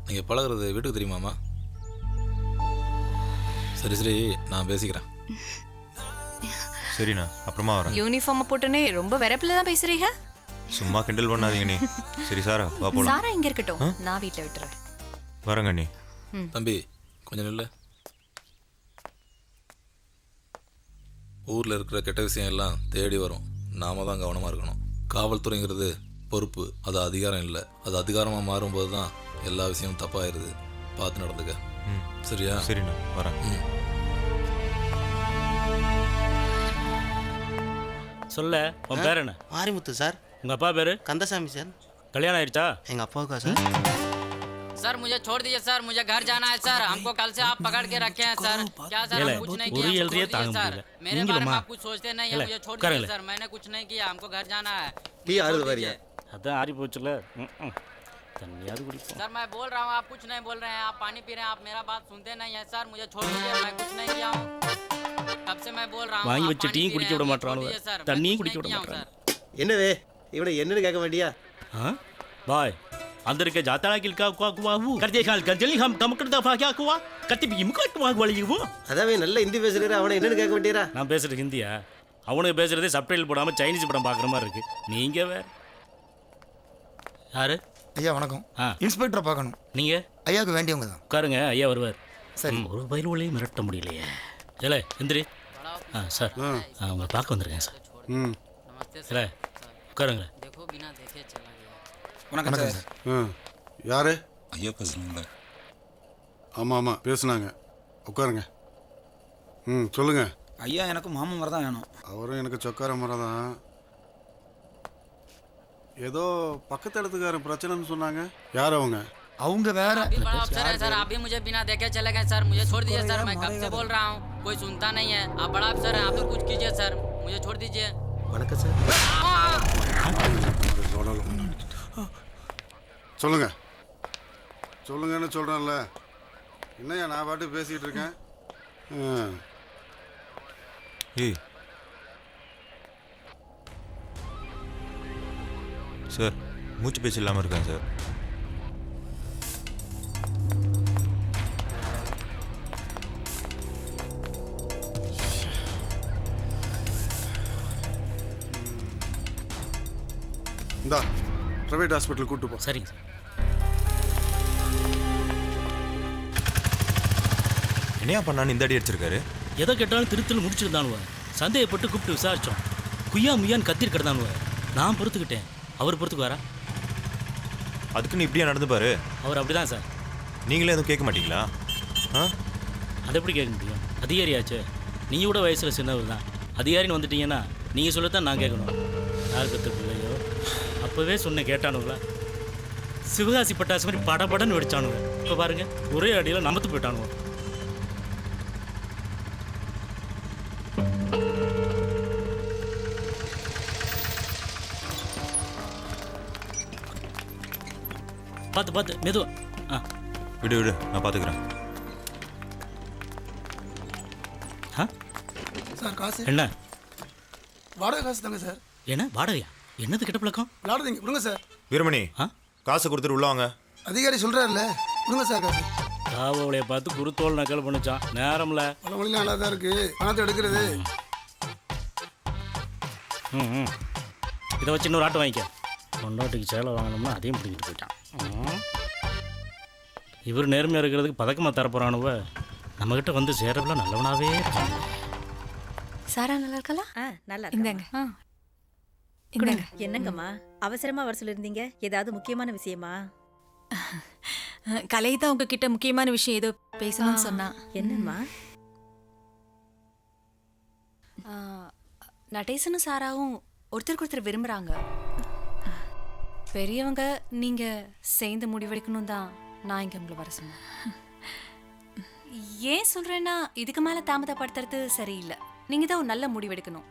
நீங்கள் பழகிறது வீட்டுக்கு தெரியுமாம்மா? சரி சரி நான் பேசிக்கிறேன். சரிண்ணா அப்புறமா வரேன். யூனிஃபார்ம் போட்டுனே ரொம்ப வெறப்பில தான் பேசுறீங்க. சும்மா கிண்டல் பண்ணாதீங்க நீ. சரி சாரா வா போலாம். சாரா இங்க இருக்கட்டும். நான் வீட்ல விட்டுறேன். வரங்க நீ. தம்பி கொஞ்சம் நில்ல. ஊரில் இருக்கிற கெட்ட விஷயம் எல்லாம் தேடி வரும். நாம தான் கவனமாக இருக்கணும். காவல்துறைங்கிறது பொறுப்பு, அது அதிகாரம் இல்லை. அது அதிகாரமாக மாறும்போது தான் எல்லா விஷயமும் தப்பாயிருது. பார்த்து நடந்துக்க. சரியா? சரிண்ணா வரேன். சொல்ல உன் பேர் என்ன? மாரிமுத்து சார். உங்க அப்பா பேரு? கந்தசாமி சார். கல்யாணம் ஆயிடுச்சா? எங்க அப்பாவுக்கா சார்? सर मुझे छोड़ दीजिए सर, मुझे घर जाना है सर। हमको कल से आप पकड़ के रखे हैं सर। क्या सर हम कुछ नहीं किया सर। मेरे बारे में आप कुछ सोचते नहीं है। मुझे छोड़ दीजिए सर, मैंने कुछ नहीं किया। हमको घर जाना है। அதான் ஆறி போச்சுல. தண்ணியாவது குடிப்போம். सर मैं बोल रहा हूँ, आप कुछ नहीं बोल रहे हैं। आप पानी पी रहे हैं, आप मेरा बात सुनते नहीं है सर। मुझे छोड़ दीजिए, मैं कुछ नहीं किया हूँ। कब से मैं बोल रहा हूँ। வாங்கி வச்ச டீ குடிக்க விட மாட்டானுங்க. தண்ணியும் குடிக்க விட மாட்டாங்க. என்னவே இவனை என்னன்னு கேட்க வேண்டியா? பாய் अंदर के जाता किल का कुआ हूं कर दे खाल गंजली हम कम कर दफा क्या कुआ कति भी मुक कुआ वाली वो அதாவே நல்ல ஹிந்தி பேசுறீங்க. அவனை என்னன்னு கேட்க வேண்டியரா? நான் பேசுறது ஹிந்தியா? அவனுக்கு பேசுறதே சப்டைட்டில் போடாமல் சைனீஸ் படம் பார்க்குற மாதிரி இருக்கு. நீங்கள் வேற யாரு? ஐயா வணக்கம். ஆ இன்ஸ்பெக்டரை பார்க்கணும். நீங்கள் ஐயாவுக்கு வேண்டியவங்க தான். உட்காருங்க, ஐயா வருவார். சரி. ஒரு பயிலுவலையும் மிரட்ட முடியலையே. இல்லை எந்திரி. சார் உங்களை பார்க்க வந்துருக்கேன் சார். இல்லை உட்காருங்க. வணக்கம் சார். யாரு? ஐயா பேசுகிறாங்களே. ஆமாம் ஆமாம் பேசுனாங்க. உட்காருங்க. சொல்லுங்க. ஐயா எனக்கு மாமன் மரம் தான் வேணும். அவரும் எனக்கு சொக்கார மரம் தான். ஏதோ பக்கத்து இடத்துக்காரன் பிரச்சனைன்னு சொன்னாங்க. யார் அவங்க? அவங்க வேற. बड़ा अफसर है सर, आप भी मुझे बिना देखे चले गए सर, मुझे छोड़ दीजिए सर, मैं कब से बोल रहा हूँ, कोई सुनता नहीं है। आप बड़ा अफसर हैं, आप भी कुछ कीजिए सर, मुझे छोड़ दीजिए। வணக்கம் சார். சொல்லுங்க சொல்லுங்கன்னு சொல்கிறேன்ல. என்னையா நான் பாட்டு பேசிக்கிட்டு இருக்கேன். ஏய் சார், மூச்சு பேச்சு இல்லாமல் இருக்கேன் சார். இந்தா ப்ரைவேட் ஹாஸ்பிட்டல் கூப்பிட்டு போ. சரிங்க சார். என்னையா பண்ணான்னு இந்த அடி அடிச்சிருக்காரு? எதை கேட்டாலும் திருத்தல் முடிச்சிருந்தானுவ. சந்தேகப்பட்டு கூப்பிட்டு விசாரித்தோம். குய்யா முய்யான்னு கத்திட்டு கிடந்தானுவ. நான் பொறுத்துக்கிட்டேன், அவர் பொறுத்துக்கு வரா. அதுக்குன்னு இப்படியா நடந்துப்பாரு? அவர் அப்படிதான் சார். நீங்களே எதுவும் கேட்க மாட்டீங்களா? அதை எப்படி கேட்க முடியும்? அதிகாரியாச்சு. நீங்கள் கூட வயசில் சின்னவர் தான். அதிகாரின்னு வந்துட்டீங்கன்னா நீங்கள் சொல்லத்தான் நான் கேட்கணும். யார் கற்று பிள்ளையோ அப்போவே சொன்ன கேட்டானுங்களா? சிவகாசி பட்டாசு மாதிரி படபடன்னு வெடிச்சானுங்க. இப்போ பாருங்க, ஒரே அடியில் நமத்து போயிட்டானுங்க. பார்த்து பார்த்து மெதுவா. விடு விடு, நான் பார்த்துக்கிறேன். சார் காசு என்ன? வாடகை காசு தாங்க சார். என்ன வாடகையா? என்னது கிட்ட பழக்கம்? விளாடுறீங்க விடுங்க சார். வீரமணி, காசு கொடுத்துட்டு உள்ள வாங்க. அதிகாரி சொல்கிறாருல்ல, விடுங்க சார் காசு. காவலையை பார்த்து குருத்தோல் நக்கல் பண்ணிச்சான். நேரம்ல பல மொழிலாம் நல்லா தான் இருக்குது, பணத்தை எடுக்கிறது. இதை வச்சு இன்னொரு ஆட்டோ வாங்கிக்க. பொண்டாட்டிக்கு சேலை வாங்கணும்னா அதையும் பிடிக்கிட்டு போயிட்டான். இவர் நேர்மையாக இருக்கிறதுக்கு பதக்கமாக தரப்போறானுவ. நம்மக்கிட்ட வந்து சேரவெல்லாம் நல்லவனாவே இருக்காங்க. சாரா நல்லா இருக்கலாம். நல்லா இந்தாங்க. இந்தாங்க. என்னங்கம்மா அவசரமா வர சொல்லியிருந்தீங்க? ஏதாவது முக்கியமான விஷயமா? கலை தான் உங்ககிட்ட முக்கியமான விஷயம் ஏதோ பேசணும்னு சொன்னா. என்னம்மா? நடேசனும் சாராவும் ஒருத்தருக்கு ஒருத்தர் விரும்புறாங்க. பெரியவங்க நீங்க சேர்ந்து முடிவெடுக்கணும் தான் நான் இங்க உங்களை வர சொன்னேன். ஏன் சொல்றேன்னா, இதுக்கு மேல தாமதப்படுத்துறது சரியில்லை. நீங்க தான் ஒரு நல்ல முடிவெடுக்கணும்.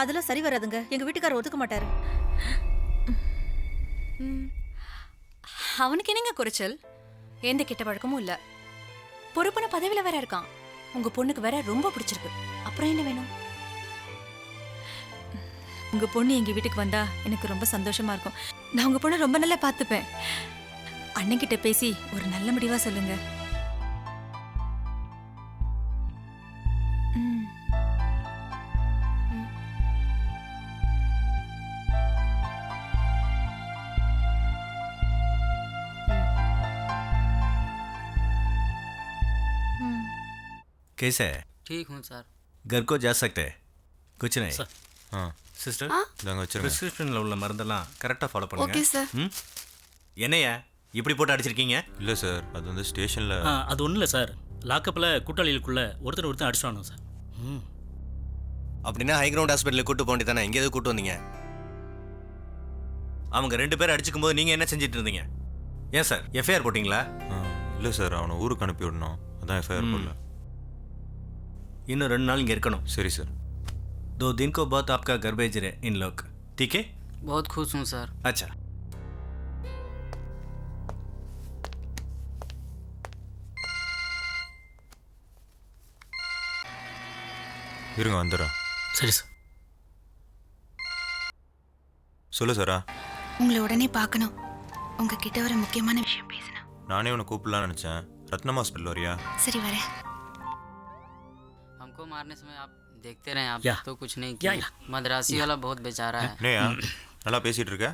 அதெல்லாம் சரி வராதுங்க. எங்க வீட்டுக்காரர் ஒத்துக்க மாட்டாரு. அவனுக்கு என்னங்க குறைச்சல்? எந்த கெட்ட பழக்கமும் இல்ல. பொறுப்பான பதவியில வேற இருக்கான். உங்க பொண்ணுக்கு வேற ரொம்ப பிடிச்சிருக்கு. அப்புறம் என்ன வேணும்? உங்க பொண்ணு எங்க வீட்டுக்கு வந்தா எனக்கு ரொம்ப சந்தோஷமா இருக்கும். நான் உங்க பொண்ணை ரொம்ப நல்லா பார்த்துப்பேன். அண்ணன் கிட்ட பேசி ஒரு நல்ல முடிவா சொல்லுங்க. कैसे है? ठीक हूँ सर. घर को जा सकते हैं? कुछ नहीं. சிஸ்டர், நாங்கள் வச்சிருக்கோம். ப்ரிஸ்கிரிப்ஷனில் உள்ள மருந்தெல்லாம் கரெக்டாக ஃபாலோ பண்ணுங்க. Okay sir. என்னையா இப்படி போட்டு அடிச்சிருக்கீங்க? இல்லை சார், அது வந்து ஸ்டேஷனில். அது ஒன்றும் இல்லை சார். லாக்கப்பில் கூட்டாளிகளுக்குள்ள ஒருத்தர் அடிச்சுவானுங்க சார். அப்படின்னா ஹை கிரவுண்ட் ஹாஸ்பிட்டலுக்கு கூட்டு போண்டி தானே, எங்கே எதுவும் கூட்டு வந்தீங்க? அவங்க 2 பேர் அடிச்சுக்கும் போது நீங்கள் என்ன செஞ்சுட்டு இருந்தீங்க? ஏன் சார் எஃப்ஐஆர் போட்டிங்களா? இல்லை சார், அவனை ஊருக்கு அனுப்பி விடணும், அதான் எஃப்ஐஆர் போடல. இன்னும் 2 நாள் இங்கே இருக்கணும். சரி சார். 2 दिन को बाद आपका घर भेज रहे इन लोग, ठीक है? बहुत खुश हूँ सर. अच्छा. இருங்க வந்துடுறேன். சரி சார். சொல்லு சாரா. உங்களை உடனே பார்க்கணும். உங்ககிட்ட ஒரு முக்கியமான விஷயம் பேசணும். நானே உன்னை கூப்பிடலான்னு நினச்சேன். ரத்னம் ஹாஸ்பிட்டல் வரியா? சரி வரேன். हमको मारने समय आप देखते रहे, आप या। तो कुछ नहीं या, किया। या। मद्रासी वाला बहुत बेचारा है। என்னையா நல்லா பேசிட்டு இருக்க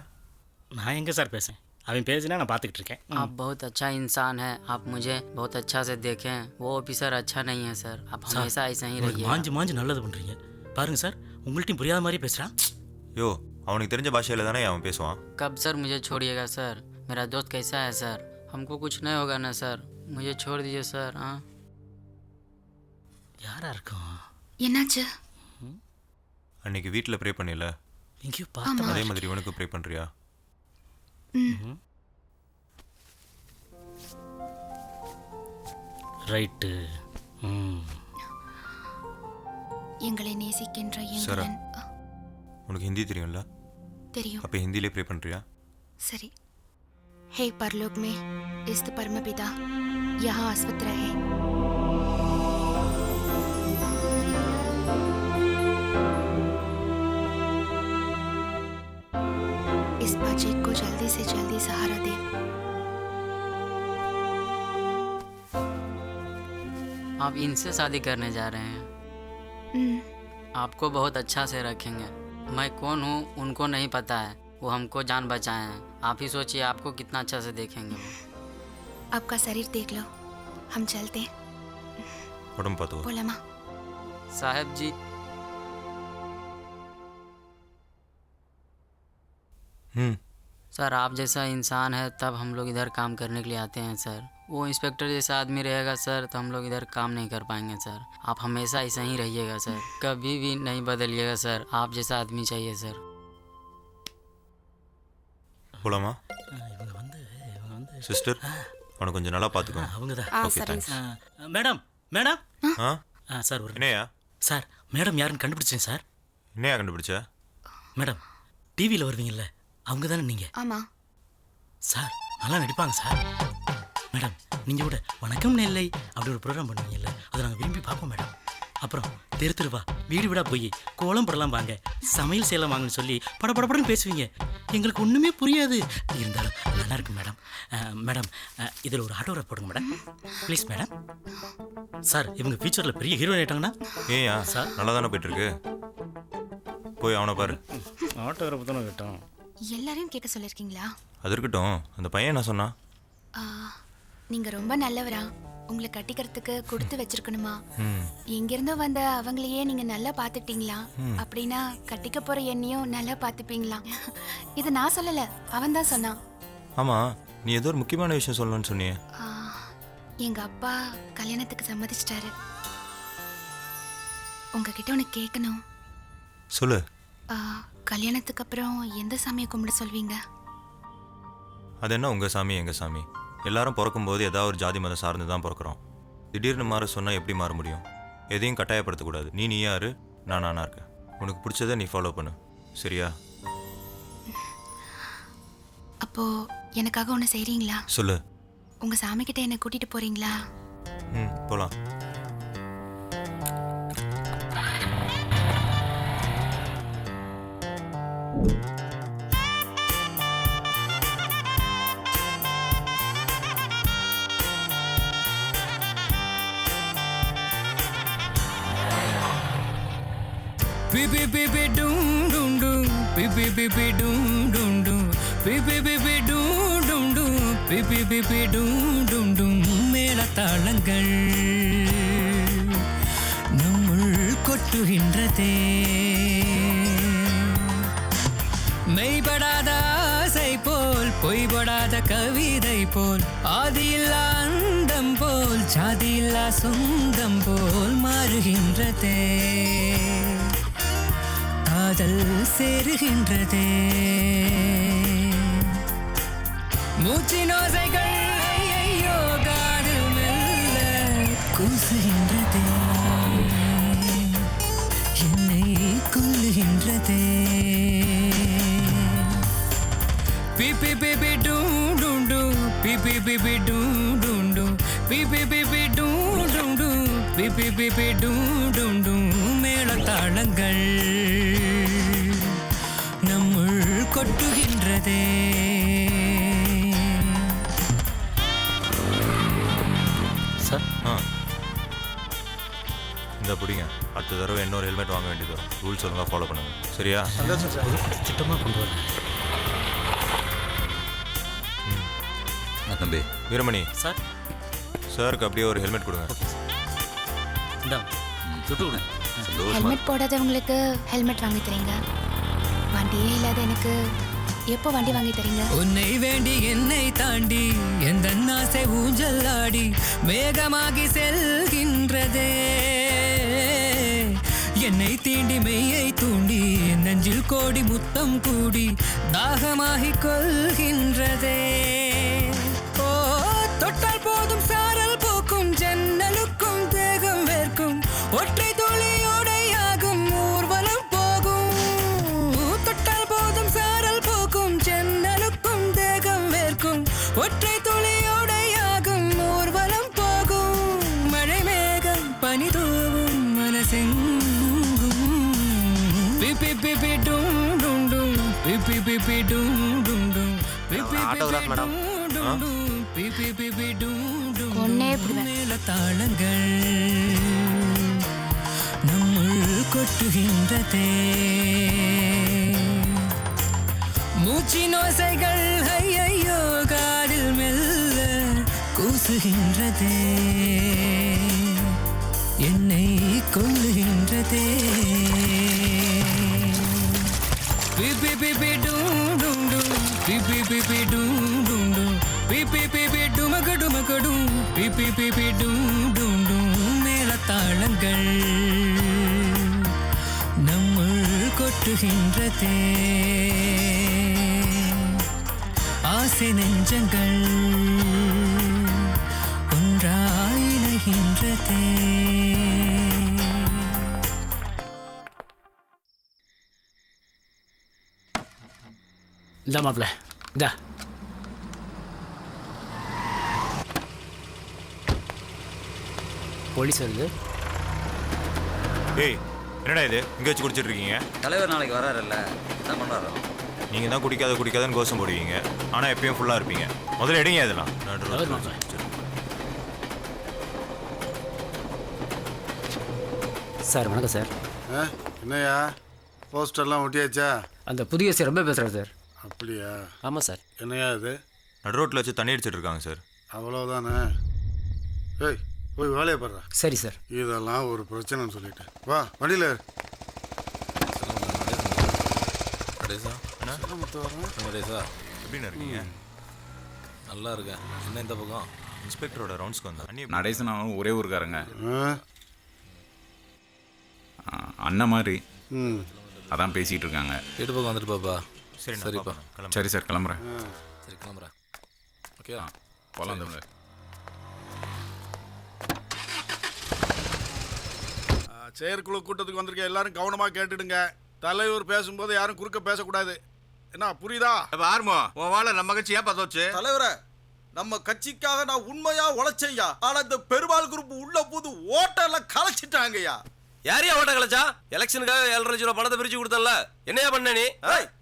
நான் எங்கே சார் பேசுகிறேன், அவன் பேசினா நான் பார்த்துக்கிட்டு இருக்கேன். आप बहुत अच्छा इंसान है, आप मुझे बहुत अच्छा से देखें। वो ऑफिसर अच्छा नहीं है सर, आप हमेशा ऐसा ही உங்களுக்கு रहिए। மாஞ்சு மாஞ்சு நல்லது பண்ணுறீங்க பாருங்க சார், உங்கள்ட்டையும் புரியாத மாதிரி பேசுகிறான். யோ அவனுக்கு தெரிஞ்ச பாஷையில் தானே அவன் பேசுவான். कब सर मुझे छोड़िएगा सर? मेरा दोस्त कैसा है सर? हमको कुछ नहीं होगा ना सर, मुझे छोड़ दीजिए सर। हाँ யாரா இருக்கும்? என்னாச்சு? அன்னைக்கு வீட்டில் ப்ரே பண்ணில, எங்கேயோ பார்த்த அதே மாதிரி இவனுக்கு ப்ரே பண்ணுறியா? ரைட்டு. எங்களை நேசிக்கின்ற சார் எங்களன் உனக்கு ஹிந்தி தெரியும்ல? தெரியும். அப்போ ஹிந்திலே ப்ரே பண்ணுறியா? सरी। हे परलोक में स्थित परमपिता, यहाँ अस्वस्थ रहे। इस बच्चे को जल्दी से जल्दी सहारा दे। आप इनसे शादी करने जा रहे हैं? आपको बहुत अच्छा से रखेंगे। मैं कौन हूँ उनको नहीं पता है, वो हमको जान बचाए हैं। आप ही सोचिए आपको कितना अच्छा से देखेंगे वो। आपका शरीर देख लो, हम चलते। உடம்பு பார்த்து बोला माँ। साहब जी सर, आप जैसा इंसान है तब हम लोग इधर काम करने के लिए आते हैं सर। वो इंस्पेक्टर जैसा आदमी रहेगा सर तो हम लोग इधर काम नहीं कर पाएंगे सर। आप हमेशा ऐसा ही रहिएगा सर, कभी भी नहीं बदलिएगा सर। आप जैसा आदमी चाहिए सर। போலாமா? சிஸ்டர் அவனை கொஞ்சம் நல்லா பார்த்துக்கோ. அவங்க தான். Okay thanks. மேடம் மேடம் ஆ சார் ஒரு என்னையா? சார் மேடம் யாருன்னு கண்டுபிடிச்சேன் சார். என்னையா கண்டுபிடிச்ச? மேடம் டிவியில் வருவீங்கல்ல, அவங்க தானே நீங்கள்? ஆமாம் சார், நல்லா நடிப்பாங்க சார். மேடம் நீங்கள் கூட வணக்கம் நெல்லை அப்படி ஒரு ப்ரோக்ராம் பண்ணுவீங்கல்ல, அதை நாங்கள் விரும்பி பார்ப்போம் மேடம். அப்புறம் தெரு தெருவா வீடு வீடாக போய் கோலம் போடலாம் வாங்க, சமையல் செய்யலாம் வாங்கன்னு சொல்லி படபடன்னு பேசுவீங்க. எங்களுக்கு ஒன்றுமே புரியாது, இருந்தாலும் நல்லா இருக்கு மேடம். மேடம் இதில் ஒரு ஆட்டோகிராஃப் போடுங்க மேடம் ப்ளீஸ் மேடம். சார் இவங்க ஃபியூச்சரில் பெரிய ஹீரோயின் ஆயிட்டாங்கன்னா? ஏயா சார் நல்லா தானே போயிட்டுருக்கு, போய் அவனை பாரு. ஆட்டோகிராஃப் தானே கேட்டோம். எல்லாரையும் கேட்க சொல்லியிருக்கீங்களா? அது இருக்கட்டும், அந்த பையன் என்ன சொன்னான்? நீங்க ரொம்ப நல்லவரா, உங்களை கட்டிக்கிறதுக்கு கொடுத்து வச்சிருக்கணுமா, எங்கிருந்தோ வந்த அவங்களையே நீங்க நல்லா பாத்துட்டீங்களா, அப்படின்னா கட்டிக்க போற என்னையும் நல்லா பாத்துப்பீங்களா. இது நான் சொல்லல, அவன் தான் சொன்னான். ஆமா, நீ ஏதோ ஒரு முக்கியமான விஷயம் சொல்லணும்னு சொன்னியே. எங்க அப்பா கல்யாணத்துக்கு சம்மதிச்சிட்டாரு. உங்ககிட்ட உனக்கு கேட்கணும். சொல்லு. கல்யாணத்துக்கு அப்புறம் எந்த சாமியை கும்பிட சொல்வீங்க? அது என்ன உங்க சாமி எங்க சாமி? எல்லாரும் பிறக்கும்போது ஏதாவது ஒரு ஜாதி மதம் சார்ந்து தான் பிறக்கிறோம். திடீர்னு மாற சொன்னால் எப்படி மாற முடியும்? எதையும் கட்டாயப்படுத்தக்கூடாது. நீ யாரு, நான் நானா இருக்கேன். உனக்கு பிடிச்சதை நீ ஃபாலோ பண்ணு, சரியா? அப்போ எனக்காக ஒன்று செய்றீங்களா? சொல்லு. உங்க சாமி கிட்ட என்ன கூட்டிட்டு போறீங்களா? போலாம். Pi pi pi pi dum dum dum, pi pi pi pi dum dum dum, pi pi pi pi dum dum dum, pi pi pi pi dum dum dum. மேளதாளங்கள் நம்முள் கொட்டுகின்றதே, மெய்படாத ஆசை போல் பொய்படாத கவிதை போல், ஆதியில்லா அந்தம் போல் ஜாதியில்லா சொந்தம் போல் மாறுகின்றதே, காதல் சேருகின்றதே, மூச்சின் ஓசைகள் ஐயோ காதில் மெல்ல கூசுகின்றதே, என்னை கொல்லுகின்றதே. பி பி பி பி டும் டும் டும், பி பி பி பி டும் டும் டும், பி பி பி பி டும் டும் டும், பி பி பி பி டும் டும் டும். மேளதாளங்கள் நம்முள் கொட்டுகின்றதே. சார் இந்த பிடிங்க, அடுத்த தடவை இன்னொரு ஹெல்மெட் வாங்க வேண்டியது வரும். ரூல்ஸ் ஒழுங்காக ஃபாலோ பண்ணுங்க, சரியா? சந்தோஷம் சார். திட்டமாக கொண்டு வரேன். தம்பி வீரமணி சார், சாருக்கு அப்படியே ஒரு ஹெல்மெட் கொடுங்க. இந்தாங்க, சுட்டு விடுங்க. ஹெல்மெட் போடாதவங்களுக்கு ஹெல்மெட் வாங்கி தரீங்க, வண்டியே இல்லாத எனக்கு எப்போ வண்டி வாங்கி தரீங்க? உன்னை வேண்டி என்னை தாண்டி எந்த ஆசை ஊஞ்சல் ஆடி மேகமாகி செல்கின்றதே, என்னை தீண்டி மெய்யை தூண்டி நெஞ்சில் கோடி முத்தம் கூடி தாகமாகி கொள்கின்றதே. ஓ தொட்டால் போதும் சாரல் போக்கும், ஜன்னலுக்கும் தேகம் வேர்க்கும், ஒற்றை துளியோடையாகும் ஊர்வலம் போகும். தொட்டால் போதும் சாரல் போக்கும், ஜன்னலுக்கும் தேகம் வேர்க்கும், ஒற்றை துளியோடையாகும் ஊர்வலம் போகும். மழை மேகம் பனி தூவும் மனசெங்கும், பிபி பிபி டும் டும் டும், பிபி பிபி டும் டும் டும், பிபி ஆட்டோகிராஃப் மேடம். பிபி பிபி டும் டும் கொன்னே போடுவேன். மேல தாளங்கள் நம்முள் கொட்டுகின்றதே, மூச்சின் ஓசைகள் ஐயையோ காதில் மெல்ல கூசுகின்றதே, என்னை கொல்லுகின்றதே. பிபி பிபி டும் டும் டும், பிபி பிபி டும் டும் டும், பிபி பிபி டுமகு டுமகடும், பிபி பிபி டும் டும் டும் மேல தாளங்கள் நம்முள் கொட்டுகின்றதே, ஆசை நெஞ்சங்கள் ஒன்றாயிணைகின்றதே. இந்த மாப்பிள்ள இந்த போலீஸ் வருது. ஏய் என்னடா இது இங்கே வச்சு குடிச்சிட்டு இருக்கீங்க? தலைவர் நாளைக்கு வராருல்ல, என்ன பண்ணுறாரோ? நீங்கள் தான் குடிக்காதன்னு கோஷம் போடுவீங்க, ஆனால் எப்பயும் ஃபுல்லாக இருப்பீங்க. முதல்ல எடுங்க இதெல்லாம். சார் வணக்கம் சார். என்னையா போஸ்டர்லாம் ஒட்டியாச்சா? அந்த புதிய சார் ரொம்ப பேசுகிறேன் சார். அப்படியா? ஆமாம் சார். என்னையா இது? நடு ரோட்டில் வச்சு தண்ணி அடிச்சிட்டு இருக்காங்க சார். அவ்வளோதானே? ஏய் போய் வேலையை பாடுறா. சரி சார். இதெல்லாம் ஒரு பிரச்சனைன்னு சொல்லிட்டேன். வா வண்டியில் எப்படின்னு இருக்கீங்க? நல்லா இருக்கேன். என்ன இந்த பக்கம் இன்ஸ்பெக்டரோட ரவுண்ட்ஸ்க்கு வந்தேன். நடேசன் அவனும் ஒரே ஊருக்காரங்க. அண்ணன் மாதிரி அதான் பேசிகிட்டு இருக்காங்க. வீட்டு பக்கம் வந்துட்டு பாப்பா. சரி சரிப்பா. சரி சார், கிளம்புறேன். சரி கிளம்புறேன். ஓகே போகலாம் தம்பி. செயற்குழு கூட்டத்துக்கு வந்திருக்க எல்லாரும் கவனமாக கேட்டுடுங்க. தலைவர் பேசும்போது யாரும் குறுக்க பேசக்கூடாது. என்ன புரியுதா? ஆர்மோ உன் வாழை நம்ம கட்சி ஏன் பத்தோச்சு? தலைவரே, நம்ம கட்சிக்காக நான் உண்மையா உழைச்சேயா. ஆனா இந்த பெருமாள் குரூப் உள்ள போது ஓட்டெல்லாம் கலைச்சிட்டாங்கய்யா. யாரையா ஓட்ட கலைச்சா? எலெக்ஷனுக்காக 7.5 லட்சம் பணத்தை பிரிச்சு கொடுத்தல, என்னையா பண்ண நீ?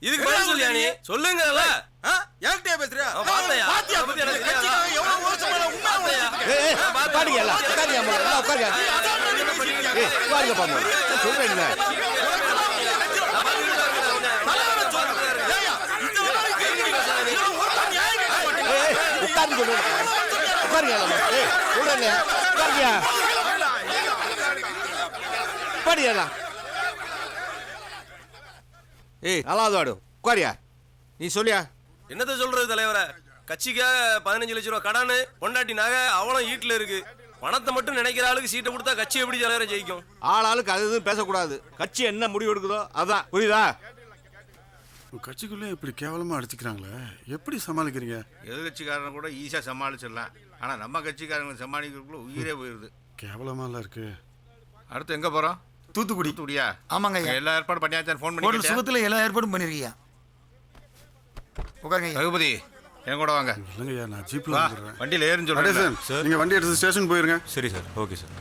இதுக்கு பதில் சொல்லியா நீ? சொல்லுங்கல்ல. யார்கிட்டயா பேசுறியா? பாத்தியா பத்தி எனக்கு கட்சிக்காக எவ்வளவு மோசமான உண்மை பாருங்க எல்லாம் உட்காருங்க எல்லாம் உட்காருங்க. உட்காருங்க பாருங்க. சொல்றேன் ஏய் நல்லாது உட்காரியா? நீ சொல்லியா? என்னத்த சொல்றது தலைவர? கட்சிக்காக 15 லட்சம் ரூபா கடன், பொண்டாட்டி நகை அவளும் வீட்டுல இருக்கு. பணத்தை மட்டும் நினைக்கிற ஆளுக்கு சீட்டை கொடுத்தா கட்சி எப்படி தலைவரை ஜெயிக்கும்? ஆளாளுக்கு அது எதுவும் பேசக்கூடாது. கட்சி என்ன முடிவு எடுக்குதோ அதான். புரியுதா? கட்சிக்குள்ளே இப்படி கேவலமாக அடிச்சுக்கிறாங்களே, எப்படி சமாளிக்கிறீங்க? எதிர்கட்சிக்காரனை கூட ஈஸியாக சமாளிச்சிடலாம். ஆனால் நம்ம கட்சிக்காரங்க சமாளிக்கிறதுக்குள்ள உயிரே போயிடுது. கேவலமாலாம் இருக்கு. அடுத்து எங்கே போகிறோம்? தூத்துக்குடி. தூத்துக்குடியா? ஆமாங்க ஐயா. எல்லா ஏற்பாடும் பண்ணியாச்சான்? ஃபோன் ஹோட்டல் பண்ணி சுகத்தில் எல்லா ஏற்பாடும் பண்ணிருக்கியா? உட்காருங்க. ரகுபதி என் கூட வாங்க. இல்லைங்கய்யா, நான் ஜீப்பில் வந்துடுறேன். வண்டியில் ஏறுன்னு நடேசன் சொல்கிறேன் சார், நீங்கள் வண்டி எடுத்து ஸ்டேஷன் போயிருங்க. சரி சார், ஓகே சார்.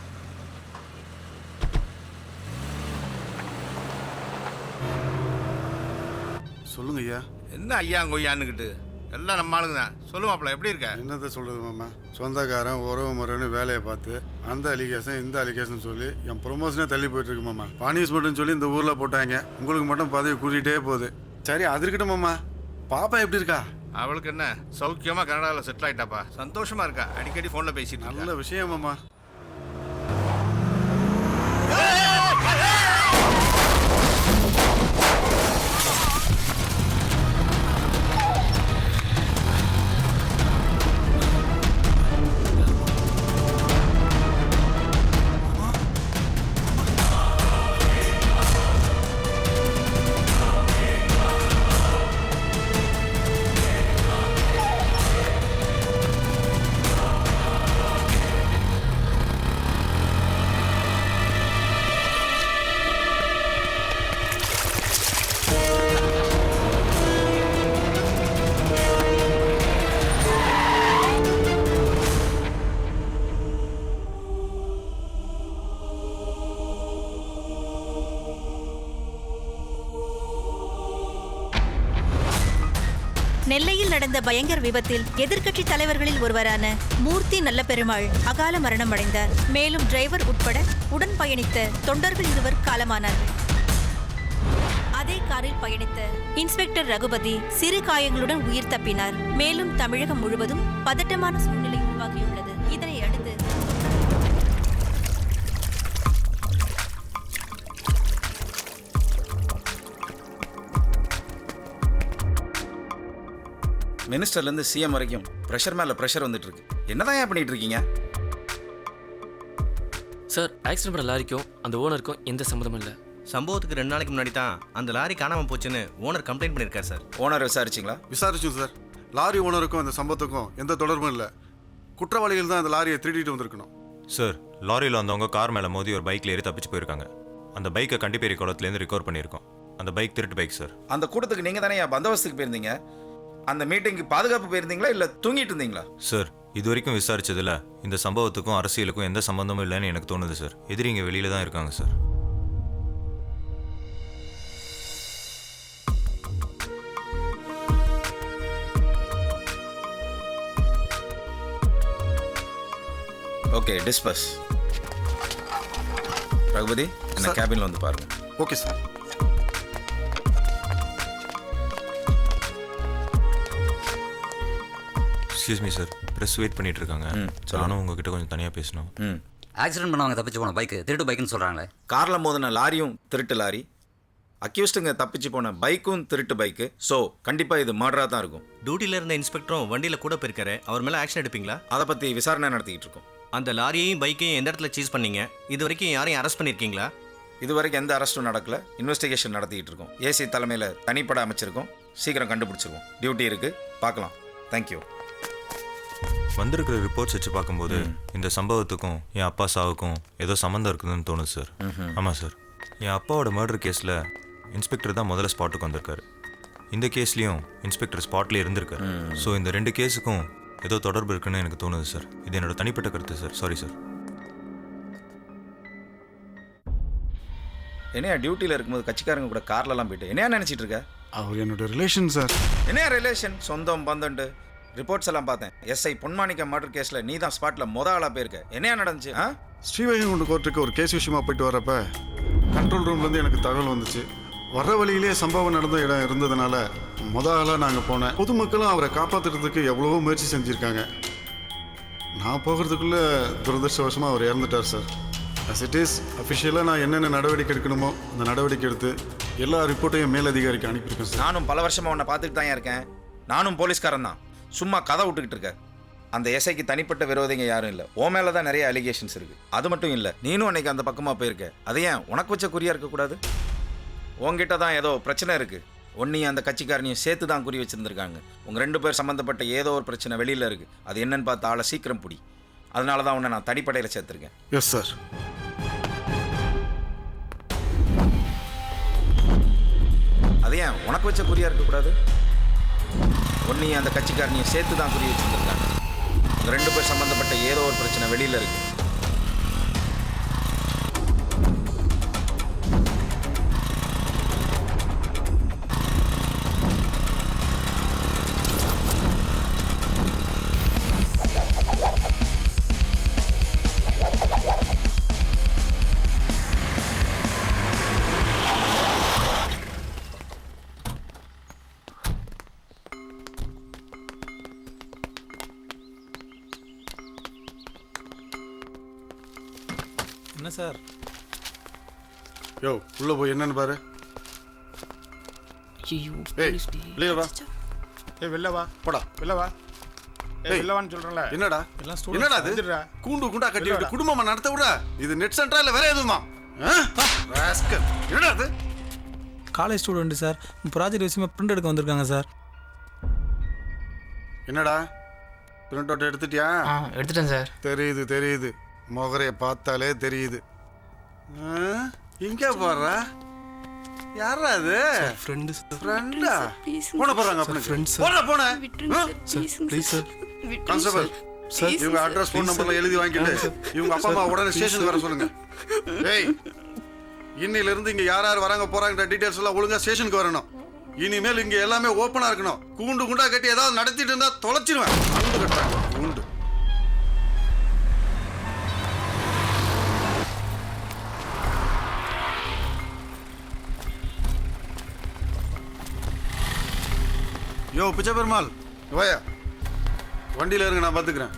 சொல்லுங்க ஐயா. என்ன ஐயா கொய்யான்னுக்கிட்டு எல்லாம் நம்ம ஆளுங்க தான். சொல்லு மாப்பிள்ள, எப்படி இருக்க? என்னத்தை சொல்கிறது மாமா, சொந்தக்காரன் உறவு முறைன்னு வேலையை பார்த்து அந்த அலிகேஷன் இந்த அலிகேஷன் சொல்லி என் ப்ரொமோஷனே தள்ளி போயிட்டுருக்கு மாமா. பனிஷ்மெண்ட்னு சொல்லி இந்த ஊரில் போட்டாங்க. உங்களுக்கு மட்டும் பதவி கூட்டிகிட்டே போகுது. சரி அது இருக்கட்டும் மாமா, பாப்பா எப்படி இருக்கா? அவளுக்கு என்ன சௌக்கியமா கனடாவில் செட்டில் ஆயிட்டாப்பா. சந்தோஷமா இருக்கா, அடிக்கடி ஃபோனில் பேசிட்டு. நல்ல விஷயம் மாமா. நெல்லையில் நடந்த பயங்கர விபத்தில் எதிர்க்கட்சி தலைவர்களில் ஒருவரான மூர்த்தி நல்ல பெருமாள் அகால மரணம் அடைந்தார். மேலும் டிரைவர் உட்பட உடன் பயணித்த தொண்டர்கள் இருவர் காலமானார்கள். அதே காரில் பயணித்த இன்ஸ்பெக்டர் ரகுபதி சிறு காயங்களுடன் உயிர் தப்பினார். மேலும் தமிழகம் முழுவதும் பதட்டமான சூழ்நிலை உருவாகியுள்ளது. இதனை அடுத்து மினிஸ்டர்லேருந்து சிஎம் வரைக்கும் ப்ரெஷர் மேலே ப்ரெஷர் வந்துட்டு இருக்கு. என்னதான் ஏன் பண்ணிட்டு இருக்கீங்க? சார், ஆக்சிடென்ட் பண்ண லாரிக்கும் அந்த ஓனருக்கும் எந்த சம்மந்தமும் இல்லை. சம்பவத்துக்கு 2 நாளைக்கு முன்னாடி தான் அந்த லாரி காணாமல் போச்சுன்னு ஓனர் கம்ப்ளைண்ட் பண்ணியிருக்காரு சார். ஓனர் விசாரிச்சிங்களா? விசாரிச்சோம் சார். லாரி ஓனருக்கும் அந்த சம்பவத்துக்கும் எந்த தொடர்பும் இல்லை. குற்றவாளிகள் தான் அந்த லாரியை திருடிட்டு வந்திருக்கணும். சார், லாரியில் வந்தவங்க கார் மேலே மோதி ஒரு பைக்கில் ஏறி தப்பிச்சு போயிருக்காங்க. அந்த பைக்கை கண்டிப்பேரி குளத்துலேருந்து ரிகவர் பண்ணியிருக்கோம். அந்த பைக் திருட்டு பைக் சார். அந்த கூட்டத்துக்கு நீங்கள் தானே பந்தோபஸ்துக்கு போயிருந்தீங்க. அந்த மீட்டிங்க்கு பாதுகாப்பு போயிருந்தீங்களா இல்லை தூங்கிட்டு இருந்தீங்களா? சார், இது வரைக்கும் விசாரிச்சதில் இந்த சம்பவத்துக்கும் அரசியலுக்கும் எந்த சம்பந்தமும் இல்லைன்னு எனக்கு தோணுது சார். எதிரிங்க வெளியில தான் இருக்காங்க சார். ஓகே, டிஸ்பஸ். ரகுபதி, என்ன கேபினில் வந்து பாருங்க. Okay sir. Excuse me sir, press wait பண்ணிட்டு இருக்காங்க. நானும் உங்ககிட்ட கொஞ்சம் தனியாக பேசணும். ஆக்சிடென்ட் பண்ணவங்க தப்பிச்சு போன பைக்கு திருட்டு பைக்குன்னு சொல்கிறாங்களே. காரில் மோதின லாரியும் திருட்டு லாரி, அக்யூஸ்டுங்க தப்பிச்சு போன பைக்கும் திருட்டு பைக்கு. ஸோ கண்டிப்பாக இது மர்டராக தான் இருக்கும். டியூட்டியில் இருந்த இன்ஸ்பெக்டரும் வண்டியில் கூட போயிருக்காரு. அவர் மேலே ஆக்ஷன் எடுப்பீங்களா? அதை பற்றி விசாரணை நடத்திக்கிட்டு இருக்கோம். அந்த லாரியையும் பைக்கையும் எந்த இடத்துல சீஸ் பண்ணீங்க? இது வரைக்கும் யாரையும் அரெஸ்ட் பண்ணியிருக்கீங்களா? இது வரைக்கும் எந்த அரெஸ்ட்டும் நடக்கல. இன்வெஸ்டிகேஷன் நடத்திக்கிட்டு இருக்கோம். ஏசி தலைமையில் தனிப்பட அமைச்சிருக்கோம். சீக்கிரம் கண்டுபிடிச்சிருவோம். டியூட்டி இருக்குது, பார்க்கலாம். தேங்க்யூ. வந்திருக்கிற ரிப்போர்ட்ஸ் வச்சு பார்க்கும்போது இந்த சம்பவத்துக்கும் என் அப்பா சாவுக்கும் ஏதோ சம்மந்தம் இருக்குதுன்னு தோணுது சார். ஆமாம் சார், என் அப்பாவோட மர்டர் கேஸில் இன்ஸ்பெக்டர் தான் முதல்ல ஸ்பாட்டுக்கு வந்திருக்காரு. இந்த கேஸ்லேயும் இன்ஸ்பெக்டர் ஸ்பாட்லேயே இருந்திருக்காரு. ஸோ இந்த 2 கேஸுக்கும் ஏதோ தொடர்பு இருக்குன்னு எனக்கு தோணுது சார். இது என்னோட தனிப்பட்ட கருத்து சார். Sorry sir. என்னையா டியூட்டியில் இருக்கும்போது கட்சிக்காரங்க கூட கார்லலாம் போயிட்டு என்னையா நினச்சிட்டு இருக்க? அவர் என்னோட ரிலேஷன் சார். என்னையா ரிலேஷன்? சொந்தம் பந்தண்டு ரிப்போர்ட்ஸ் எல்லாம் பார்த்தேன். எஸ்ஐ பொன்மாணிக்க மர்டர் கேஸில் நீ தான் ஸ்பாட்டில் ஆளாக போயிருக்க. என்னையா நடந்துச்சு? ஸ்ரீவைகுண்டம் கோர்ட்டுக்கு ஒரு கேஸ் விஷயமா போயிட்டு வரப்ப கண்ட்ரோல் ரூம்லேருந்து எனக்கு தகவல் வந்துச்சு. வர்ற வழியிலே சம்பவம் நடந்த இடம் இருந்ததுனால ஆளாக நாங்கள் போனேன். பொதுமக்களும் அவரை காப்பாற்றுறதுக்கு எவ்வளவோ முயற்சி செஞ்சுருக்காங்க. நான் போகிறதுக்குள்ளே துரதிருஷ்டவசமாக அவர் இறந்துட்டார் சார். அஸ் இட் இஸ் அஃபிஷியலாக நான் என்னென்ன நடவடிக்கை எடுக்கணுமோ அந்த நடவடிக்கை எடுத்து எல்லா ரிப்போர்ட்டையும் மேலதிகாரிக்கு அனுப்பியிருக்கேன் சார். நானும் பல வருஷமாக உன்னை பார்த்துட்டு தான் இருக்கேன். நானும் போலீஸ்காரன் தான். சும்மா கதை விட்டுக்கிட்டு இருக்க. அந்த எஸ்ஐக்கு தனிப்பட்ட விரோதிங்க யாரும் இல்லை. ஓ மேலே தான் நிறைய அலிகேஷன்ஸ் இருக்குது. அது மட்டும் இல்லை, நீனும் அன்னைக்கு அந்த பக்கமாக போயிருக்க. அது ஏன் உனக்கு வச்ச குறியாக இருக்கக்கூடாது? உங்ககிட்ட தான் ஏதோ பிரச்சனை இருக்குது. ஒன்றையும் அந்த கட்சிக்காரனையும் சேர்த்து தான் குறி வச்சுருந்துருக்காங்க. உங்கள் 2 பேர் சம்மந்தப்பட்ட ஏதோ ஒரு பிரச்சனை வெளியில் இருக்குது. அது என்னன்னு பார்த்து ஆளை சீக்கிரம் பிடி. அதனால தான் உன்னை நான் தனிப்படையில் சேர்த்துருக்கேன். Yes sir. அது ஏன் உனக்கு வச்ச குறியாக இருக்கக்கூடாது? ஒன்றையும் அந்த கட்சிக்காரனையும் சேர்த்து தான் குறி வச்சுருந்துருக்காங்க. உங்கள் 2 பேர் சம்மந்தப்பட்ட ஏதோ ஒரு பிரச்சனை வெளியில் இருக்குது. என்ன சார்? யோ உள்ள போய் என்னன்னு பாரு. ஐயோ ஏய் வெளிய வா. ஏய் வெளில வா. போடா. வெளில வா. ஏய் வெளில வான்னு சொல்றேன்ல. என்னடா? என்னடா இது? கூண்டு குண்டா கட்டி விட்டு குடும்பமா நடத்த விடுறா. இது நெட் சென்டரா இல்ல வேற எதுவுமா? ராஸ்கல். என்னடா இது? College student sir. ப்ராஜெக்ட் விஷயமா பிரிண்ட் எடுக்க வந்திருக்காங்க சார். என்னடா? பிரிண்ட் அவுட் எடுத்துட்டியா? எடுத்துட்டேன் சார். தெரியுது. முகரைய பார்த்தாலே தெரியுது. இங்க போறா? யாரா அது? ஃப்ரெண்டா? போன போறாங்க அப்பனுக்கு. போன. Please sir. கான்ஸ்டபிள் சார் இவங்க அட்ரஸ் ஃபோன் நம்பர்ல எழுதி வாங்கிட்டு இவங்க அப்பா அம்மா உடனே ஸ்டேஷனுக்கு வர சொல்லுங்க. ஏய் இன்னில இருந்து இங்க யார் வராங்க போறாங்கன்ற டீடைல்ஸ் எல்லாம் ஒழுங்கா ஸ்டேஷனுக்கு வரணும். இனிமேல் இங்க எல்லாமே ஓப்பனா இருக்கணும். கூண்டு குண்டா கட்டி ஏதாவது நடத்திட்டு இருந்தா தொலைச்சிருவேன். கூண்டு கட்டாங்க கூண்டு. யோ பிச்சை பெருமாள் வாயா, வண்டியில இருங்க, நான் பார்த்துக்கிறேன்.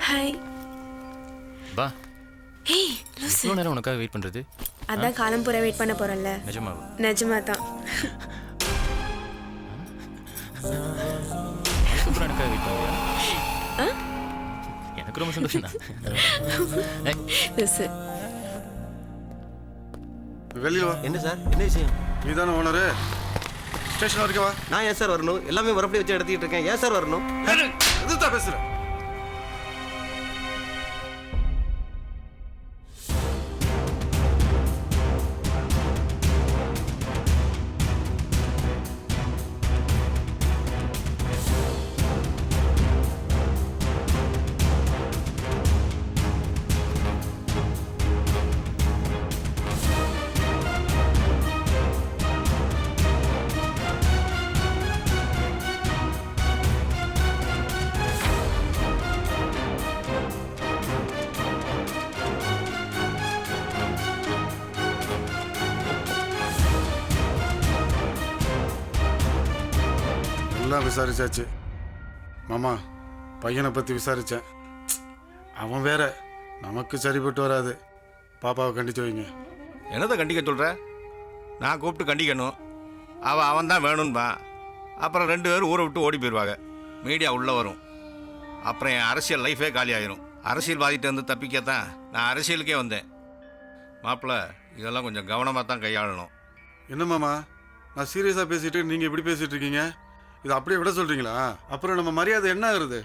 ஹாய். பா. ஹே லூசு. இவ்வளோ நேரம் உனக்காக வெயிட் பண்ணுறது? அதான் காலம் பூரா வெயிட் பண்ண போறேன்ல. நிஜமாவா? நிஜமா தான். எனக்காக வெயிட் பண்ணுறியா? எனக்கு ரொம்ப சந்தோஷம் தான். லூசு. வெளியில வா. என்ன சார்? என்ன விஷயம்? நீதானே ஓனரு? ஸ்டேஷன் வரைக்கும் வா. நான் ஏன் சார் வரணும்? எல்லாமே மறுபடியும் வச்சு எடுத்துக்கிட்டு இருக்கேன். ஏன் சார் வரணும்? எதுதான் பேசுற? எல்லாம் விசாரிச்சாச்சு மாமா. பையனை பற்றி விசாரித்தேன். அவன் வேற நமக்கு சரிப்பட்டு வராது. பாப்பாவை கண்டிச்சு வைங்க. என்னதை கண்டிக்க சொல்கிற? நான் கூப்பிட்டு கண்டிக்கணும். அவன் தான் வேணும்பா. அப்புறம் 2 பேரும் ஊரை விட்டு ஓடி போயிடுவாங்க. மீடியா உள்ளே வரும். அப்புறம் என் அரசியல் லைஃபே காலி ஆயிரும். அரசியல்வாதிகிட்ட வந்து தப்பிக்கத்தான் நான் அரசியலுக்கே வந்தேன். மாப்பிள்ளை இதெல்லாம் கொஞ்சம் கவனமாக தான் கையாளணும். என்ன மாமா, நான் சீரியஸாக பேசிட்டு நீங்கள் இப்படி பேசிகிட்டு இருக்கீங்க? இதை அப்படியே விட சொல்கிறீங்களா? அப்புறம் நம்ம மரியாதை என்ன ஆகுறது?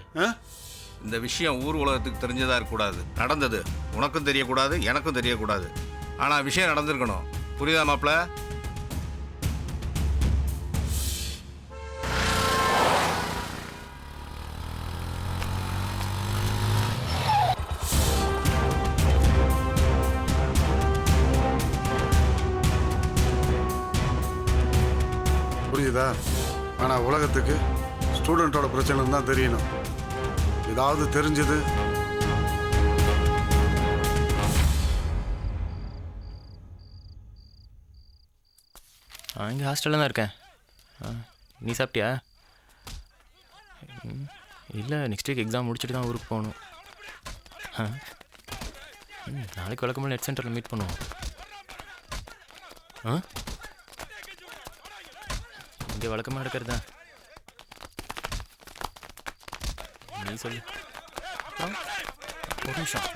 இந்த விஷயம் ஊர் உலகத்துக்கு தெரிஞ்சதாக இருக்கக்கூடாது. நடந்தது உனக்கும் தெரியக்கூடாது, எனக்கும் தெரியக்கூடாது. ஆனால் விஷயம் நடந்திருக்கணும். புரியுதா மாப்பிள்ள? புரியுதா? ஆனால் உலகத்துக்கு ஸ்டூடெண்ட்டோட பிரச்சனை தான் தெரியணும். ஏதாவது தெரிஞ்சது இங்கே ஹாஸ்டலில் தான் இருக்கேன். நீ சாப்பிட்டியா? இல்லை, நெக்ஸ்ட் வீக் எக்ஸாம் முடிச்சுட்டு தான் ஊருக்கு போகணும். நாளைக்கு வழக்கமாக நெட் சென்டரில் மீட் பண்ணுவோம். இங்கே வழக்கமாக நடக்கிறது தான். நீ சொல்லு. ஒரு நிமிஷம்.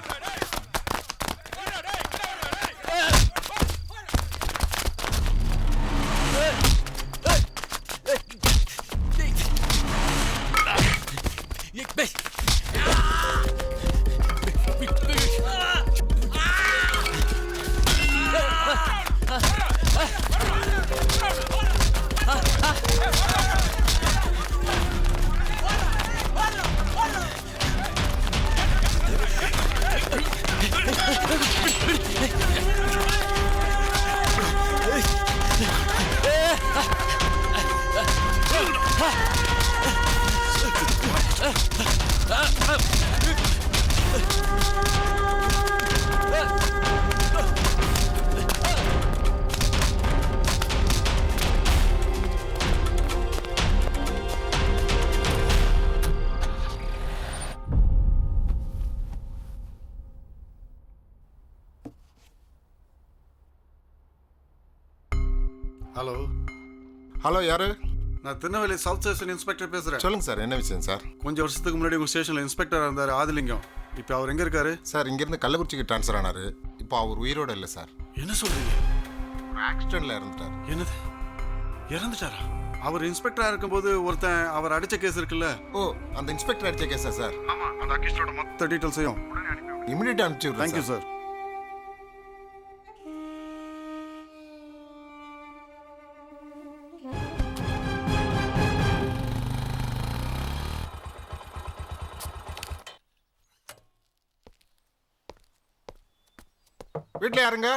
ஹலோ ஹலோ யாரு? நான் திருநெல்வேலி சவுத் ஸ்டேஷன் இன்ஸ்பெக்டர் பேசுகிறேன். சொல்லுங்க சார், என்ன விஷயம் சார்? கொஞ்சம் வருஷத்துக்கு முன்னாடி உங்கள் ஸ்டேஷனில் இன்ஸ்பெக்டராக இருந்தார் ஆதிலிங்கம். இப்போ அவர் எங்கே இருக்காரு? சார் இங்கேருந்து கள்ளக்குறிச்சிக்கு ட்ரான்ஸ்ஃபர் ஆனார். இப்போ அவர் உயிரோட இல்லை சார். என்ன சொல்கிறீங்க? ஒரு ஆக்சிடெண்ட்டில் இறந்துட்டார். என்னது, இறந்துட்டாரா? அவர் இன்ஸ்பெக்டராக இருக்கும்போது ஒருத்தன் அவர் அடித்த கேஸ் இருக்குல்ல? ஓ, அந்த இன்ஸ்பெக்டர் அடித்த கேஸா சார்? ஆமாம், அந்த அக்கிஸ்டோட மொத்த டீட்டெயில்ஸையும் இமிடியேட்டாக அனுப்பிச்சி விடுறேன். Thank you sir. வீட்டில் யாருங்க?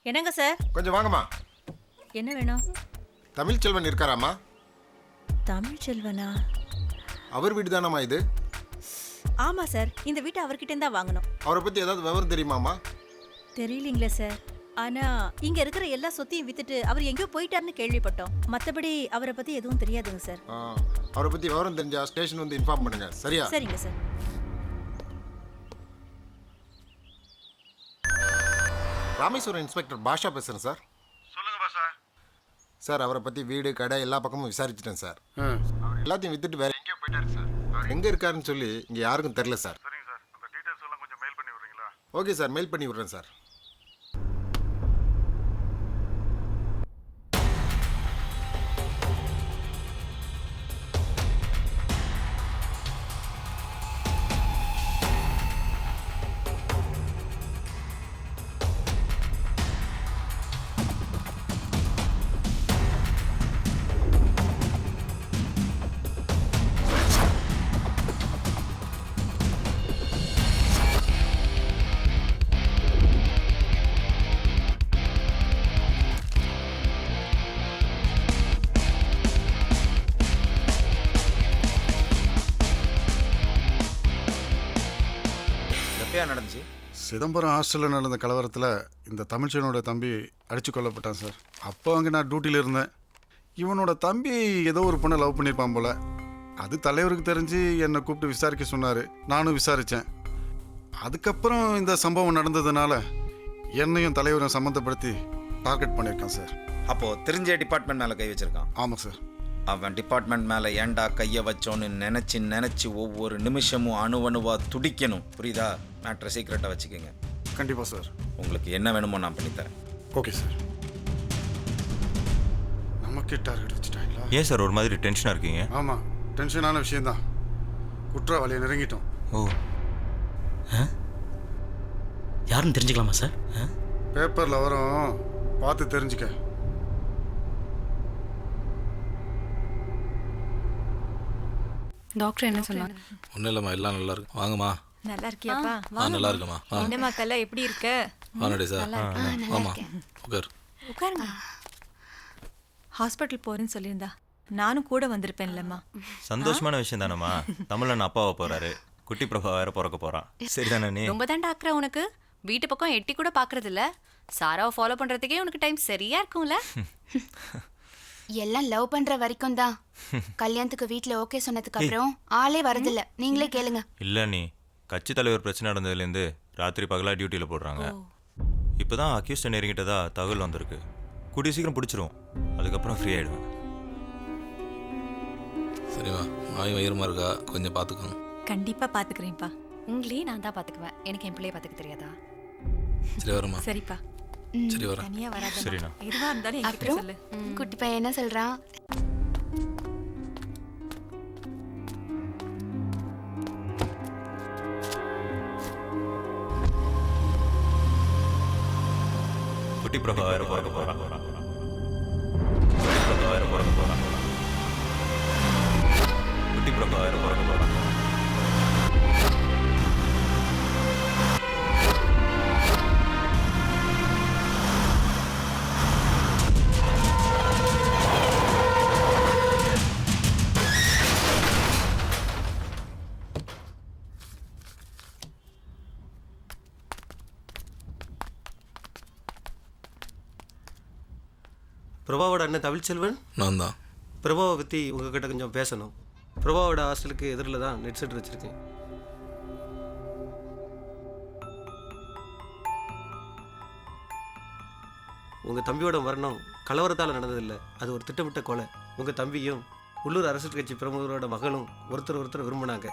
என்னங்க சார்? கொஞ்சம் வாங்கம்மா. என்ன வேணும்? தமிழ் செல்வன் இருக்காராம்மா? தமிழ் செல்வனா? அவர் வீடு தானம்மா இது? ஆமா சார், இந்த வீட்டை அவர்கிட்ட தான் வாங்கணும். அவரை பற்றி ஏதாவது விவரம் தெரியுமாம்மா? தெரியலீங்களே சார். ஆனா இங்க இருக்கிற எல்லா சொத்தையும் வித்துட்டு அவர் எங்கேயோ போயிட்டாருன்னு கேள்விப்பட்டோம். மற்றபடி அவரை பத்தி எதுவும் தெரியாதுங்க சார். அவரை பற்றி விவரம் தெரிஞ்சா ஸ்டேஷன் வந்து இன்ஃபார்ம் பண்ணுங்க. சரியா? சரிங்க சார். ராமேஸ்வரம் இன்ஸ்பெக்டர் பாஷா பேசுகிறேன் சார். சொல்லுங்க பாஷா. சார் அவரை பற்றி வீடு கடை எல்லா பக்கமும் விசாரிச்சிட்டேன் சார். அவர் எல்லாத்தையும் வித்துட்டு வேற எங்கேயோ போயிட்டாரு சார். அவர் எங்கே இருக்காருன்னு சொல்லி இங்கே யாருக்கும் தெரில சார். சரிங்க சார், அந்த டீட்டெயில்ஸ் எல்லாம் கொஞ்சம் மெயில் பண்ணி விடுறீங்களா? ஓகே சார், மெயில் பண்ணி விடுறேன் சார். நடந்துச்சு. சிதம்பரம் ஹாஸ்டலில் நடந்த கலவரத்தில் இந்த தமிழ்ச்சனோட தம்பி அடித்து கொல்லப்பட்டான் சார். அப்போ அங்கே நான் டியூட்டியில் இருந்தேன். இவனோட தம்பி ஏதோ ஒரு பொண்ணை லவ் பண்ணியிருப்பான் போல். அது தலைவருக்கு தெரிஞ்சு என்னை கூப்பிட்டு விசாரிக்க சொன்னார். நானும் விசாரித்தேன். அதுக்கப்புறம் இந்த சம்பவம் நடந்ததுனால என்னையும் தலைவரை சம்மந்தப்படுத்தி டார்கெட் பண்ணியிருக்கான் சார். அப்போது தெரிஞ்ச டிபார்ட்மெண்ட் மேலே கை வச்சிருக்கான். ஆமாம் சார். அவன் டிபார்ட்மெண்ட் மேலே ஏண்டா கையை வச்சோன்னு நினச்சி ஒவ்வொரு நிமிஷமும் அணுவணுவாக துடிக்கணும். புரியுதா? மேட்ரை சீக்கிரட்டாக வச்சுக்கோங்க. கண்டிப்பாக சார். உங்களுக்கு என்ன வேணுமோ நான் பண்ணித்தரேன். Okay sir. நமக்கே டார்கெட் வச்சுட்டாங்களா? ஏன் சார் ஒரு மாதிரி டென்ஷனாக இருக்கீங்க? ஆமாம், டென்ஷனான விஷயந்தான். குற்றவாளியை நெருங்கிட்டோம். ஓ, யாருன்னு தெரிஞ்சுக்கலாமா சார்? பேப்பரில் வரும், பார்த்து தெரிஞ்சுக்க. டாக்டர் என்ன சொன்னாங்க? ஒன்றும் இல்லைம்மா, எல்லாம் நல்லா இருக்கு. வாங்கம்மா. நல்லா இருக்கியாப்பா? நல்லா இருக்குமா. என்னம்மா கல்ல எப்படி இருக்க? வாங்கடி சார். ஆமாம், உட்கார். உட்காருங்க. ஹாஸ்பிட்டல் போறேன்னு சொல்லியிருந்தா நானும் கூட வந்திருப்பேன் இல்லம்மா. சந்தோஷமான விஷயம் தானம்மா. தமிழன் அப்பாவை போறாரு, குட்டி பிரபா வேற பிறக்க போறான். சரிதானே? நீ ரொம்ப தான் டாக்டரா உனக்கு வீட்டு பக்கம் எட்டி கூட பாக்குறது இல்ல. சாராவை ஃபாலோ பண்றதுக்கே உனக்கு டைம் சரியா இருக்கும்ல. எல்லாம் லவ் பண்ற வரைக்கும் தான். கல்யாணத்துக்கு வீட்ல ஓகே சொன்னதுக்கு அப்புறம் ஆளே வரதில்ல. நீங்களே கேளுங்க. இல்ல, நீ கட்சி தலைவர் பிரச்சனை நடந்ததுலேருந்து ராத்திரி பகலா டியூட்டியில் போடுறாங்க. இப்போதான் அக்யூஸ்ட் நெருங்கிட்டதா தகவல் வந்திருக்கு. கூடிய சீக்கிரம் பிடிச்சிரும். அதுக்கப்புறம் ஃப்ரீ ஆயிடுவேன். சரிம்மா, வாய் வயிறுமா இருக்கா, கொஞ்சம் பார்த்துக்கோங்க. கண்டிப்பா பாத்துக்கிறேன்ப்பா. உங்களே நான் தான் பாத்துக்குவேன். எனக்கு என் பிள்ளைய பாத்துக்க தெரியாதா? சரி வரமா. சரிப்பா. சரி வரேன். தனியா வராதம்மா. சரிண்ணா. எதுவா இருந்தாலும் என்கிட்ட சொல்லு. குட்டி பையன் என்ன சொல்றான்? குட்டி பிரபா வேற பிறக்க போறான். குட்டி பிரபா வேற பிறக்க போறான். பிரபாவோட அண்ணன் தமிழ்ச்செல்வன் நான் தான். பிரபாவை பற்றி உங்ககிட்ட கொஞ்சம் பேசணும். பிரபாவோட ஹாஸ்டலுக்கு எதிரில் தான் நெட் செட் வச்சுருக்கேன். உங்கள் தம்பியோட மரணம் கலவரத்தால் நடந்ததில்லை, அது ஒரு திட்டமிட்ட கொலை. உங்கள் தம்பியும் உள்ளூர் அரசியல் கட்சி பிரமுகரோட மகளும் ஒருத்தர் விரும்பினாங்க.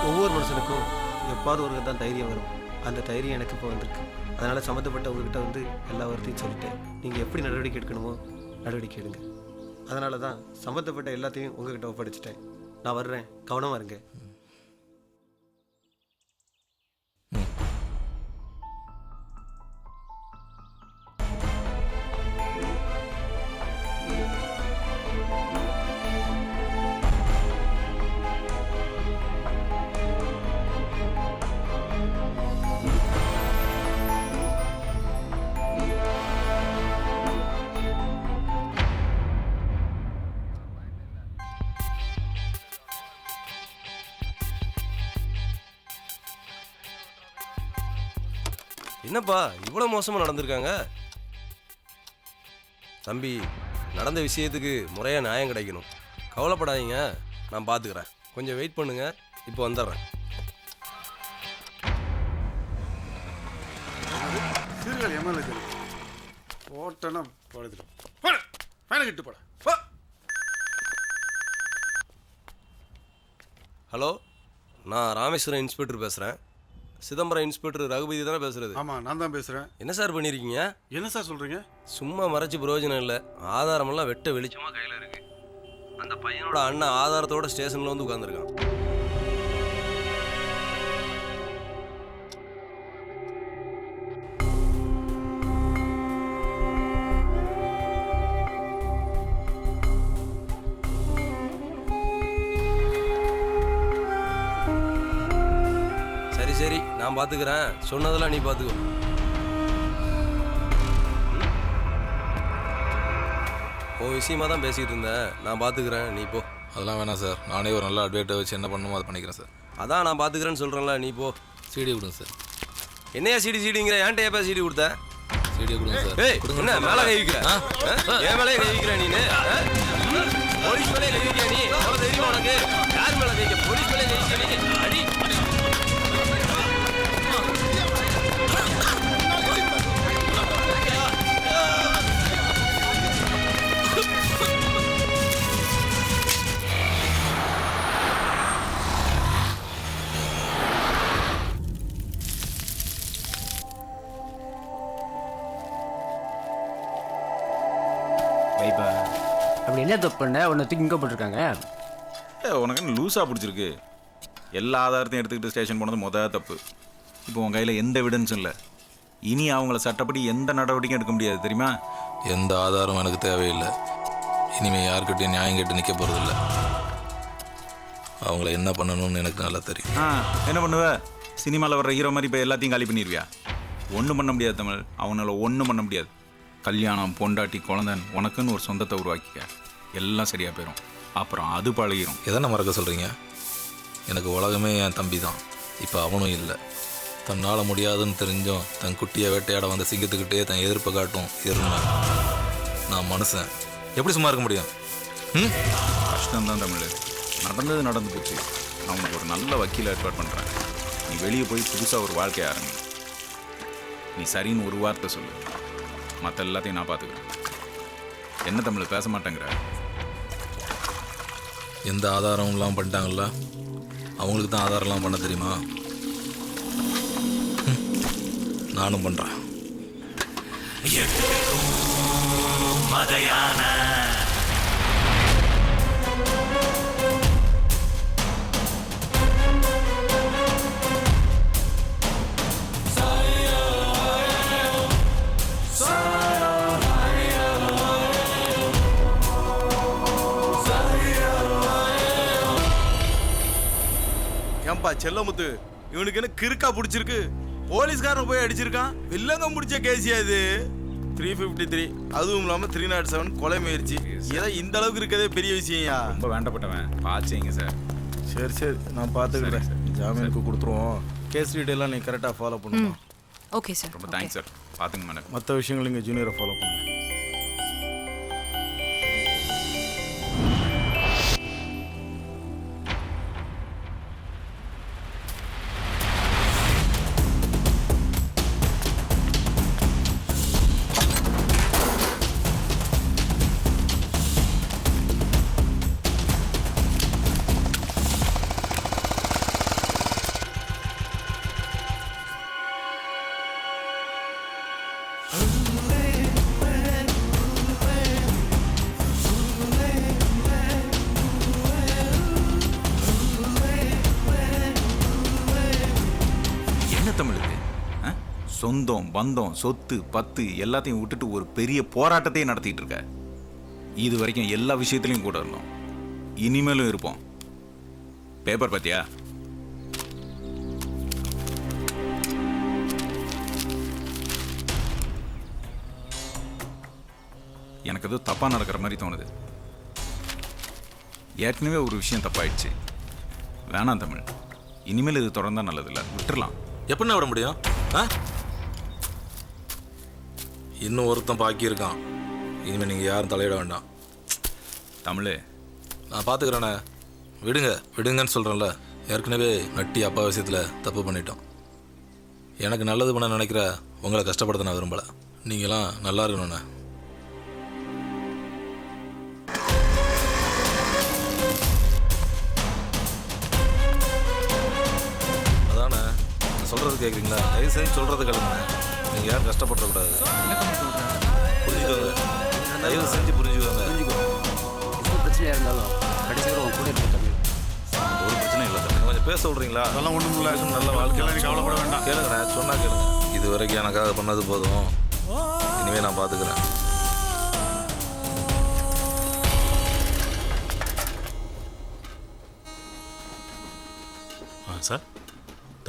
ஒவ்வொரு மனுஷனுக்கும் எப்பாவது ஒரு தான் தைரியம் வரும். அந்த தைரியம் எனக்கு இப்போ வந்திருக்கு. அதனால் சம்மந்தப்பட்ட உங்ககிட்ட வந்து எல்லா வார்த்தையும் சொல்லிட்டேன். நீங்கள் எப்படி நடவடிக்கை எடுக்கணுமோ நடவடிக்கை எடுங்க. அதனால தான் சம்மந்தப்பட்ட எல்லாத்தையும் உங்ககிட்ட ஒப்படைச்சிட்டேன். நான் வர்றேன், கவனமாக இருங்க. என்னப்பா இவ்வளோ மோசமாக நடந்திருக்காங்க? தம்பி, நடந்த விஷயத்துக்கு முறையாக நியாயம் கிடைக்கணும். கவலைப்படாதீங்க, நான் பார்த்துக்கிறேன். கொஞ்சம் வெயிட் பண்ணுங்க, இப்போ வந்துடுறேன். சீர்கள் எம்எல்ஏ போட்டனா படுத்துடும். ஃபைனை கிட்டு போட. ஹலோ, நான் ராமேஸ்வரம் இன்ஸ்பெக்டர் பேசுகிறேன். சிதம்பரம் இன்ஸ்பெக்டர் ரகுபதி தானே பேசுறது? ஆமாம், நான் தான் பேசுகிறேன். என்ன சார் பண்ணியிருக்கீங்க? என்ன சார் சொல்கிறீங்க? சும்மா மறைச்சு பிரயோஜனம் இல்லை. ஆதாரமெல்லாம் வெட்ட வெளிச்சமாக கையில் இருக்கு. அந்த பையனோட அண்ணன் ஆதாரத்தோட ஸ்டேஷனில் வந்து உட்காந்துருக்கான். சரி, நான் பார்த்துக்கிறேன். சொன்னதெல்லாம் நீ பார்த்துக்கோ. உன் விஷயமா தான் பேசிக்கிட்டு இருந்தேன். நான் பார்த்துக்கிறேன், நீ போ. அதெல்லாம் வேணாம் சார். நானே ஒரு நல்ல அட்வைட்டை வச்சு என்ன பண்ணணுமோ அதை பண்ணிக்கிறேன் சார். அதான் நான் பார்த்துக்கிறேன்னு சொல்கிறேன்ல, நீ போ. சிடி கொடுங்க சார். என்னையா சிடிங்கிற? ஏன்ட்ட எப்போ சிடி கொடுத்த? சிடி கொடுங்க சார். ஏய், என்ன மேலே கை வைக்கிற? என் மேலே கை வைக்கிற நீ? போலீஸ் மேலே கை வைக்கிற நீ? அவ்வளோ தெரியுமா உனக்கு? யார் மேலே கை வைக்க? போலீஸ் மேலே கை வைக்கிற நீ? அடி. அப்படி என்ன தப்பு பண்ண? உன்னை தூக்கி இங்கே போட்டிருக்காங்க. உனக்கு என்ன லூஸாக பிடிச்சிருக்கு? எல்லா ஆதாரத்தையும் எடுத்துக்கிட்டு ஸ்டேஷன் போனது மொதல் தப்பு. இப்போ உன் கையில் எந்த எவிடன்ஸும் இல்லை. இனி அவங்கள சட்டப்படி எந்த நடவடிக்கையும் எடுக்க முடியாது, தெரியுமா? எந்த ஆதாரமும் எனக்கு தேவையில்லை. இனிமேல் யாருக்கிட்டையும் நியாயம் கேட்டு நிற்க போகிறதில்ல. அவங்கள என்ன பண்ணணும்னு எனக்கு நல்லா தெரியும். என்ன பண்ணுவ? சினிமாவில் வர்ற ஹீரோ மாதிரி இப்போ எல்லாத்தையும் காலி பண்ணிடுவியா? ஒன்றும் பண்ண முடியாது தமிழ். அவனால ஒன்றும் பண்ண முடியாது. கல்யாணம், பொண்டாட்டி, குழந்தைன்னு உனக்குன்னு ஒரு சொந்தத்தை உருவாக்கிக்க. எல்லாம் சரியாக போயிடும். அப்புறம் அது பழகிடும். எதனை மறக்க சொல்கிறீங்க? எனக்கு உலகமே என் தம்பி தான். இப்போ அவனும் இல்லை. தன்னால் முடியாதுன்னு தெரிஞ்சும் தன் குட்டியை வேட்டையாட வந்த சிங்கத்துக்கிட்டே தன் எதிர்ப்பை காட்டும் எருமை. நான் மனுஷன், எப்படி சும்மா இருக்க முடியும்? கஷ்டம்தான் தமிழ். நடந்தது நடந்து போச்சு. நான் உனக்கு ஒரு நல்ல வக்கீல் ஏற்பாடு பண்ணுறேன். நீ வெளியே போய் புதுசாக ஒரு வாழ்க்கையை ஆரம்பி. நீ சரின்னு ஒரு வார்த்தை சொல்லு, மற்ற எல்லாத்தையும் நான் பார்த்துக்கிறேன். என்ன தமிழ் பேச மாட்டேங்கிற? எந்த ஆதாரம்லாம் பண்ணிட்டாங்கல்ல, அவங்களுக்கு தான் ஆதாரம்லாம் பண்ண தெரியுமா? நானும் பண்ணுறேன். Sayonara. செல்லமுத்து இவனுக்கு என்ன கிறுக்கா பிடிச்சிருக்கு? போலீஸ்காரன் போய் அடிச்சிருக்கான். வில்லங்க முடிச்ச கேசியா இது? 353 அதுவும் இல்லாம 307 கொலை முயற்சி. ஏன் இந்த அளவுக்கு இருக்கதே பெரிய விஷயம்யா. ரொம்ப வேண்டப்பட்டவன் பாச்சீங்க சார். சரி சரி நான் பார்த்துக்கிறேன். ஜாமீனுக்கு கொடுத்துருவோம். கேஸ் டீட்டெயிலாம் நீ கரெக்டாக ஃபாலோ பண்ணுவோம். Okay sir. ரொம்ப தேங்க்ஸ் சார். பார்த்துங்க மேடம். மற்ற விஷயங்கள் இங்கே ஜூனியரை ஃபாலோ பண்ணுங்க. சொந்தம் பந்தம் சொத்து பத்து எல்லாத்தையும் விட்டுட்டு ஒரு பெரிய போராட்டத்தையே நடத்திட்டு இருக்க. இது வரைக்கும் எல்லா விஷயத்திலையும் கூட இருந்தோம், இனிமேலும் இருப்போம். பேப்பர் பார்த்தியா? எனக்கு ஏதோ தப்பா நடக்கிற மாதிரி தோணுது. ஏற்கனவே ஒரு விஷயம் தப்பாயிடுச்சு. வேணாம் தமிழ், இனிமேல் இது தொடர்ந்தா நல்லதில்லை, விட்டுறலாம். எப்படின்னா விட முடியும்? இன்னும் ஒருத்தன் பாக்கி இருக்கான். இனிமேல் நீங்கள் யாரும் தலையிட வேண்டாம். தமிழ் நான் பார்த்துக்கிறேண்ணே. விடுங்க விடுங்கன்னு சொல்கிறேன்ல. ஏற்கனவே நட்டி அப்பா விஷயத்தில் தப்பு பண்ணிட்டோம். எனக்கு நல்லது பண்ண நினைக்கிற உங்களை கஷ்டப்படுத்த நான் விரும்பலை. நீங்களாம் நல்லா இருக்கணுண்ணே. அதானே சொல்கிறது கேட்குறீங்களா? தயவு செஞ்சு சொல்கிறது கேளுங்க. நீங்கள் யாரும் கஷ்டப்படக்கூடாது. புரிஞ்சுக்கோங்க, தயவு செஞ்சு புரிஞ்சுக்கோங்க. எந்த பிரச்சனையாக இருந்தாலும் கடைசியில் உங்க கூட இருக்க தம்பி. ஒரு பிரச்சனை இல்லை தம்பி. கொஞ்சம் பேச சொல்கிறீங்களா? அதெல்லாம் ஒன்றும் இல்லை. நல்ல வாழ்க்கையில் நீ கவலைப்பட வேண்டாம். கேளுங்க, சொன்னா கேளுங்க. இது வரைக்கும் எனக்காக பண்ணது போதும். இனிமேல் நான் பார்த்துக்கிறேன். சார்,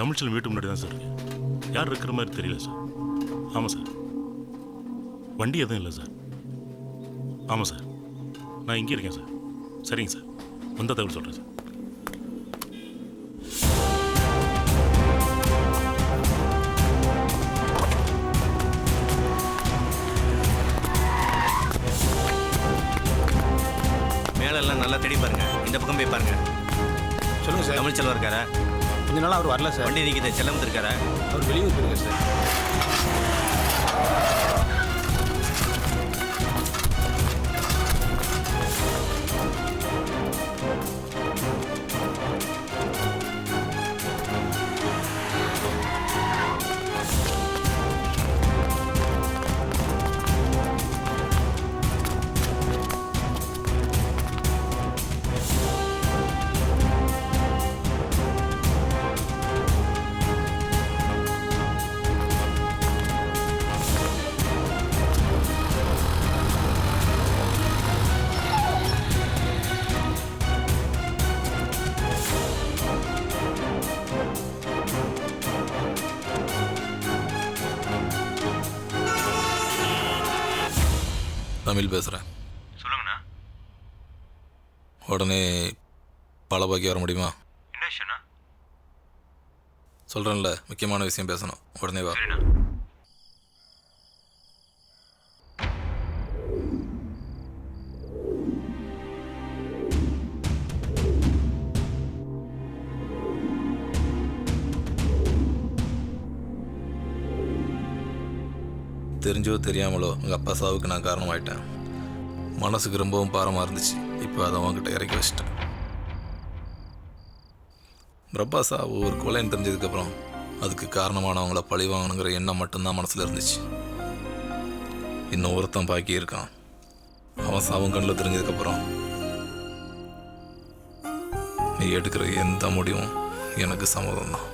தமிழ்ச்செல்வன் வீட்டு முன்னாடி தான் சார் இருக்கு. யார் இருக்கிற மாதிரி தெரியல சார். ஆமாம் சார். வண்டி எதுவும் இல்லை சார். ஆமாம் சார், நான் இங்கே இருக்கேன் சார். சரிங்க சார், வந்த தகவல் சொல்கிறேன் சார். மேலெல்லாம் நல்லா தேடி பாருங்க. இந்த பக்கம் போய் பாருங்க. சொல்லுங்கள் சார். தமிழ்ச்செல்வம் இருக்காரா? கொஞ்ச நாளாக அவர் வரல சார். வண்டி நிற்கிற செல்லமுத்து இருக்காரா? அவர் வெளியூர் போயிருக்கார் சார். தமிழ் பேசுகிறேன். சொல்லுங்கண்ணா. உடனே பலபாக்கி வர முடியுமா? என்ன விஷயம்ண்ணா? சொல்கிறேன்ல, முக்கியமான விஷயம் பேசணும். உடனே வா. தெரிஞ்சோ தெரியாமலோ உங்கள் அப்பா சாவுக்கு நான் காரணமாயிட்டேன். மனசுக்கு ரொம்பவும் பாரமாக இருந்துச்சு. இப்போ அதை அவங்ககிட்ட இறக்கி வச்சிட்டேன். பிரபா சாவு ஒரு கொலைன்னு தெரிஞ்சதுக்கப்புறம் அதுக்கு காரணமானவங்கள பழி வாங்கணுங்கிற எண்ணம் மட்டும்தான் மனசில் இருந்துச்சு. இன்னும் ஒருத்தன் பாக்கி இருக்கான். அவன் சாவும் கண்ணில் தெரிஞ்சதுக்கப்புறம் நீ எடுக்கிற எந்த முடிவும் எனக்கு சம்மதம் தான்.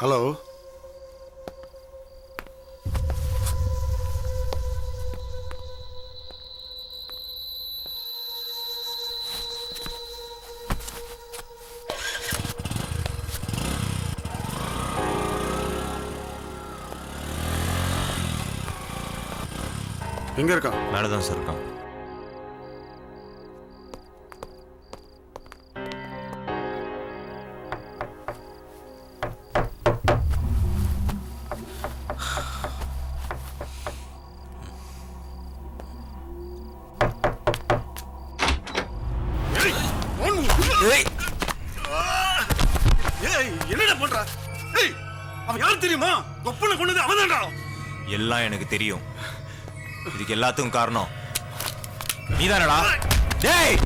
ஹலோ எங்க இருக்கான்? மேலே தான் சார் இருக்கான். என்னடா பண்ற? அவன் யாரு தெரியுமா? கொப்பனை கொண்டது அவன்தான்டா. எல்லாம் எனக்கு தெரியும். இதுக்கு எல்லாத்துக்கும் காரணம் நீதானடா? டேய்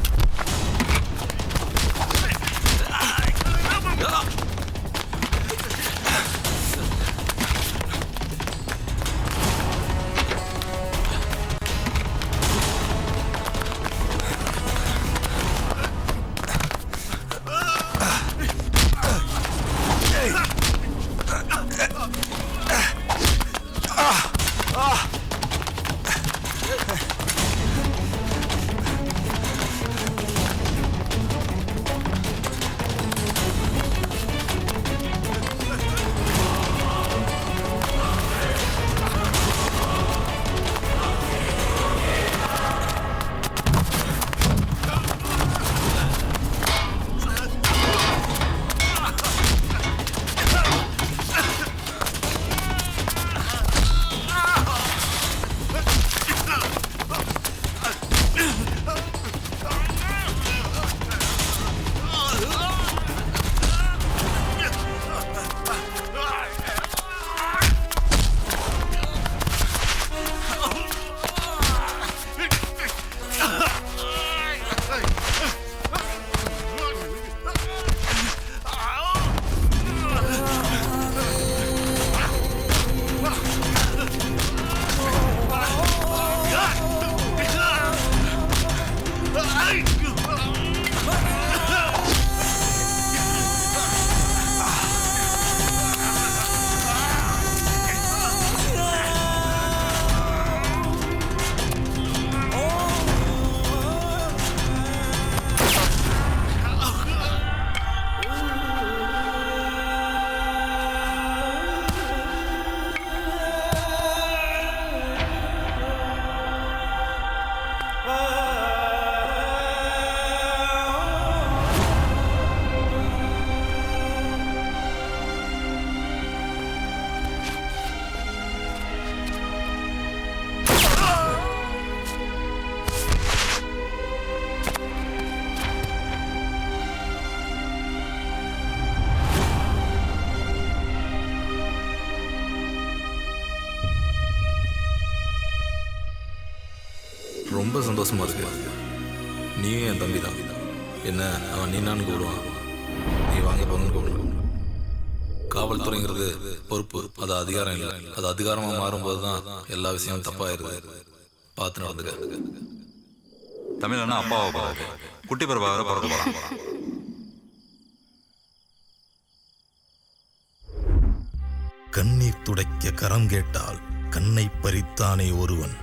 ரொம்ப சந்தோஷமா இருக்கு. நீயும் என் தம்பி தான். என்ன அவன் நீனான்னு கூப்பிடுவான், நீ வாங்க போங்கன்னு கூப்பிடுவான். காவல்துறைங்கிறது பொறுப்பு, அது அதிகாரம் இல்லை. அது அதிகாரமாக மாறும்போது தான் எல்லா விஷயமும் தப்பாயிருது. பார்த்து நடந்துக்க. தமிழன்னா அப்பாவை பார்த்து குட்டி பிரபாகரை பிறக்க போகிறான். கண்ணீர் துடைக்க கரம் கேட்டால் கண்ணை பறித்தானே ஒருவன்,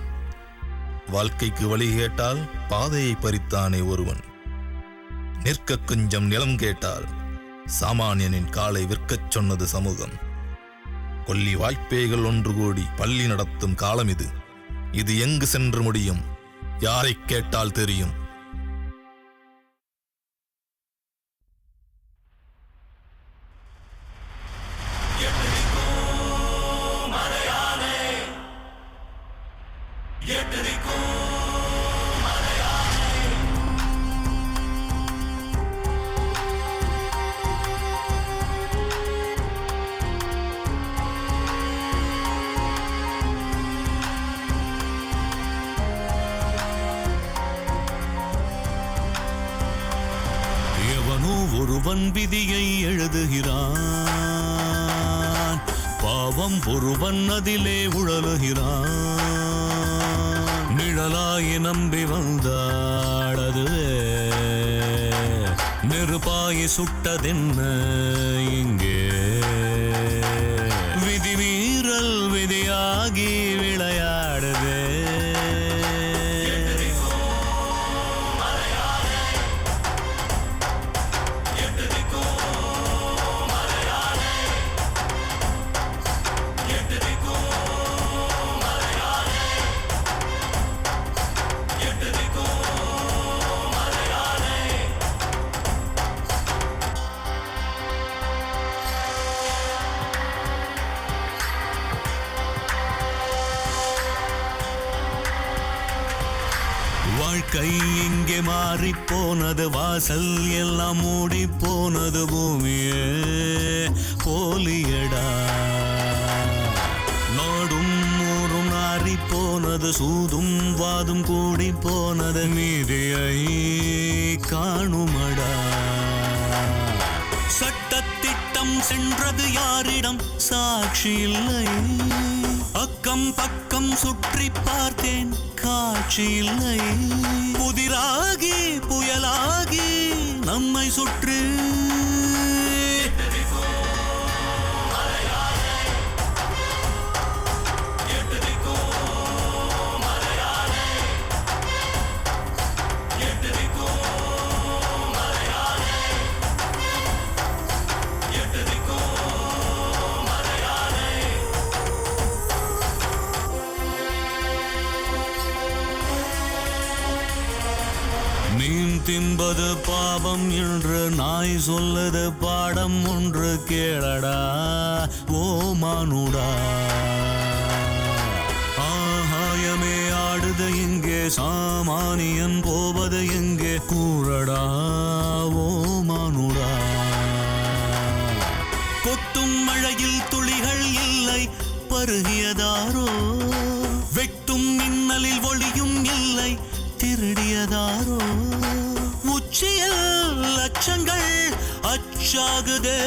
வாழ்க்கைக்கு வழி கேட்டால் பாதையை பறித்தானே ஒருவன், நிற்க கொஞ்சம் நிலம் கேட்டால் சாமானியனின் காலை விற்கச் சொன்னது சமூகம். கொல்லி வாய்ப்பேய்கள் ஒன்று கூடி பள்ளி நடத்தும் காலம் இது. இது எங்கு சென்று முடியும்? யாரை கேட்டால் தெரியும்? ஒருவன் விதியை எழுதுகிறான், பாவம் ஒருவன் அதிலே உழலுகிறான். நிழலாய் நம்பி வந்தாளது நெருப்பாய் சுட்டதென்ன இங்கே? வாழ்க்கை இங்கே மாறி போனது, வாசல் எல்லாம் மூடி போனது, பூமியே போலியடா. நாடும் ஊரும் நாறி போனது, சூதும் வாதும் கூடி போனது, நீதியை காணுமடா. சட்டத்திட்டம் சென்றது யாரிடம், சாட்சி இல்லை. அக்கம் பக்கம் சுற்றி பார்த்தேன், காட்சி இல்லை. புதிராகி புயலாகி நம்மை சுற்றி மீன் தின்பது பாவம் என்று நாய் சொல்லது பாடம் ஒன்று கேளடா ஓ மானுடா. ஆகாயமே ஆடுது எங்கே, சாமானியன் போவது எங்கே, கூறடா ஓ மானுடா. கொட்டும் மழையில் துளிகள் இல்லை, பருகியதாரோ. வெட்டும் மின்னலில் ஒளியும் இல்லை, திருடியதாரோ. உச்சியில் லட்சங்கள் அச்சாகுதே.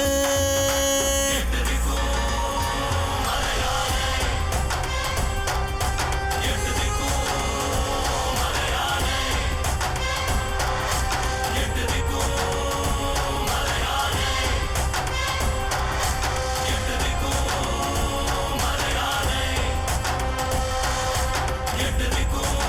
எட்டு திக்கும்